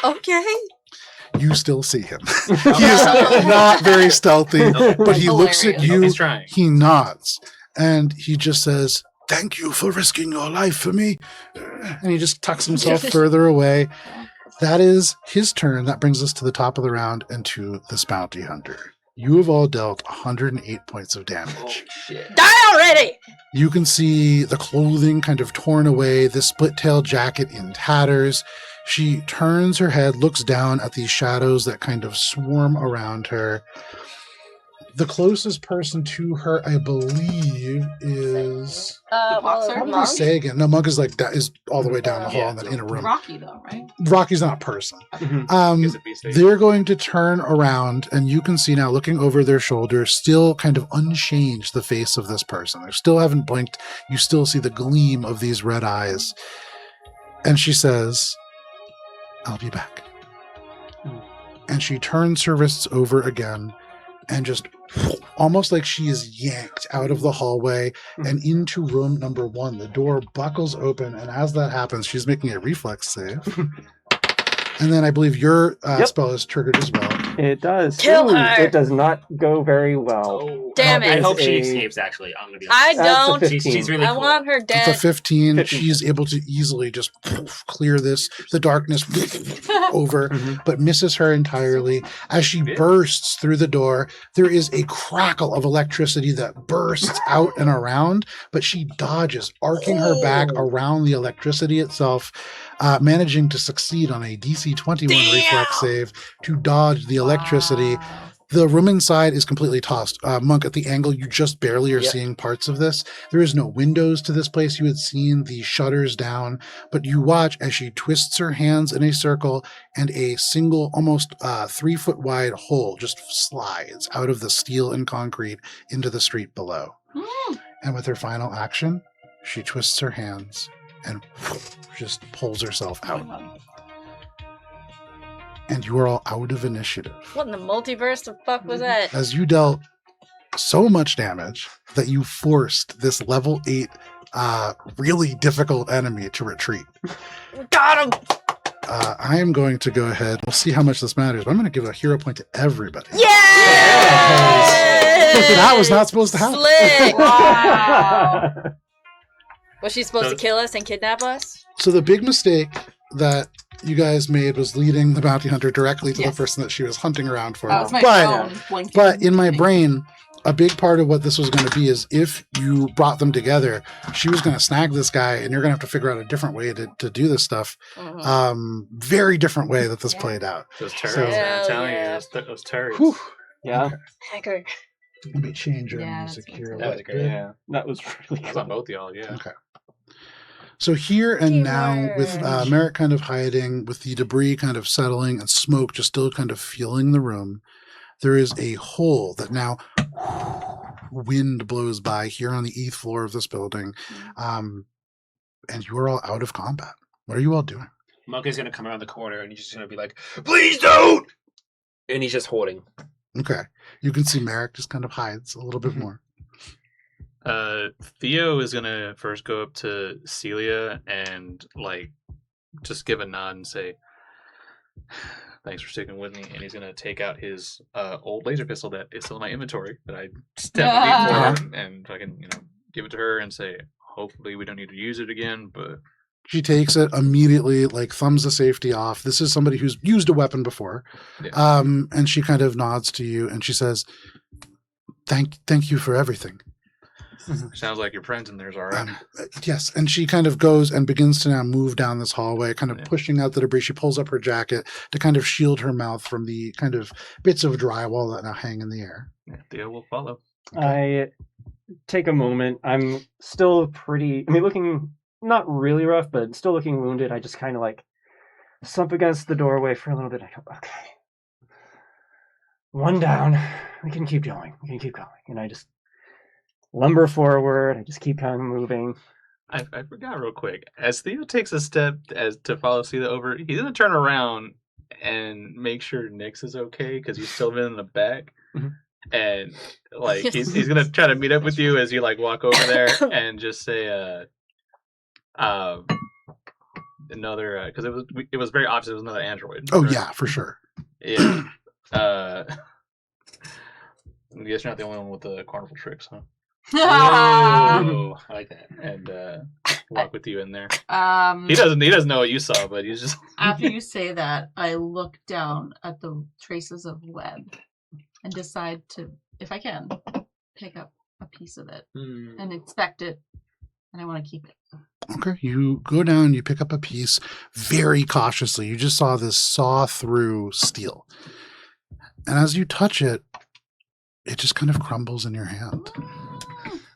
Okay. You still see him. He's not very stealthy, but he looks at you, he nods, and he just says, "Thank you for risking your life for me." And he just tucks himself further away. That is his turn. That brings us to the top of the round and to this bounty hunter. You have all dealt 108 points of damage. Shit. Die already! You can see the clothing kind of torn away, the split-tail jacket in tatters. She turns her head, looks down at these shadows that kind of swarm around her. The closest person to her, I believe, is boxer? probably Monk? Sagan. No, Monk is is all the way down the hall Yeah, and then in a room. Rocky, though, right? Rocky's not a person. Is it Beast Ape? They're going to turn around, and you can see now, looking over their shoulder, still kind of unchanged, the face of this person. They still haven't blinked. You still see the gleam of these red eyes. And she says, "I'll be back." And she turns her wrists over again, and just almost like she is yanked out of the hallway and into room number 1. The door buckles open, and as that happens, she's making a reflex save. And then I believe your spell is triggered as well. It does. Kill her! It does not go very well. Oh, Damn I it. hope she A- saves, actually. I'm going to be I That's a don't. 15. She's really I cool. want her With the dead. 15, 15. she's able to easily just clear the darkness over, but misses her entirely. As she bursts through the door, there is a crackle of electricity that bursts out and around, but she dodges, arcing her back around the electricity itself, managing to succeed on a DC 21 reflex save to dodge the electricity. Wow. The room inside is completely tossed. Monk, at the angle, you just barely are Yep. seeing parts of this. There is no windows to this place. You had seen the shutters down, but you watch as she twists her hands in a circle and a single, almost 3-foot wide hole just slides out of the steel and concrete into the street below. And with her final action, she twists her hands and just pulls herself out. And you are all out of initiative. What in the multiverse the fuck was that? As you dealt so much damage that you forced this level 8 really difficult enemy to retreat. Got him! I am going to go ahead. We'll see how much this matters. But I'm going to give a hero point to everybody. Yeah! That was not supposed to happen. Slick! Wow. Was she supposed to kill us and kidnap us? So the big mistake that you guys made was leading the bounty hunter directly to the person that she was hunting around for. That was my But- phone blinking. But in my brain, a big part of what this was going to be is if you brought them together, she was going to snag this guy, and you're going to have to figure out a different way to do this stuff. Mhm. Very different way that this played out. Those turrets, So- man, I'm telling Yeah. you, those turrets. Whew. Yeah, Hacker. Let me change your Yeah, that's music here. a That was little great. bit. yeah, that was really That was on cool. both y'all, yeah. Okay. So here and now, with Teamwork. Merrick kind of hiding, with the debris kind of settling and smoke just still kind of filling the room, there is a hole that now wind blows by here on the 8th floor of this building. And you are all out of combat. What are you all doing? Monk is going to come around the corner and he's just going to be like, "Please don't!" And he's just holding. Okay. You can see Merrick just kind of hides a little bit more. Theo is gonna first go up to Celia and like just give a nod and say, "Thanks for sticking with me." And he's gonna take out his old laser pistol that is still in my inventory that I stepped for, and I can give it to her and say, "Hopefully we don't need to use it again." But She takes it immediately, like thumbs the safety off. This is somebody who's used a weapon before. yeah. And she kind of nods to you and she says, Thank you for everything. Sounds like your friends in there's all right. Yes, and she kind of goes and begins to now move down this hallway, kind of Yeah. pushing out the debris. She pulls up her jacket to kind of shield her mouth from the kind of bits of drywall that now hang in the air. Yeah, Theo will follow. I take a moment. I'm still looking not really rough, but still looking wounded. I just kind of like slump against the doorway for a little bit. I go, okay, one down. We can keep going. And I just lumber forward. I just keep kind of moving. I forgot real quick. As Theo takes a step as to follow Seethe over, he's gonna turn around and make sure Nyx is okay because he's still been in the back. Mhm. And like he's gonna try to meet up with you as you like walk over there and just say another because it was very obvious it was another android. Oh, right? yeah, for sure. Yeah. I guess you're not the only one with the carnival tricks, huh? Oh, I like that. And walk with you in there. Um, He doesn't know what you saw, but he's just after you say that, I look down at the traces of web and decide to, if I can, pick up a piece of it Hmm. and inspect it, and I want to keep it. Okay, you go down, you pick up a piece very cautiously. You just saw this saw through steel. And as you touch it, it just kind of crumbles in your hand.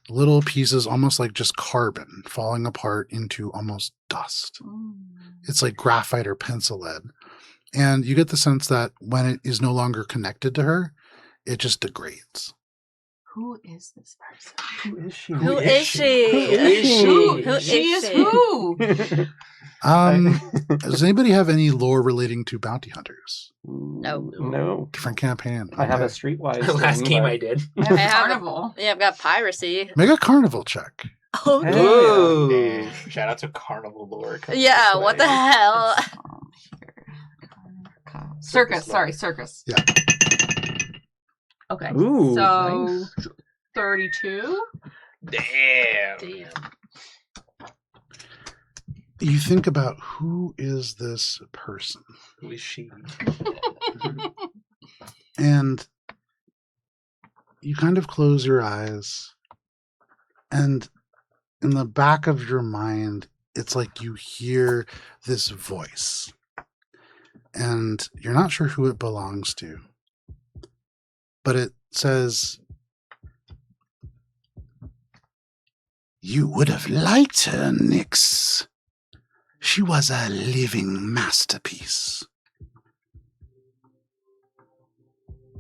Little pieces, almost like just carbon, falling apart into almost dust. It's like graphite or pencil lead. And you get the sense that when it is no longer connected to her, it just degrades. Who is this person? Who is she? Who is she? Who is she? Who She is she? who? Does anybody have any lore relating to bounty hunters? No. No. Different campaign. I have a Okay. streetwise. Last thing, game but- I did. I have I have a- carnival. Yeah, I've got piracy. Make a carnival check. Okay. Hey. Ooh. Shout out to Carnival Lore. Yeah, what the hell? Circus. Sorry, circus. Yeah. Okay. Ooh, So nice. 32. Damn. You think about who is this person? Who is she? And you kind of close your eyes, and in the back of your mind, it's like you hear this voice, and you're not sure who it belongs to, but it says, "You would have liked her, Nyx. She was a living masterpiece."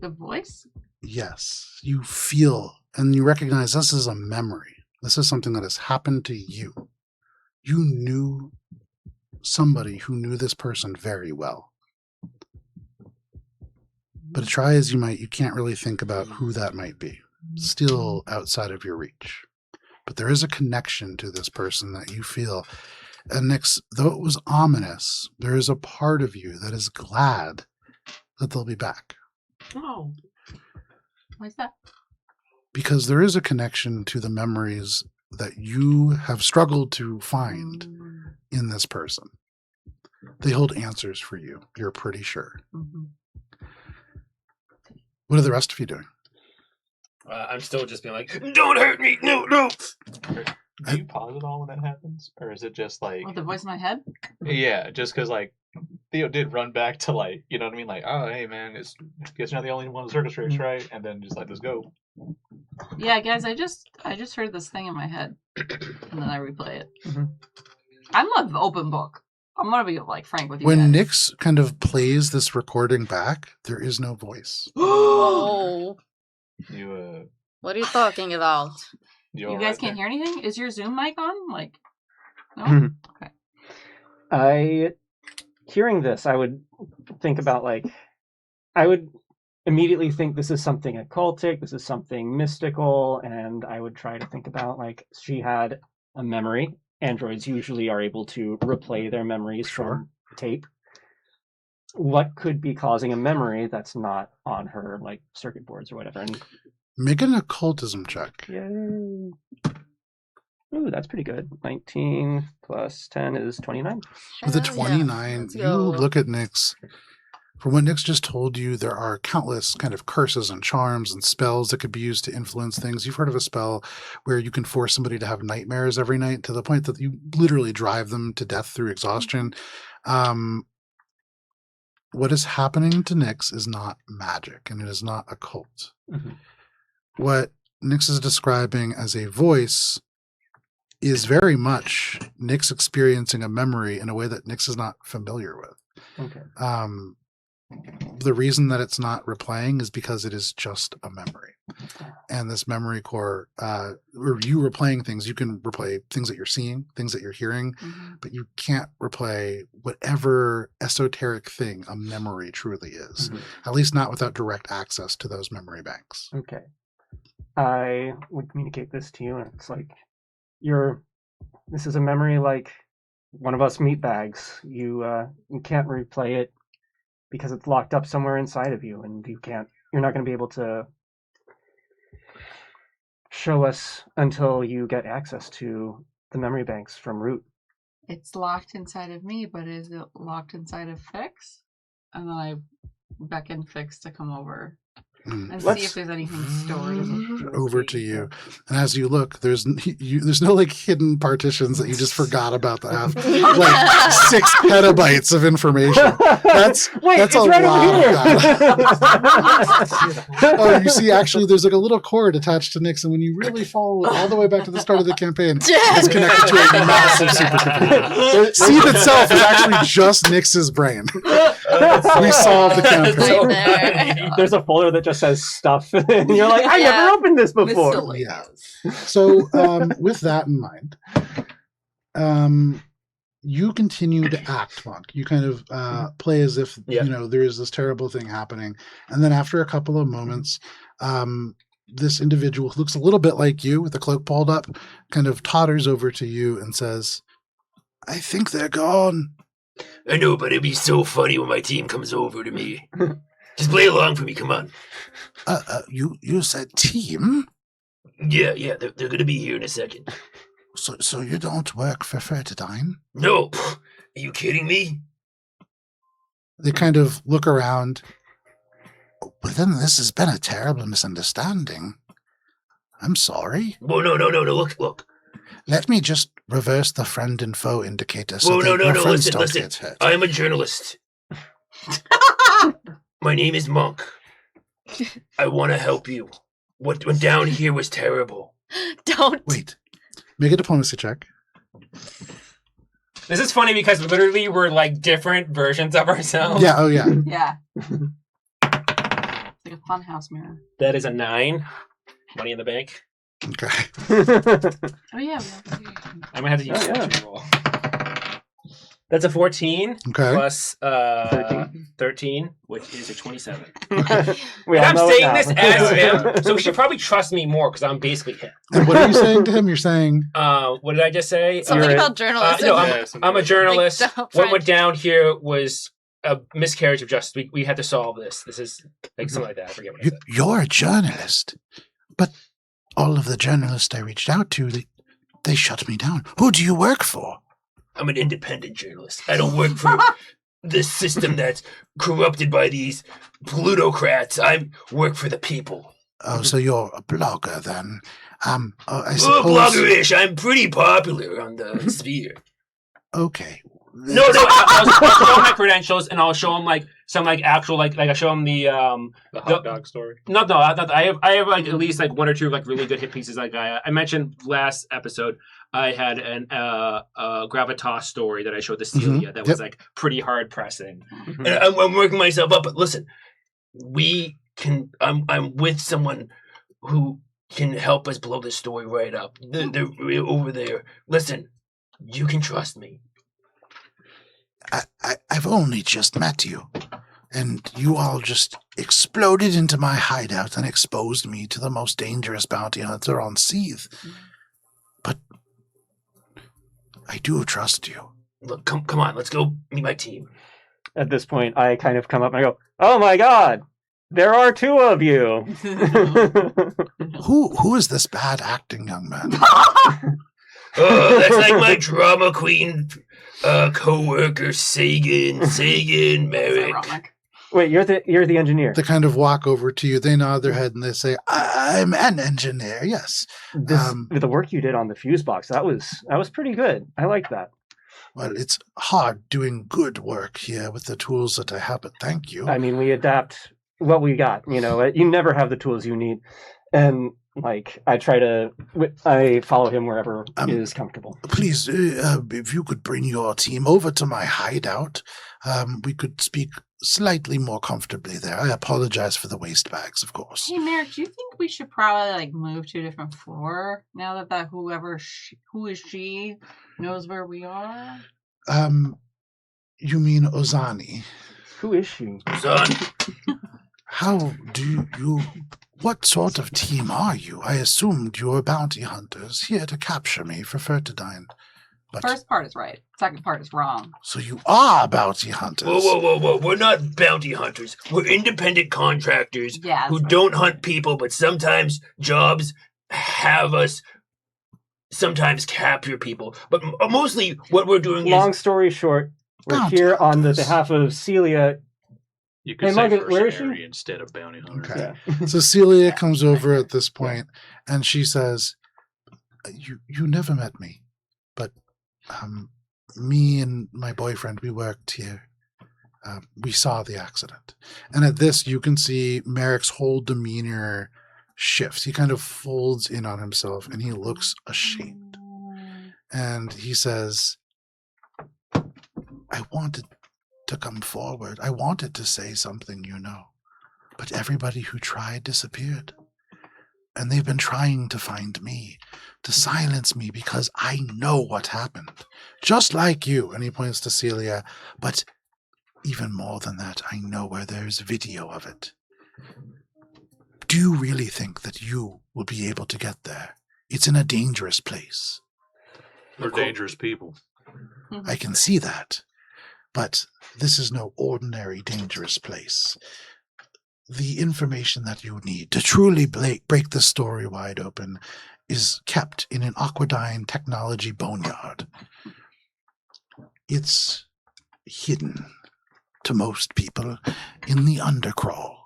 The voice? Yes, you feel and you recognize this is a memory. This is something that has happened to you. You knew somebody who knew this person very well. But try as you might, you can't really think about who that might be. Still outside of your reach. But there is a connection to this person that you feel. And Nyx, though it was ominous, there is a part of you that is glad that they'll be back. Oh. Why's that? Because there is a connection to the memories that you have struggled to find in this person. They hold answers for you, you're pretty sure. Mm-hmm. What are the rest of you doing? I'm still just being like, don't hurt me, no. Do you pause it all when that happens? Or is it just like... Oh, the voice in my head? Yeah, just because, like, Theo did run back to, like, you know what I mean? Like, oh, hey, man, guess you're not the only one in the circus race, right? And then just let this go. Yeah, guys, I just heard this thing in my head, and then I replay it. Mhm. I'm an open book. I'm gonna be like frank with you. When guys. Nyx kind of plays this recording back, there is no voice. Oh, You, what are you talking about? You guys can't hear anything? Is your Zoom mic on? Like, no? Hearing this, I would think about, like, I would immediately think this is something occultic, this is something mystical, and I would try to think about, like, she had a memory. Androids usually are able to replay their memories from tape. What could be causing a memory that's not on her, like, circuit boards or whatever? And Make an occultism check. yay. Ooh, that's pretty good. 19 plus 10 is 29. With a Hell yeah. 29, Let's you go. look at Nyx. From what Nyx just told you, there are countless kind of curses and charms and spells that could be used to influence things. You've heard of a spell where you can force somebody to have nightmares every night to the point that you literally drive them to death through exhaustion. What is happening to Nyx is not magic, and it is not occult. Mhm. What Nyx is describing as a voice is very much Nyx experiencing a memory in a way that Nyx is not familiar with. Okay. The reason that it's not replaying is because it is just a memory. And this memory core, or you replaying things, you can replay things that you're seeing, things that you're hearing, but you can't replay whatever esoteric thing a memory truly is, Mhm. at least not without direct access to those memory banks. Okay. I would communicate this to you, and it's like, this is a memory like one of us meat bags. You can't replay it because it's locked up somewhere inside of you, and you're not going to be able to show us until you get access to the memory banks from Root. It's locked inside of me, but is it locked inside of Fix? And then I beckon Fix to come over. And Let's- see if there's anything stored. Over to you. And as you look, there's no like hidden partitions that you just forgot about that have like 6 petabytes of information. That's It's a right lot over of here. data. Oh, you see, actually, there's like a little cord attached to Nix, and when you really follow it all the way back to the start of the campaign, it's connected to a massive supercomputer. Seethe itself is actually just Nix's brain. We solved the campaign. Right there. There's a folder that just says stuff, and you're like, I never opened this before. Yeah. So, with that in mind, you continue to act, Monk. You kind of play as if there is this terrible thing happening, and then after a couple of moments, this individual who looks a little bit like you, with the cloak pulled up, kind of totters over to you and says, "I think they're gone." I know, but it'd be so funny when my team comes over to me. Just play along for me, come on. You said team? Yeah, they're gonna be here in a second. So you don't work for Fertidine? No, are you kidding me? They kind of look around. Well, then this has been a terrible misunderstanding. I'm sorry. Well, no, look. Let me just reverse the friend and foe indicator so Well, that your friends listen. don't get hurt. I'm a journalist. My name is Monk. I want to help you. What went down here was terrible. Don't. Wait. Make a diplomacy check. This is funny because literally we're like different versions of ourselves. Yeah, oh yeah. Yeah. It's like a funhouse mirror. That is a 9. Money in the bank. Okay. Oh yeah. I might have to use fortune roll. That's a 14 Okay. plus 13, which is a 27. We And all I'm know it saying now. this as him, so he should probably trust me more because I'm basically him. And what are you saying to him? You're saying, What did I just say? Something You're about journalism. No, Yeah, I'm a journalist. Like, don't What try- went down here was a miscarriage of justice. We had to solve this. This is like something like that. I forget what I said. you're a journalist. But all of the journalists I reached out to, they shut me down. Who do you work for? I'm an independent journalist. I don't work for the system that's corrupted by these plutocrats. I work for the people. Oh, so you're a blogger then. I Oh, suppose... blogger-ish. I'm pretty popular on the sphere. Okay. No, I'll show him my credentials and I'll show him like some like actual like I show him the hot dog story. No, I have like at least like 1 or 2 like really good hit pieces. Like I mentioned last episode, I had an gravitas story that I showed to Celia that was like pretty hard pressing. And I'm working myself up, but listen, I'm with someone who can help us blow this story right up. They're over there. Listen, you can trust me. I've only just met you, and you all just exploded into my hideout and exposed me to the most dangerous bounty hunter on Seethe. But I do trust you. Look, come on, let's go meet my team. At this point, I kind of come up and I go, "Oh my god, there are 2 of you." Who is this bad acting young man? Oh, that's like my drama queen co-worker, Sagan, Merrick. Ironic. Wait, you're the engineer. They kind of walk over to you. They nod their head and they say, "I'm an engineer. Yes." The work you did on the fuse box, that was pretty good. I like that. Well, it's hard doing good work here with the tools that I have, but thank you. I mean, we adapt what we got. You never have the tools you need, and like I follow him wherever is comfortable. Please, if you could bring your team over to my hideout, we could speak slightly more comfortably there. I apologize for the waste bags, of course. Hey, Merrick, do you think we should probably like move to a different floor now that who is she knows where we are? You mean Ozani? Who is she? Son, How do you... What sort of team are you? I assumed you were bounty hunters here to capture me for Fertidine. But, First part is right. Second part is wrong. so you are bounty hunters. whoa. We're not bounty hunters. We're independent contractors Yeah. who that's right. don't hunt people, but sometimes jobs have us sometimes capture people. But mostly what we're doing Long story short, we're Bounty here on the hunters. behalf of Celia. You could Hey, say Margaret, where is she? mercenary instead of bounty hunter. Okay. Yeah. So Celia comes over at this point, and she says, "You never met me, but me and my boyfriend, we worked here. We saw the accident." And at this, you can see Merrick's whole demeanor shifts. He kind of folds in on himself, and he looks ashamed. And he says, "I wanted to come forward. I wanted to say something, but everybody who tried disappeared. And they've been trying to find me, to silence me, because I know what happened. Just like you." And he points to Celia. "But even more than that, I know where there's video of it. Do you really think that you will be able to get there? It's in a dangerous place." We're dangerous people. "I can see that. But this is no ordinary dangerous place. The information that you need to truly break the story wide open is kept in an Aquadyne technology boneyard. It's hidden to most people in the undercrawl.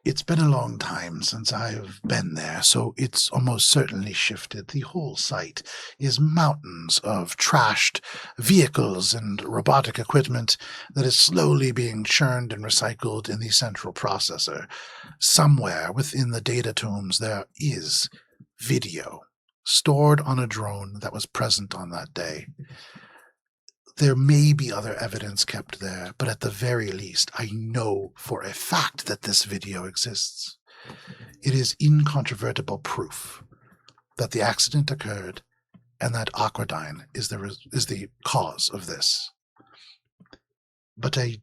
It's been a long time since I've been there, so it's almost certainly shifted. The whole site is mountains of trashed vehicles and robotic equipment that is slowly being churned and recycled in the central processor. Somewhere within the data tomes there is video stored on a drone that was present on that day. There may be other evidence kept there, but at the very least, I know for a fact that this video exists. It is incontrovertible proof that the accident occurred and that Aquadyne is the cause of this. But I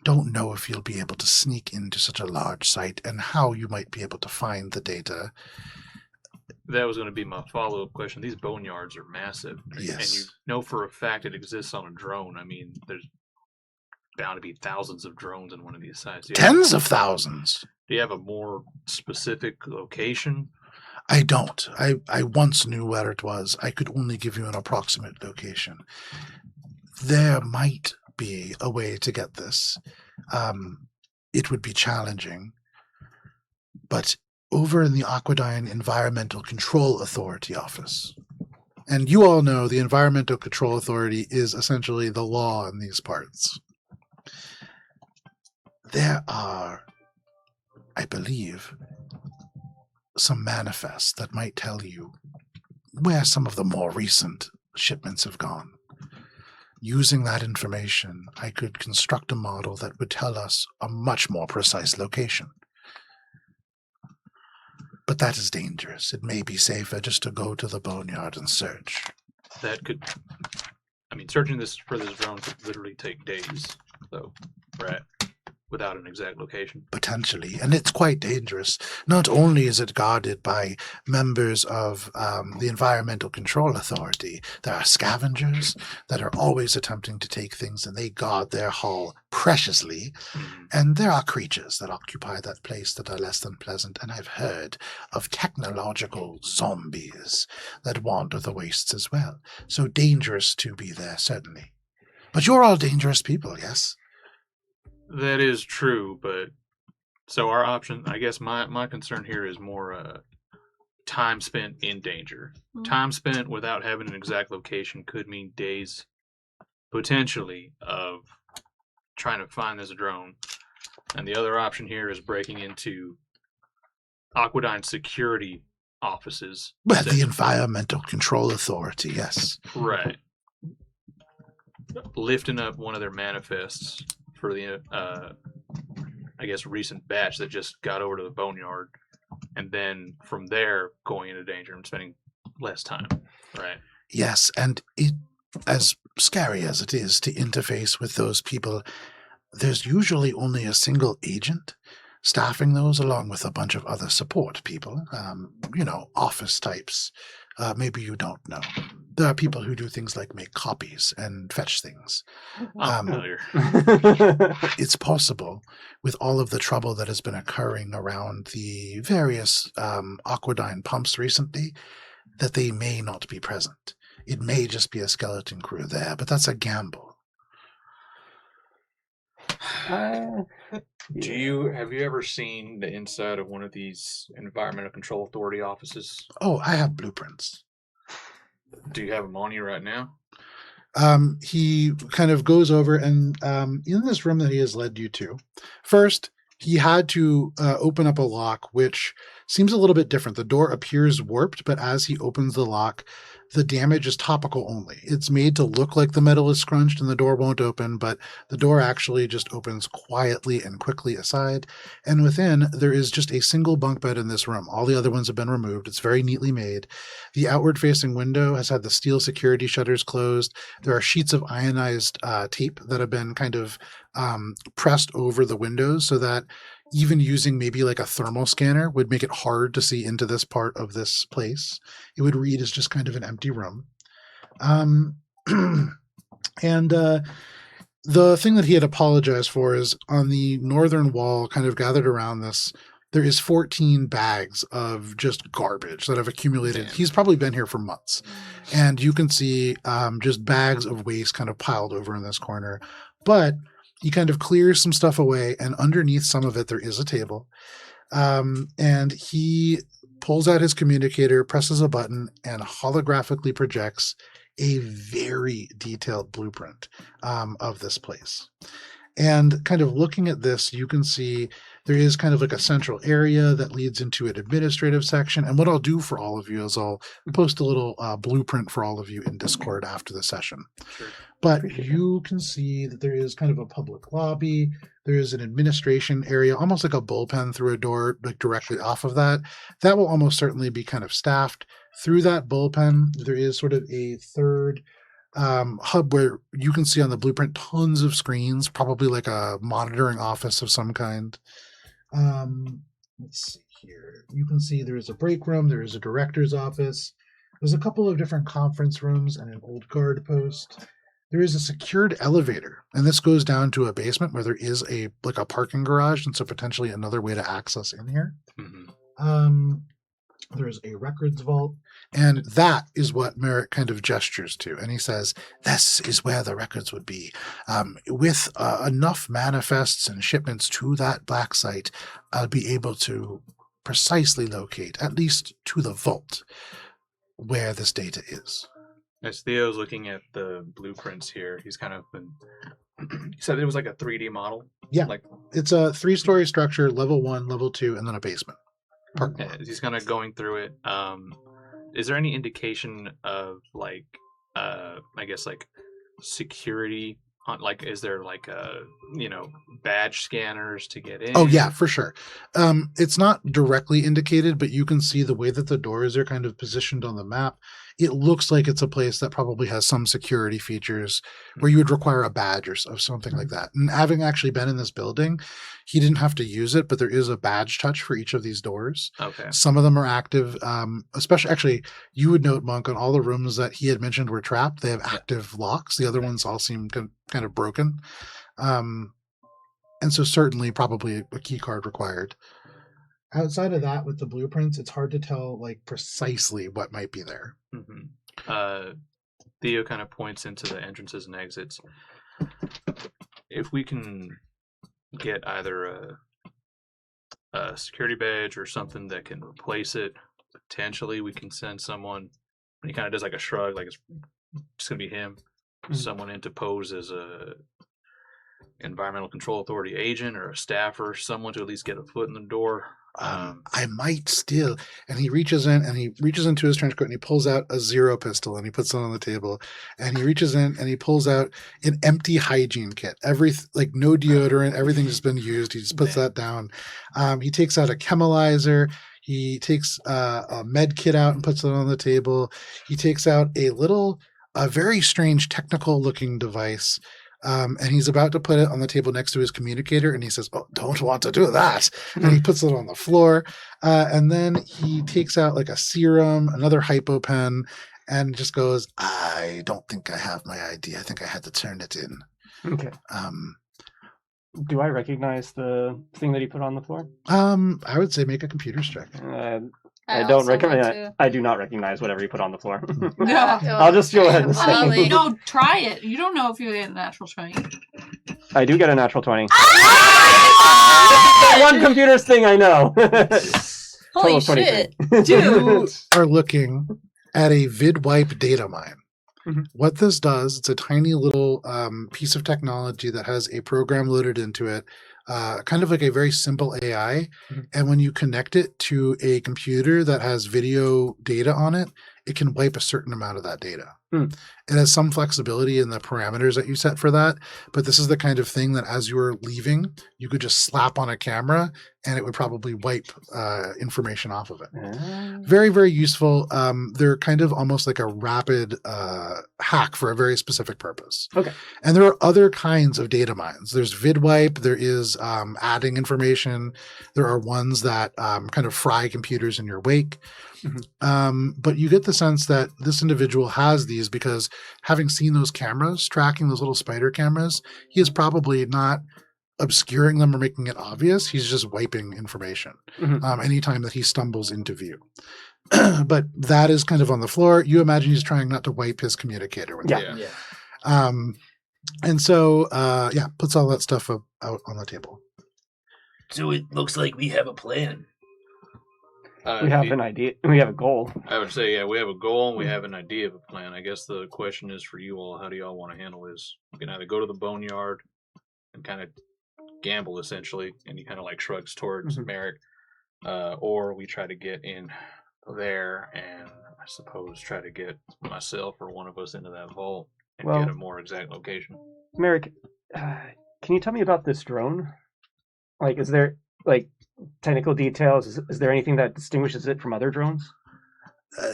don't know if you'll be able to sneak into such a large site and how you might be able to find the data." That was going to be my follow-up question. These boneyards are massive. Yes. And you know for a fact it exists on a drone. I mean, there's bound to be thousands of drones in one of these sites. Tens of thousands. Do you have a more specific location? I don't. I once knew where it was. I could only give you an approximate location. There might be a way to get this. It would be challenging. But over in the Aquadyne Environmental Control Authority office. And you all know the Environmental Control Authority is essentially the law in these parts. There are, I believe, some manifests that might tell you where some of the more recent shipments have gone. Using that information, I could construct a model that would tell us a much more precise location. But that is dangerous. It may be safer just to go to the boneyard and search. That could... I mean, searching for this drone could literally take days, though, right? Without an exact location. Potentially. And it's quite dangerous. Not only is it guarded by members of the Environmental Control Authority, there are scavengers that are always attempting to take things, and they guard their hull preciously. And there are creatures that occupy that place that are less than pleasant, and I've heard of technological zombies that wander the wastes as well. So dangerous to be there, certainly. But you're all dangerous people, yes? That is true, but so our option, I guess my concern here is more time spent in danger. Time spent without having an exact location could mean days, potentially, of trying to find this drone. And the other option here is breaking into Aquadyne security offices. Well, the Environmental Control Authority, yes. Right. Lifting up one of their manifests for the, I guess, recent batch that just got over to the boneyard, and then from there going into danger and spending less time, right? Yes, and it, as scary as it is to interface with those people, there's usually only a single agent staffing those along with a bunch of other support people, office types. Maybe you don't know. There are people who do things like make copies and fetch things. I'm familiar. It's possible, with all of the trouble that has been occurring around the various Aquadyne pumps recently, that they may not be present. It may just be a skeleton crew there, but that's a gamble. Have you ever seen the inside of one of these Environmental Control Authority offices? Oh, I have blueprints. Do you have them on you right now? He kind of goes over and in this room that he has led you to, first, he had to open up a lock, which seems a little bit different. The door appears warped, but as he opens the lock, the damage is topical only. It's made to look like the metal is scrunched and the door won't open, but the door actually just opens quietly and quickly aside. And within, there is just a single bunk bed in this room. All the other ones have been removed. It's very neatly made. The outward-facing window has had the steel security shutters closed. There are sheets of ionized tape that have been kind of pressed over the windows so that even using maybe like a thermal scanner would make it hard to see into this part of this place. It would read as just kind of an empty room. And the thing that he had apologized for is on the northern wall, kind of gathered around this, there is 14 bags of just garbage that have accumulated. Damn. He's probably been here for months. And you can see just bags of waste kind of piled over in this corner. But he kind of clears some stuff away, and underneath some of it, there is a table. And he pulls out his communicator, presses a button, and holographically projects a very detailed blueprint of this place. And kind of looking at this, you can see there is kind of like a central area that leads into an administrative section. And what I'll do for all of you is I'll post a little blueprint for all of you in Discord after the session. Sure. But you can see that there is kind of a public lobby. There is an administration area, almost like a bullpen through a door, like directly off of that. That will almost certainly be kind of staffed. Through that bullpen, there is sort of a third hub where you can see on the blueprint tons of screens, probably like a monitoring office of some kind. Let's see here. You can see there is a break room. There is a director's office. There's a couple of different conference rooms and an old guard post. There is a secured elevator, and this goes down to a basement where there is a parking garage, and so potentially another way to access in here. Mm-hmm. There's a records vault, and that is what Merritt kind of gestures to, and he says, "This is where the records would be. With enough manifests and shipments to that black site, I'll be able to precisely locate, at least to the vault, where this data is." As Theo's looking at the blueprints here, he's kind of been... He said it was like a 3D model? Yeah, it's a 3-story structure, level 1, level 2, and then a basement. Yeah, he's kind of going through it. Is there any indication of security on, is there badge scanners to get in? Oh yeah, for sure. It's not directly indicated, but you can see the way that the doors are kind of positioned on the map. It looks like it's a place that probably has some security features where you would require a badge or something like that. And having actually been in this building, he didn't have to use it, but there is a badge touch for each of these doors. Okay. Some of them are active, especially, actually, you would note, Monk, on all the rooms that he had mentioned were trapped, they have active locks. The other ones all seem kind of broken. And so certainly probably a key card required. Outside of that, with the blueprints, it's hard to tell precisely what might be there. Mm-hmm. Theo kind of points into the entrances and exits. If we can get either a security badge or something that can replace it, potentially we can send someone. And he kind of does a shrug, it's just gonna be him. Mm-hmm. Someone in to pose as a Environmental Control Authority agent or a staffer, someone to at least get a foot in the door. I might still. And he reaches into his trench coat and he pulls out a 0 pistol and he puts it on the table. And he reaches in and he pulls out an empty hygiene kit. No deodorant, everything's just been used. He just puts that down. He takes out a chemilizer. He takes a med kit out and puts it on the table. He takes out a very strange technical looking device. And he's about to put it on the table next to his communicator, and he says, "Oh, don't want to do that." And he puts it on the floor. And then he takes out a serum, another hypopen, and just goes, "I don't think I have my ID. I think I had to turn it in." Okay. Do I recognize the thing that he put on the floor? I would say make a computer's check. I don't recognize. I do not recognize whatever you put on the floor. No. I'll just go ahead and say. No, try it. You don't know if you get a natural 20. I do get a natural 20. That one computer's thing I know. Holy Total of 23. shit. You are looking at a vidwipe data mine. Mhm. What this does, it's a tiny little piece of technology that has a program loaded into it, kind of like a very simple AI. Mhm. And when you connect it to a computer that has video data on it, it can wipe a certain amount of that data. Hmm. It has some flexibility in the parameters that you set for that, but this is the kind of thing that as you were leaving, you could just slap on a camera and it would probably wipe information off of it. Very, very useful. They're kind of almost like a rapid hack for a very specific purpose. Okay. And there are other kinds of data mines. There's vidwipe. There is adding information. There are ones that kind of fry computers in your wake. But you get the sense that this individual has these because having seen those cameras, tracking those little spider cameras, he is probably not obscuring them or making it obvious. He's just wiping information anytime that he stumbles into view. But that is kind of on the floor. You imagine he's trying not to wipe his communicator with Yeah. you. And so, puts all that stuff out on the table. So it looks like we have a plan. We have an idea. We have a goal. I would say, yeah, we have a goal and we have an idea of a plan. I guess the question is for you all, how do y'all want to handle this? You can either go to the boneyard and kind of gamble, essentially, and he kind of like shrugs towards Merrick, or we try to get in there and I suppose try to get myself or one of us into that vault and get a more exact location. Merrick, can you tell me about this drone? Like, is there, like, technical details? Is there anything that distinguishes it from other drones?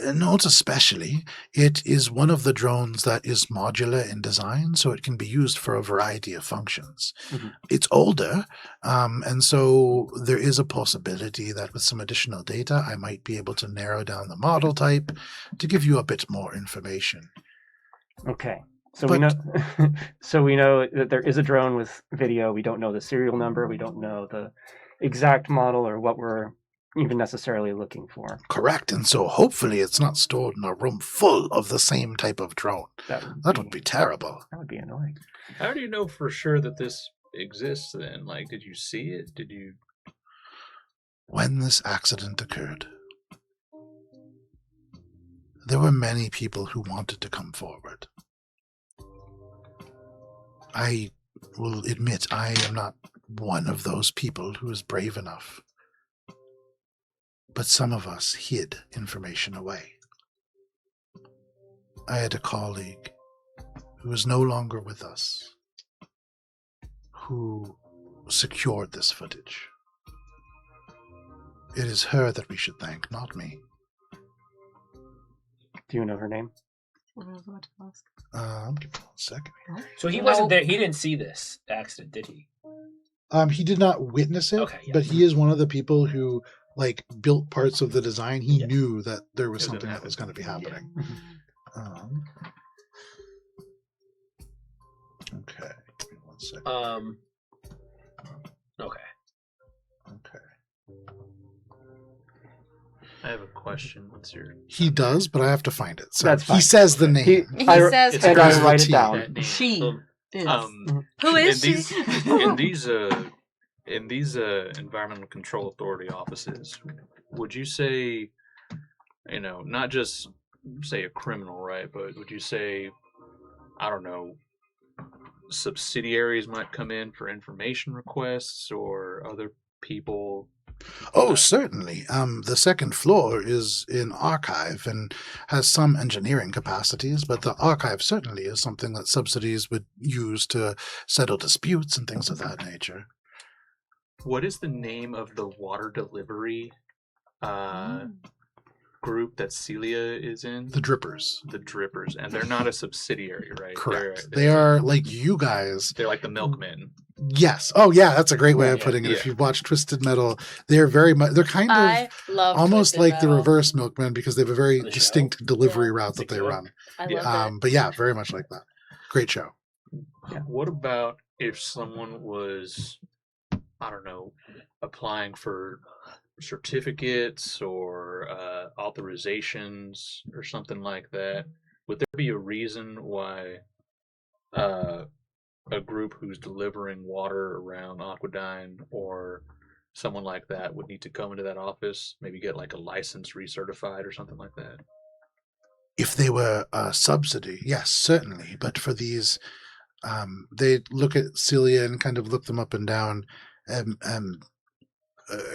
Not especially. It is one of the drones that is modular in design, so it can be used for a variety of functions. It's older, and so there is a possibility that with some additional data, I might be able to narrow down the model type to give you a bit more information. Okay. So we know so we know that there is a drone with video. We don't know the serial number. We don't know the exact model or what we're even necessarily looking for. Correct. And so hopefully it's not stored in a room full of the same type of drone. That would be terrible. That would be annoying. How do you know for sure that this exists then? Like, did you see it? Did you... When this accident occurred, there were many people who wanted to come forward. I will admit I am not one of those people who is brave enough. But some of us hid information away. I had a colleague who is no longer with us, who secured this footage. It is her that we should thank, not me. Do you know her name? Give me 1 second. So he wasn't there. He didn't see this accident, did he? He did not witness it, but he is one of the people who built parts of the design. He knew that there was something that was going to be happening. Okay, give me 1 second. Okay. I have a question. What's your... He does, but I have to find it. So That's fine. he says the name. He says and I her. write it down. She is. Who is she? In these Environmental Control Authority offices, would you say, not just say a criminal, right? But would you say, I don't know, subsidiaries might come in for information requests or other people? Oh, certainly. The second floor is in archive and has some engineering capacities, but the archive certainly is something that subsidies would use to settle disputes and things of that nature. What is the name of the water delivery group that Celia is in? The Drippers. The Drippers. And they're not a subsidiary, right? Correct. They are like you guys. They're like the milkmen. Yes. Oh, yeah. That's a great way of putting it. If you've watched Twisted Metal, they're very much, they're kind of almost like the reverse milkmen because they have a very distinct delivery route that they run. I love But yeah, very much like that. Great show. Yeah. What about if someone was, I don't know, applying for certificates or authorizations or something like that? Would there be a reason why a group who's delivering water around Aquadyne or someone like that would need to come into that office, maybe get like a license recertified or something like that. If they were a subsidy, yes, certainly. But for these, they look at Celia and kind of look them up and down.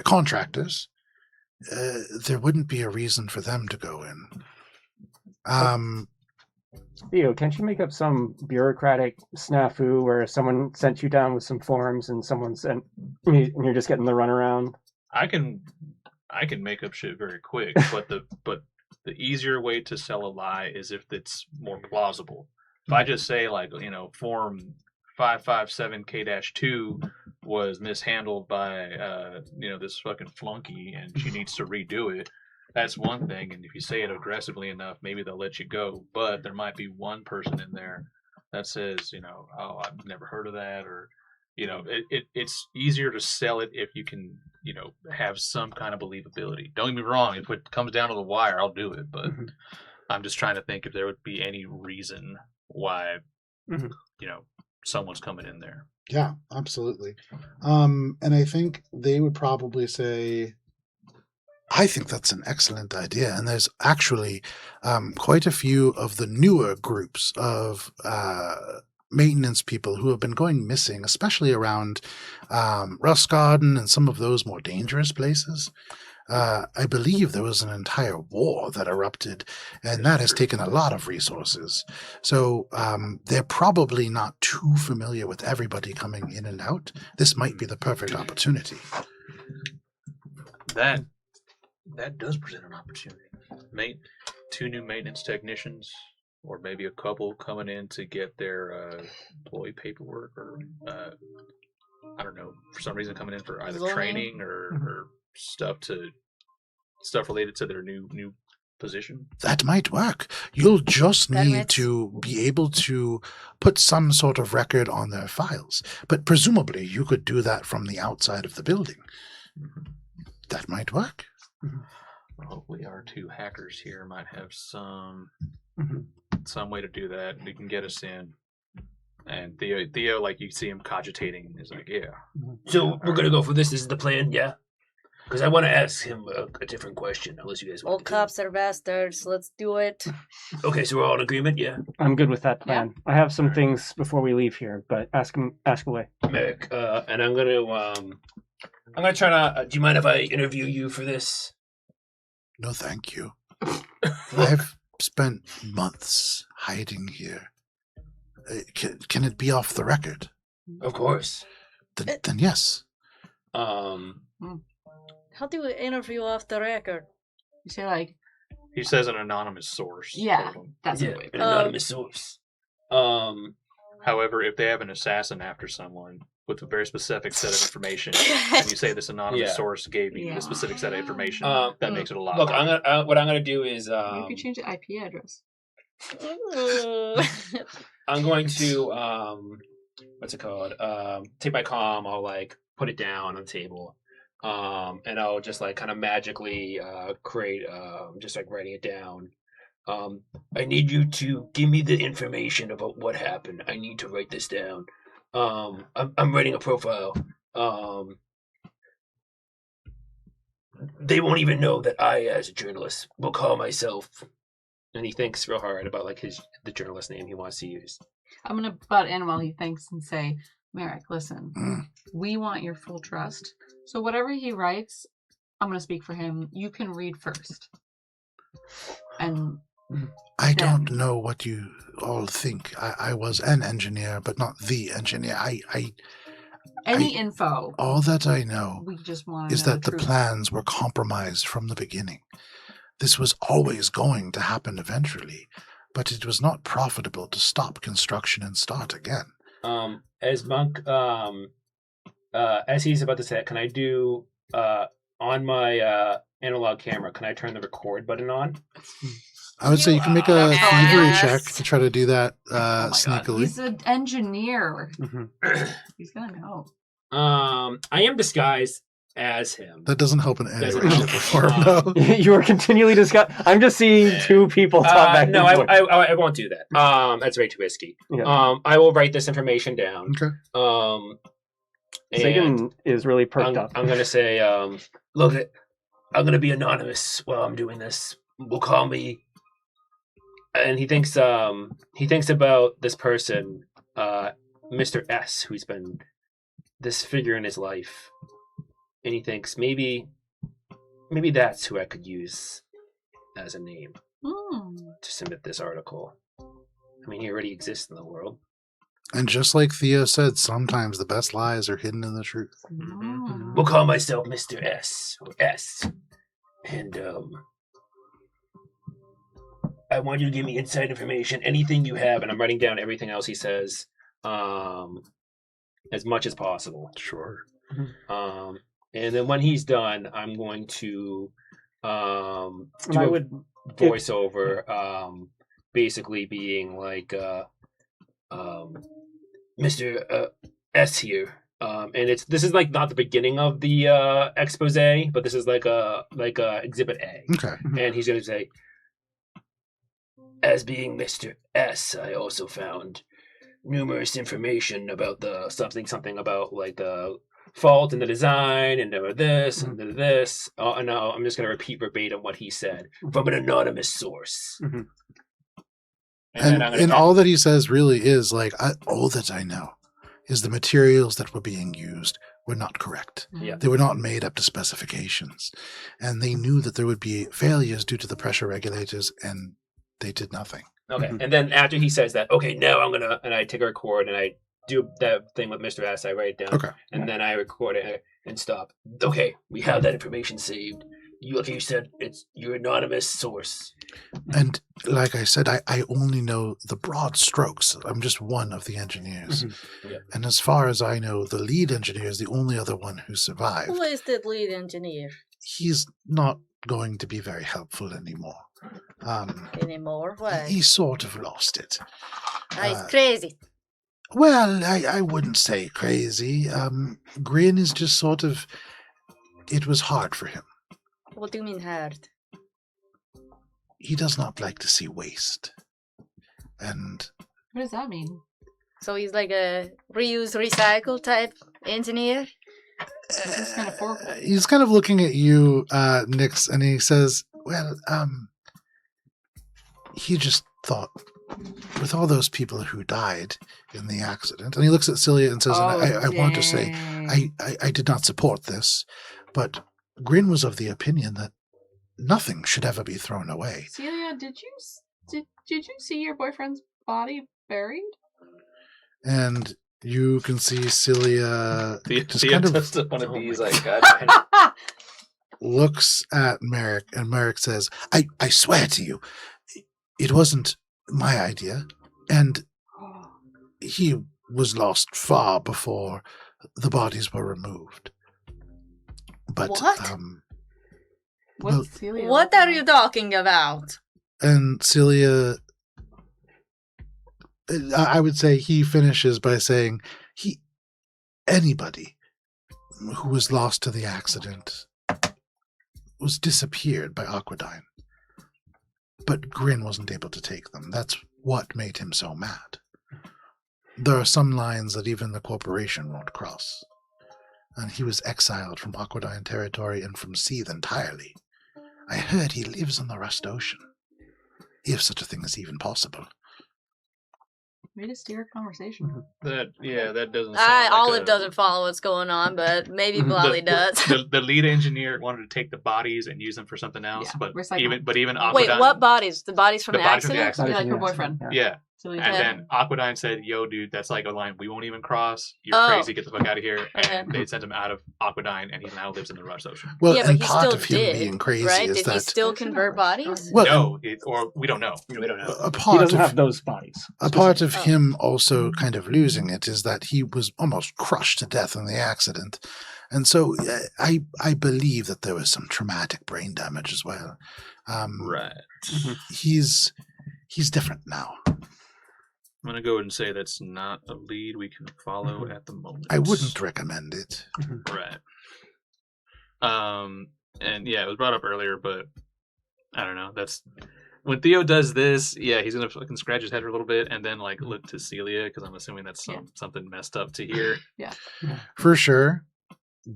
Contractors, there wouldn't be a reason for them to go in. Theo, can't you make up some bureaucratic snafu where someone sent you down with some forms and and you're just getting the runaround? I can make up shit very quick, but the easier way to sell a lie is if it's more plausible. If I just say like, form 557K-2 was mishandled by this fucking flunky and she needs to redo it, that's one thing. And if you say it aggressively enough, maybe they'll let you go. But there might be one person in there that says, oh, I've never heard of that, or it's easier to sell it if you can, have some kind of believability. Don't get me wrong, if it comes down to the wire, I'll do it. But I'm just trying to think if there would be any reason why, someone's coming in there. Yeah, absolutely. And I think they would probably say, I think that's an excellent idea. And there's actually quite a few of the newer groups of maintenance people who have been going missing, especially around Rust Garden and some of those more dangerous places. I believe there was an entire war that erupted, and that has taken a lot of resources. So they're probably not too familiar with everybody coming in and out. This might be the perfect opportunity. That does present an opportunity. 2 new maintenance technicians, or maybe a couple coming in to get their employee paperwork, or I don't know, for some reason coming in for either training or stuff related to their new position. That might work. You'll just need to be able to put some sort of record on their files. But presumably you could do that from the outside of the building. That might work. Well, hopefully our 2 hackers here might have some way to do that. They can get us in. And Theo, like, you see him cogitating. He's like, yeah. So we're going to go for this. This is the plan, yeah? Because I want to ask him a different question, unless you guys want All cops are bastards. Let's do it. Okay, so we're all in agreement, yeah? I'm good with that plan. Yeah. I have some things before we leave here, but ask away. Merrick, and I'm gonna try to. Do you mind if I interview you for this? No, thank you. I've spent months hiding here. Can it be off the record? Of course. Then yes. How do we interview off the record? You say he says an anonymous source. Yeah, that's an anonymous source. However, if they have an assassin after someone with a very specific set of information, and you say this anonymous source gave me the specific set of information, that makes it a lot. Look, what I'm gonna do is you can change the IP address. I'm going to what's it called? Take my comm. I'll put it down on the table. And I'll just kind of magically create just writing it down. I need you to give me the information about what happened. I need to write this down. I'm writing a profile. They won't even know that I, as a journalist, will call myself. And he thinks real hard about the journalist name he wants to use. I'm gonna butt in while he thinks and say, Merrick, listen, we want your full trust. So whatever he writes, I'm going to speak for him. You can read first. And I don't know what you all think. I was an engineer, but not the engineer. Info. All that I know we just want is that the plans were compromised from the beginning. This was always going to happen eventually, but it was not profitable to stop construction and start again. As Monk, as he's about to say it, can I do on my analog camera? Can I turn the record button on? I would say you can make a thievery check to try to do that sneakily. He's an engineer. He's gonna know. I am disguised as him. That doesn't help in any Doesn't way, help. shape, or form. No. You are continually discussing. I'm just seeing two people talk back. No, and forth. I won't do that. That's way too risky. Yeah. I will write this information down. Okay. And Sagan is really perked up. I'm gonna say, Look, I'm gonna be anonymous while I'm doing this. We'll call me. and he thinks about this person, Mr. S, who's been this figure in his life, and he thinks maybe that's who I could use as a name to submit this article. I mean, he already exists in the world. And just like Theo said, sometimes the best lies are hidden in the truth. We'll call myself Mr. S or S, and I want you to give me inside information, anything you have, And I'm writing down everything else he says, as much as possible. Sure. And then when he's done, I'm going to do I would voiceover, basically being like, Mr. S here. and this is like not the beginning of the expose, but this is like a exhibit A, Okay. and he's gonna say, As being Mr. S, I also found numerous information about the something about like the fault in the design and this and this. And now I'm just gonna repeat verbatim what he said. from an anonymous source. And all that he says really is like, all that I know is the materials that were being used were not correct. Yeah. They were not made up to specifications. And they knew that there would be failures due to the pressure regulators, and they did nothing. Okay, and then after he says that, okay, now I'm gonna, and I take a record and I do that thing with Mr. S. I write it down, Okay. and then I record it and stop. Okay, we have that information saved. You said it's your anonymous source. And like I said, I only know the broad strokes. I'm just one of the engineers. Yeah. And as far as I know, the lead engineer is the only other one who survived. Who is the lead engineer He's not going to be very helpful anymore. anymore? Why? He sort of lost it. He's crazy. Well, I wouldn't say crazy. Grin is just sort of... It was hard for him. What do you mean hard? He does not like to see waste. And What does that mean? So he's like a reuse, recycle type engineer? That's kind of horrible. he's kind of looking at you, Nix, and he says, well, he just thought, with all those people who died in the accident, and he looks at Celia and says, and I want to say, I did not support this, but Grin was of the opinion that nothing should ever be thrown away. Celia, did you see your boyfriend's body buried? And you can see Celia just kind of one of these, like, God. looks at Merrick, and Merrick says, I swear to you, it wasn't my idea, and he was lost far before the bodies were removed. But, What? What's well, Celia? What are you talking about? and Celia, I would say he finishes by saying, anybody who was lost to the accident was disappeared by Aquadyne. But Grin wasn't able to take them. That's what made him so mad. There are some lines that even the corporation won't cross. And he was exiled from Aquadyne territory and from Seethe entirely. I heard he lives on the Rust Ocean. If such a thing is even possible. Way to steer a conversation. That doesn't. Sound like Olive doesn't follow what's going on, but maybe Blolly does. The lead engineer wanted to take the bodies and use them for something else, Yeah, but recycle. even Aquadyne. Wait, what bodies? The bodies from The the bodies from accident? the Like her boyfriend. Yeah, Celia. and Yeah. then Aquadyne said, "Yo, dude, that's like a line we won't even cross. You're Oh. crazy. Get the fuck out of here." Okay. And they sent him out of Aquadyne, and he now lives in the Rust Ocean. Well, Yeah, but and he part still of him did, being crazy right? is Did he that still convert bodies? well, No, or we don't know. We don't know. a He part doesn't of have those bodies. a part of Oh. him also kind of losing it is that he was almost crushed to death in the accident. And so I believe that there was some traumatic brain damage as well. Right. He's different now. I'm gonna go ahead and say that's not a lead we can follow at the moment. I wouldn't recommend it. Right. And yeah, it was brought up earlier, but I don't know. That's when Theo does this. Yeah, he's gonna fucking scratch his head a little bit and then like look to Celia because I'm assuming that's something messed up to hear. Yeah. For sure.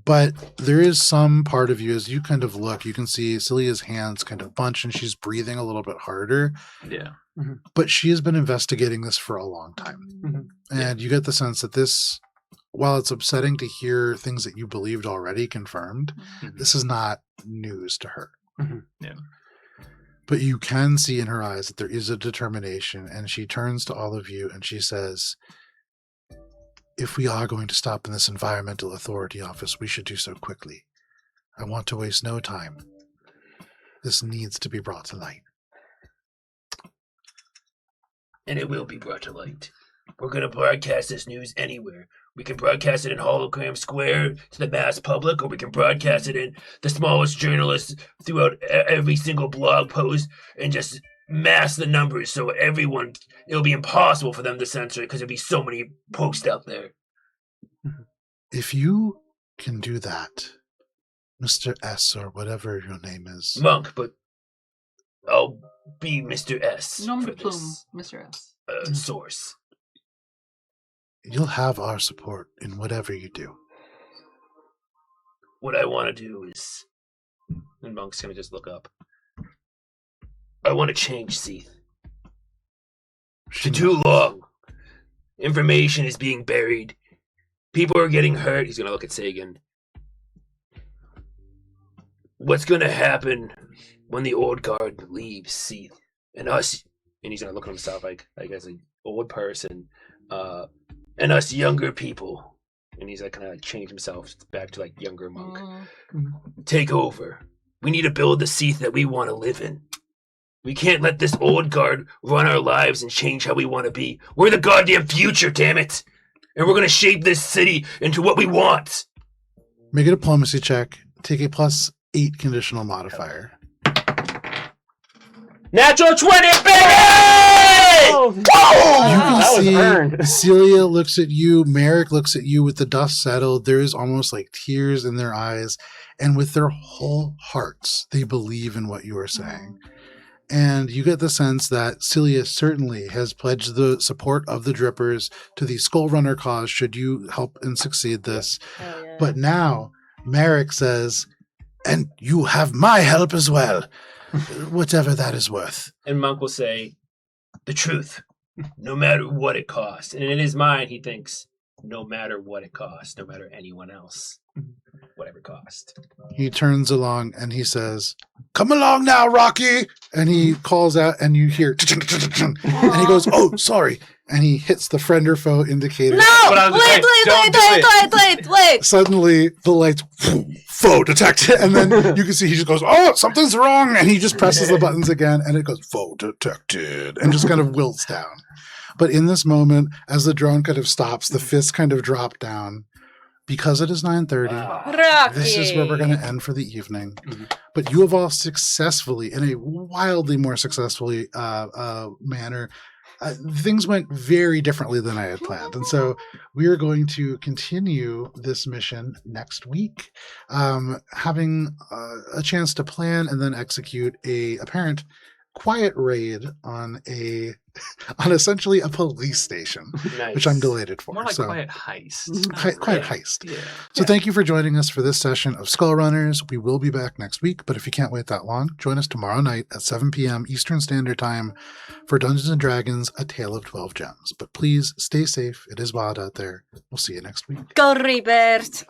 But there is some part of you, as you kind of look, you can see Celia's hands kind of bunch and she's breathing a little bit harder. Yeah. But she has been investigating this for a long time. And you get the sense that this, while it's upsetting to hear things that you believed already confirmed, this is not news to her. Yeah. But you can see in her eyes that there is a determination, and she turns to all of you and she says, if we are going to stop in this environmental authority office, we should do so quickly. I want to waste no time. This needs to be brought to light. And it will be brought to light. We're going to broadcast this news anywhere. We can broadcast it in Hologram Square to the mass public, or we can broadcast it in the smallest journalists throughout every single blog post and just mass the numbers so everyone, it'll be impossible for them to censor it because there'll be so many posts out there. If you can do that, Mr. S, or whatever your name is. Monk, but I'll be Mr. S. Nom for de plume, this Mr. S. source. You'll have our support in whatever you do. What I want to do is, And Monk's gonna just look up. I want to change Seethe. For too long, information is being buried. People are getting hurt. He's gonna look at Sagan. What's going to happen when the old guard leaves Seethe? And us, And he's gonna look at himself like as an old person. and us younger people, And he's like kind of like change himself back to like younger Monk. take over. We need to build the Seethe that we want to live in. We can't let this old guard run our lives and change how we want to be. We're the goddamn future, damn it! And we're going to shape this city into what we want. Make a diplomacy check. Take a +8 conditional modifier. Natural 20, baby! Oh, You that was can earned. see Celia looks at you. Merrick looks at you with the dust settled. There is almost like tears in their eyes. And with their whole hearts, they believe in what you are saying. And you get the sense that Celia certainly has pledged the support of the Drippers to the Skullrunner cause should you help and succeed this. Hell yeah. But now, Merrick says, and you have my help as well, whatever that is worth. And Monk will say, The truth, no matter what it costs. and in his mind, he thinks, no matter what it costs, no matter anyone else, whatever it cost. He turns along and he says, come along now, Rocky. And he calls out and you hear, and he goes, oh, sorry. And he hits the friend or foe indicator. No! But I was Wait, like, wait. Suddenly the lights, foe detected. And then you can see he just goes, oh, something's wrong. And he just presses the buttons again and it goes, foe detected. And just kind of wilts down. But in this moment, as the drone kind of stops, the fists kind of drop down. Because it is 9:30, Rocky. this is where we're going to end for the evening. But you have all successfully, in a wildly more successfully manner, things went very differently than I had planned. And so we are going to continue this mission next week, having a chance to plan and then execute a apparent quiet raid on essentially a police station, Nice. which I'm delighted for. More like So- quiet heist. Quiet heist. Yeah. So thank you for joining us for this session of Skullrunners. We will be back next week, but if you can't wait that long, join us tomorrow night at 7 p.m. Eastern Standard Time for Dungeons & Dragons, A Tale of 12 Gems. But please stay safe. It is wild out there. We'll see you next week. Go Reapers.